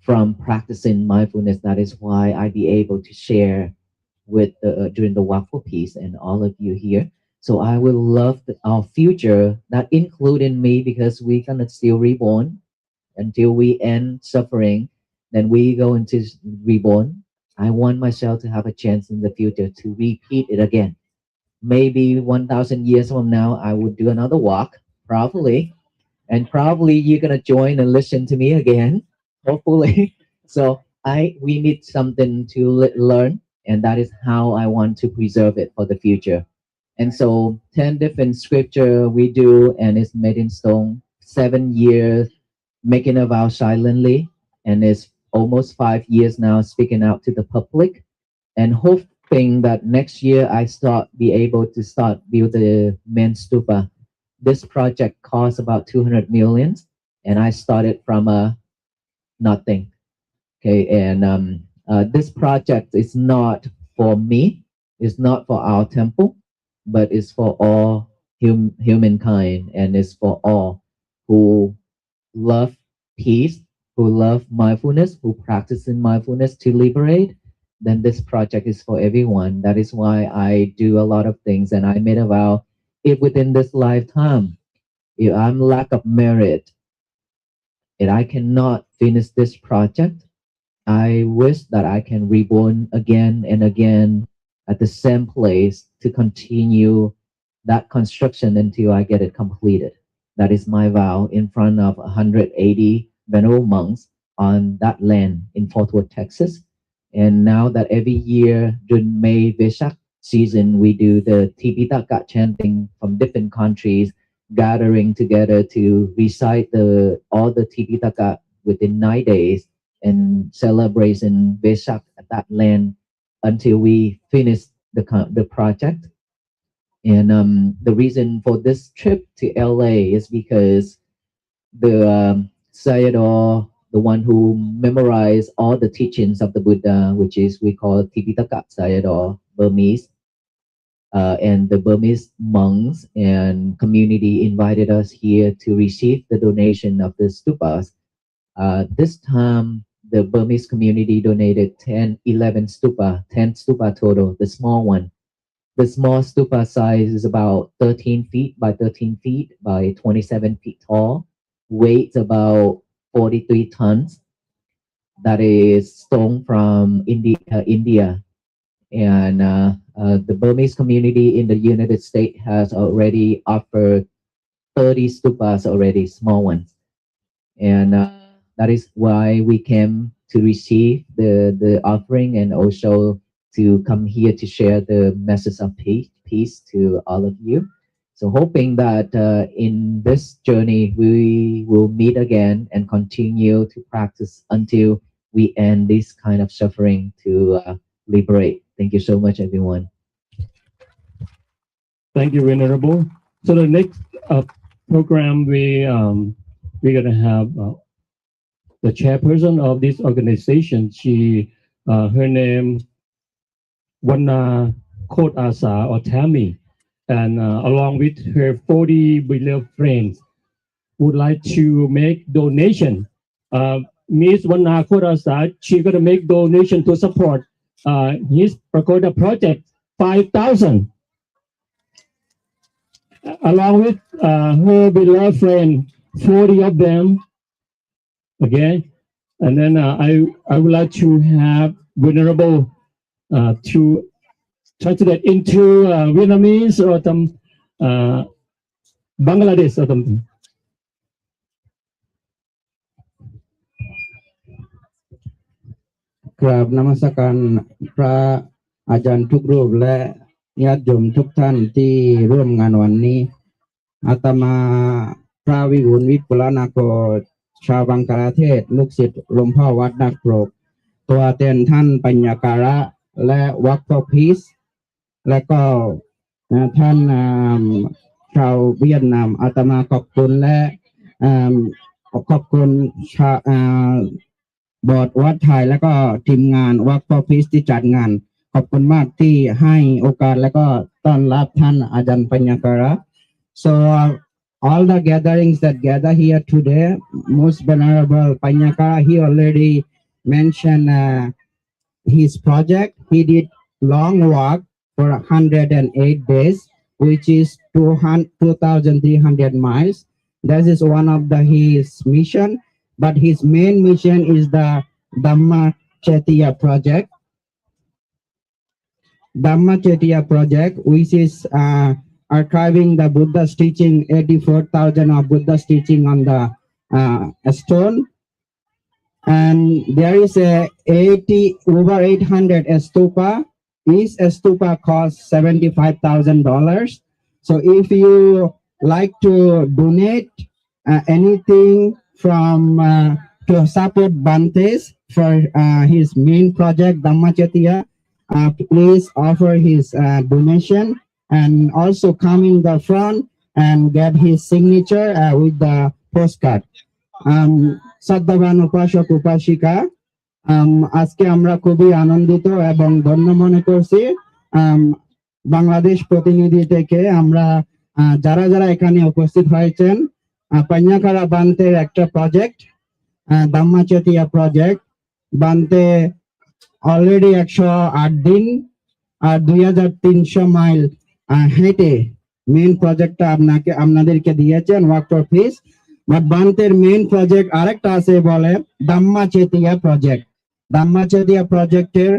from practicing mindfulness. That is why I be able to share with during the Walk for Peace and all of you here. So I will love our future, not including me, because we're gonna still reborn until we end suffering. Then we go into reborn. I want myself to have a chance in the future to repeat it again. Maybe 1,000 years from now, I would do another walk, probably, and probably you're gonna join and listen to me again, hopefully. So we need something to learn, and that is how I want to preserve it for the future. And so 10 different scripture we do, and it's made in stone. 7 years making a vow silently, and it's almost 5 years now speaking out to the public, and hoping that next year I be able to start build the main stupa. This project cost about 200 million, and I started from nothing. Okay, and this project is not for me, it's not for our temple, but it's for all humankind, and it's for all who love peace, who love mindfulness, who practice in mindfulness to liberate. Then this project is for everyone. That is why I do a lot of things, and I made a vow, if within this lifetime, if I'm lack of merit, and I cannot finish this project, I wish that I can reborn again and again at the same place to continue that construction until I get it completed. That is my vow in front of 180 venerable monks on that land in Fort Worth, Texas. And now that every year during May Vesak season, we do the Tipitaka chanting from different countries, gathering together to recite all the Tipitaka within 9 days and celebrating Vesak at that land until we finish the project. And the reason for this trip to LA is because the Sayadaw the one who memorized all the teachings of the Buddha, which is we call Tipitaka Sayadaw Burmese. And the Burmese monks and community invited us here to receive the donation of the stupas. This time, the Burmese community donated 11 stupa, 10 stupa total, the small one. The small stupa size is about 13 feet by 13 feet by 27 feet tall, weighs about 43 tons. That is stone from India. And the Burmese community in the United States has already offered 30 stupas already, small ones. And that is why we came to receive the offering and also to come here to share the message of peace to all of you. So hoping that in this journey, we will meet again and continue to practice until we end this kind of suffering to liberate. Thank you so much, everyone. Thank you, Venerable. So the next program, we're gonna have the chairperson of this organization. Her name Wana Kot Asa or Tammy, and along with her 40 beloved friends, would like to make donation. Miss Wana Kot Asa, she's gonna make donation to support his Pagoda project, 5,000. Along with her beloved friend, 40 of them. Okay, and then I would like to have Venerable to translate into Vietnamese or some Bangladesh or something. กราบนมัสการพระอาจารย์ทุกรูปและญาติโยมทุกท่านที่ร่วมงานวันนี้อาตมาพระวิบูลย์วิปุลนาโกชาวบังกลาเทศลูกศิษย์หลวงพ่อวัดนักปรกตัวแทนท่านปัญญาการะและวัคฟอร์พีซและก็ท่านชาวเวียดนามอาตมาขอบคุณและขอบคุณบอร์ดวัดไทยและก็ทีมงานวัคฟอร์พีซที่จัดงานขอบคุณมากที่ให้โอกาสและก็ต้อนรับท่านอาจารย์ปัญญาการะ so all the gatherings that gather here today, most venerable Panyakara, he already mentioned his project. He did long walk for 108 days, which is 2,300 miles. That is one of his mission, but his main mission is the Dhamma Chetya project. Dhamma Chetya project, which is archiving the Buddha's teaching, 84,000 of Buddha's teaching on the stone. And there is over 800 stupa. Each stupa costs $75,000. So if you like to donate anything from to support Bantes for his main project, Dhammachetya, please offer his donation. And also come in the front and get his signature with the postcard. Sadhavan Upashak Upashika, আজকে আমরা খুবই আনন্দিত এবং ধন্য মনে করছি বাংলাদেশ প্রতিনিধি থেকে আমরা যারা যারা এখানে উপস্থিত হয়েছেন পান্যাকারা বান্তের একটা প্রজেক্ট ধাম্মাচেতিয়া প্রজেক্ট বান্তে অলরেডি 108 দিন আর 2300 মাইল হেঁটে মেইন প্রজেক্টটা আপনাদেরকে দিয়েছেন ওয়ার্ক ফর পিস বাট বান্তের মেইন প্রজেক্ট আরেকটা আছে বলে ধাম্মাচেতিয়া প্রজেক্ট ধাম্মাচেতিয়া প্রজেক্টের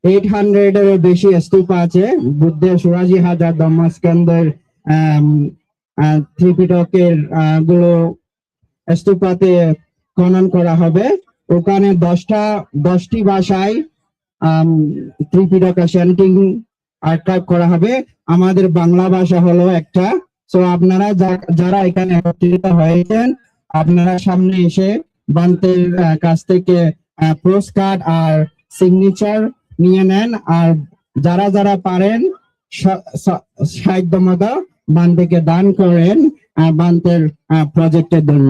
800 এর বেশি স্তূপ আছে বুদ্ধের ৮৪,০০০ ধম্মস্কন্ধের ত্রিপিটকের গুলো স্তূপাতে খনন করা হবে ওখানে 10টি ভাষায় ত্রিপিটকা সেন্টিং আর্কাইভ করা হবে আমাদের বাংলা ভাষা হলো একটা সো আপনারা যারা এখানে একত্রিত হয়েছেন আপনারা সামনে এসে বান্তের কাছ থেকে পোস্টকার্ড আর সিগনেচার নিয়ে নেন আর যারা যারা পারেন সাধ্যমতো বান্তেকে দান করেন বান্তের প্রজেক্টের জন্য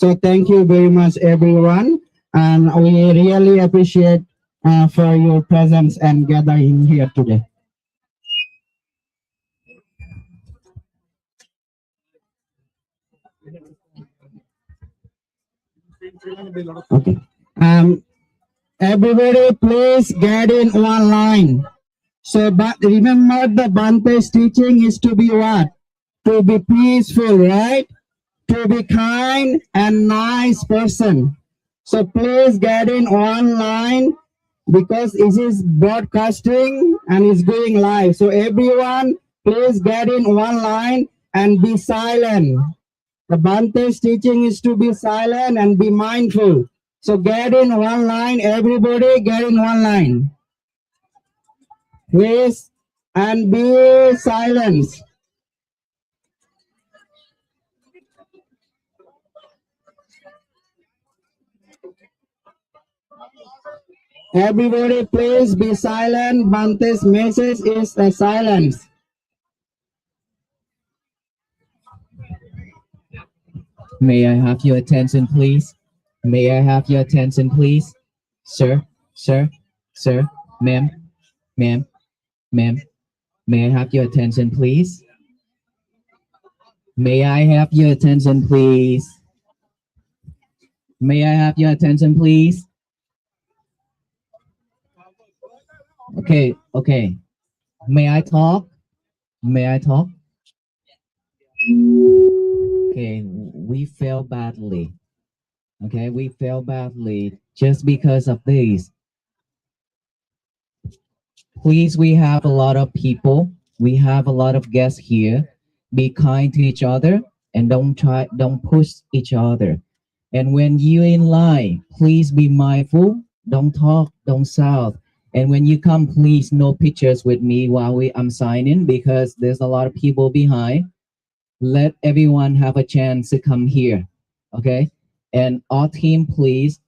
So thank you very much, everyone, and we really appreciate for your presence and gathering here today. Okay. Everybody, please get in one line. So, but remember, the Bante's teaching is to be what? To be peaceful, right? To be kind and nice person. So please get in one line because it is broadcasting and it's going live. So everyone, please get in one line and be silent. The Bante's teaching is to be silent and be mindful. So get in one line, everybody get in one line. Please, and be silent. Everybody, please be silent. Bante's message is a silence. May I have your attention, please? May I have your attention, please? Sir, sir, sir, ma'am, ma'am, ma'am. May I have your attention, please? May I have your attention, please? May I have your attention, please? Okay, okay. May I talk? May I talk? Okay, we fail badly. Okay, we fail badly just because of this. Please, we have a lot of people. We have a lot of guests here. Be kind to each other and don't push each other. And when you're in line, please be mindful. Don't talk, don't shout. And when you come, please no pictures with me while I'm signing because there's a lot of people behind. Let everyone have a chance to come here. Okay? And our team, please,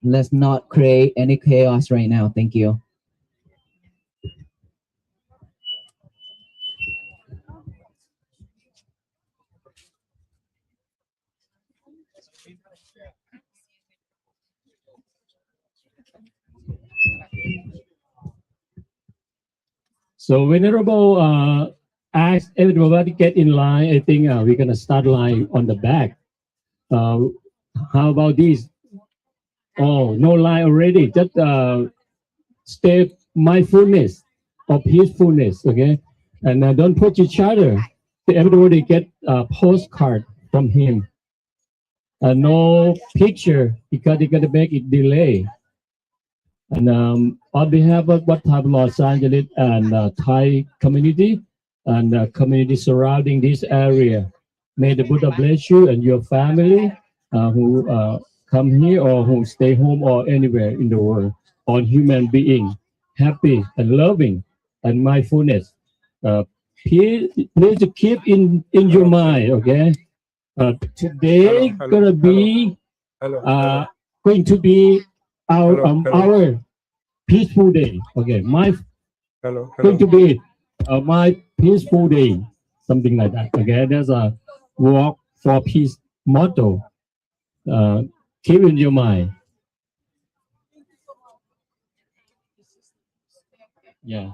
let's not create any chaos right now. Thank you. So Venerable asked everybody to get in line. I think we're gonna start line on the back. How about this? Oh, no line already. Just stay mindfulness or peacefulness, okay? And don't push each other. Everybody get a postcard from him. No picture because they're gonna make it delay. And on behalf of what type of Los Angeles and Thai community and community surrounding this area, may the Buddha bless you and your family who come here or who stay home or anywhere in the world. All human being happy and loving and mindfulness. Please keep in your mind, okay? Today gonna be going to be our peaceful day. Okay, going to be my peaceful day, something like that. Okay, there's a walk for peace motto. Keep in your mind. Yeah.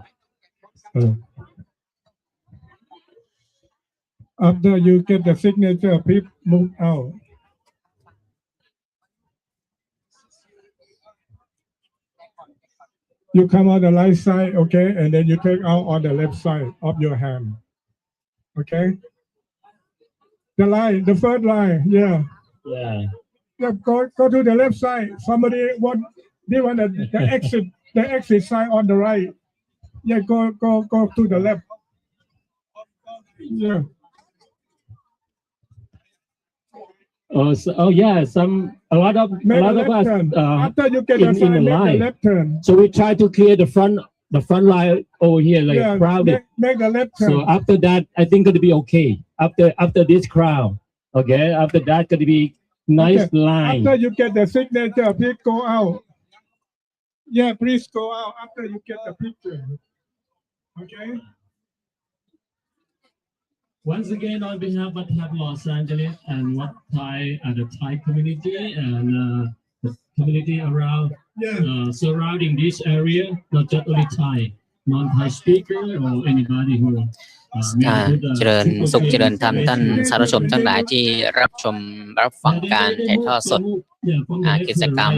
After you get the signature, please move out. You come on the right side, okay, and then you take out on the left side of your hand, okay. The line, the first line, yeah. Yeah. Yeah, go to the left side. Somebody they want the exit side on the right. Yeah, go to the left. Yeah. Oh yeah, a lot of us After you get in the line. the left turn. So we try to clear the front line over here, like crowded. Make the left turn. So after that, I think it'll be okay. After this crowd, okay. After that, gonna be nice line. After you get the signature, please go out. Yeah, please go out after you get the picture. Okay. Once again, on behalf of Los Angeles and what Thai the Thai community and the community around surrounding this area, not just only Thai, non-Thai speaker or anybody who เจริญสุขเจริญธรรมท่านสาธุชนทั้งหลายที่รับชมรับฟังการถ่ายทอดสดกิจกรรม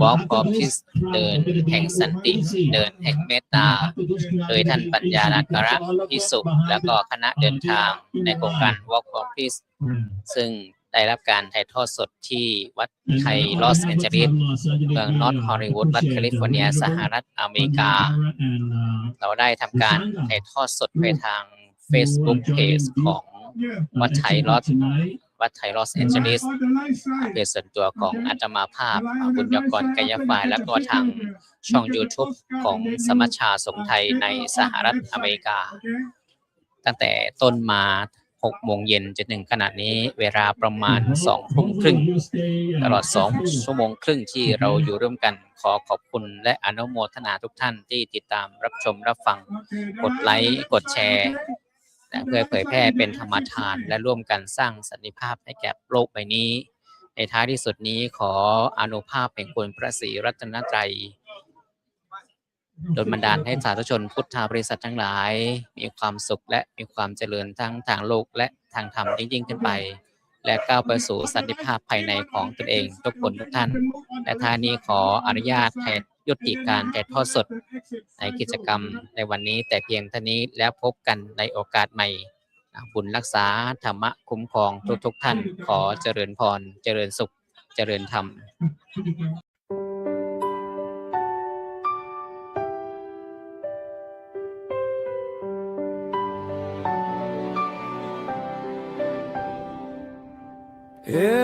Walk of Peace เดินแห่งสันติเดินแห่งเมตตาโดยท่านปัญญานากระภิกษุแล้วก็คณะเดินทางในโครงการ Walk of Peace ซึ่งได้รับการถ่ายทอดสดที่วัดไทยลอสแองเจลิสเมืองนอร์ทฮอลลีวูดรัฐแคลิฟอร์เนียสหรัฐอเมริกาเราได้ทำการถ่ายทอดสดไปทาง Facebook Page ของวัดไทยลอสแองเจลิสเพจส่วนตัวของอาตมาภาพบุญยกรกายฝ่ายแล้วก็ทางช่อง YouTube ของสมัชชาสงฆ์ไทยในสหรัฐอเมริกาตั้งแต่ต้นมา6 โมงเย็นจนถึงขณะนี้เวลาประมาณ2 ทุ่มครึ่งตลอด2 ชั่วโมงครึ่งที่เราอยู่ร่วมกันขอขอบคุณและอนุโมทนาทุกท่านที่ติดตามรับชมรับฟังกดไลค์กดแชร์เพื่อเผยแพร่เป็นธรรมทานและร่วมกันสร้างสันติภาพให้แก่โลกใบนี้ในท้ายที่สุดนี้ขออานุภาพแห่งคุณพระศรีรัตนตรัยโดยบันดาลให้สาธุชนพุทธบริษัททั้งหลายมีความสุขและมีความเจริญทั้งทางโลกและทางธรรมยิ่งขึ้นไปและก้าวไปสู่สันติภาพภายในของตนเองทุกคนทุกท่านและท้ายนี้ขออนุญาตยุติการถ่ายทอดสดในกิจกรรมในวันนี้แต่เพียงเท่านี้แล้วพบกันในโอกาสใหม่บุญรักษาธรรมะคุ้มครองทุกท่านขอเจริญพรเจริญสุขเจริญธรรม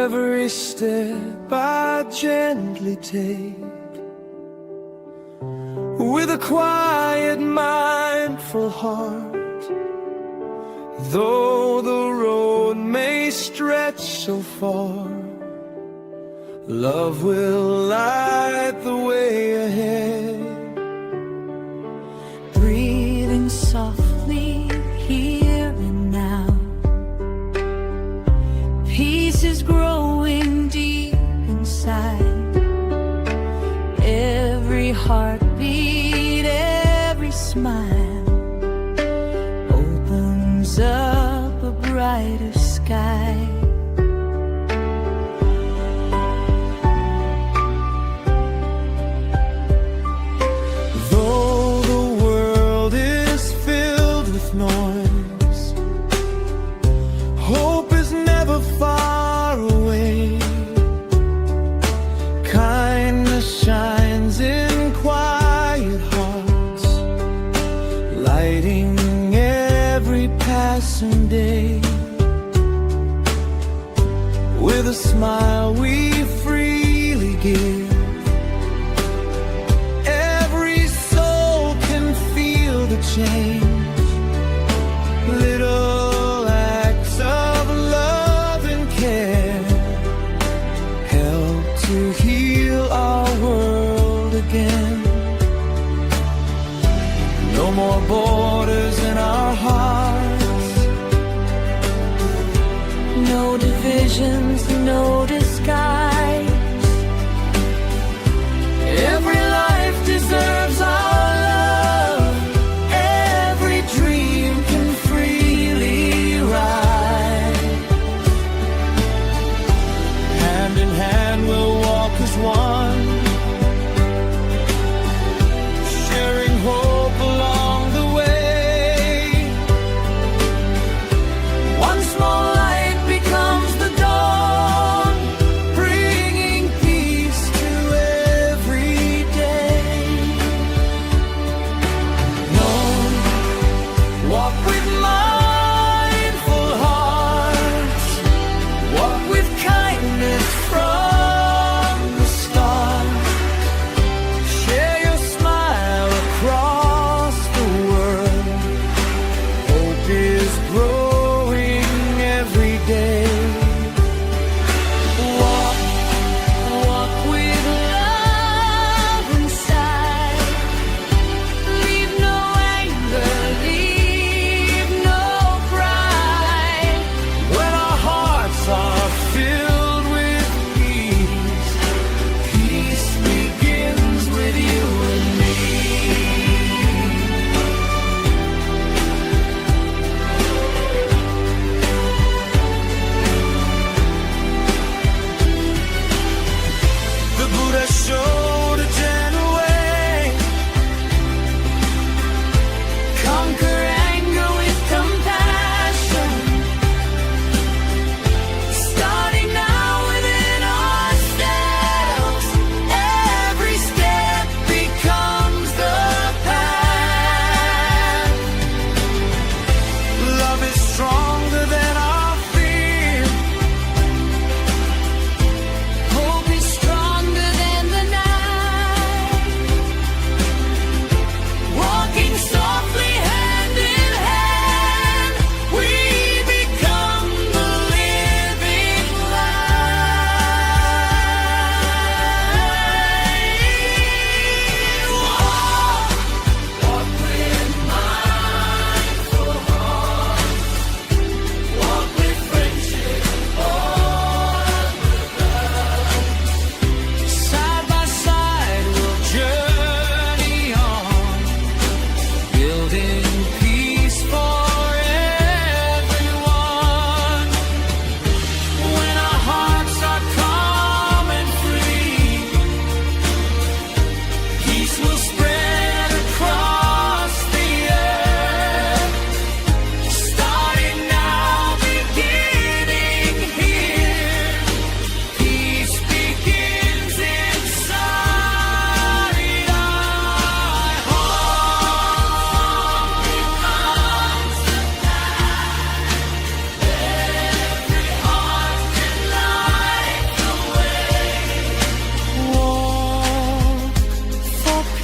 Every step I gently take with a quiet, mindful heart, though the road may stretch so far, love will light the way ahead. Breathing softly here and now, peace is growing deep inside. Every heartbeat, every smile opens up a brighter sky. Though the world is filled with noise, hope is never far away. Kindness shines in quiet hearts, lighting every passing day. With a smile we freely give, every soul can feel the change. Little acts of love and care help to heal our world again. No more borders in our hearts, No divisions, no disguise. every life deserves our love. Every dream can freely rise. Hand in hand we'll walk as one, sharing hope along the way. One small light becomes the dawn,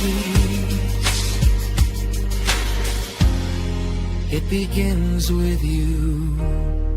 peace. It begins with you.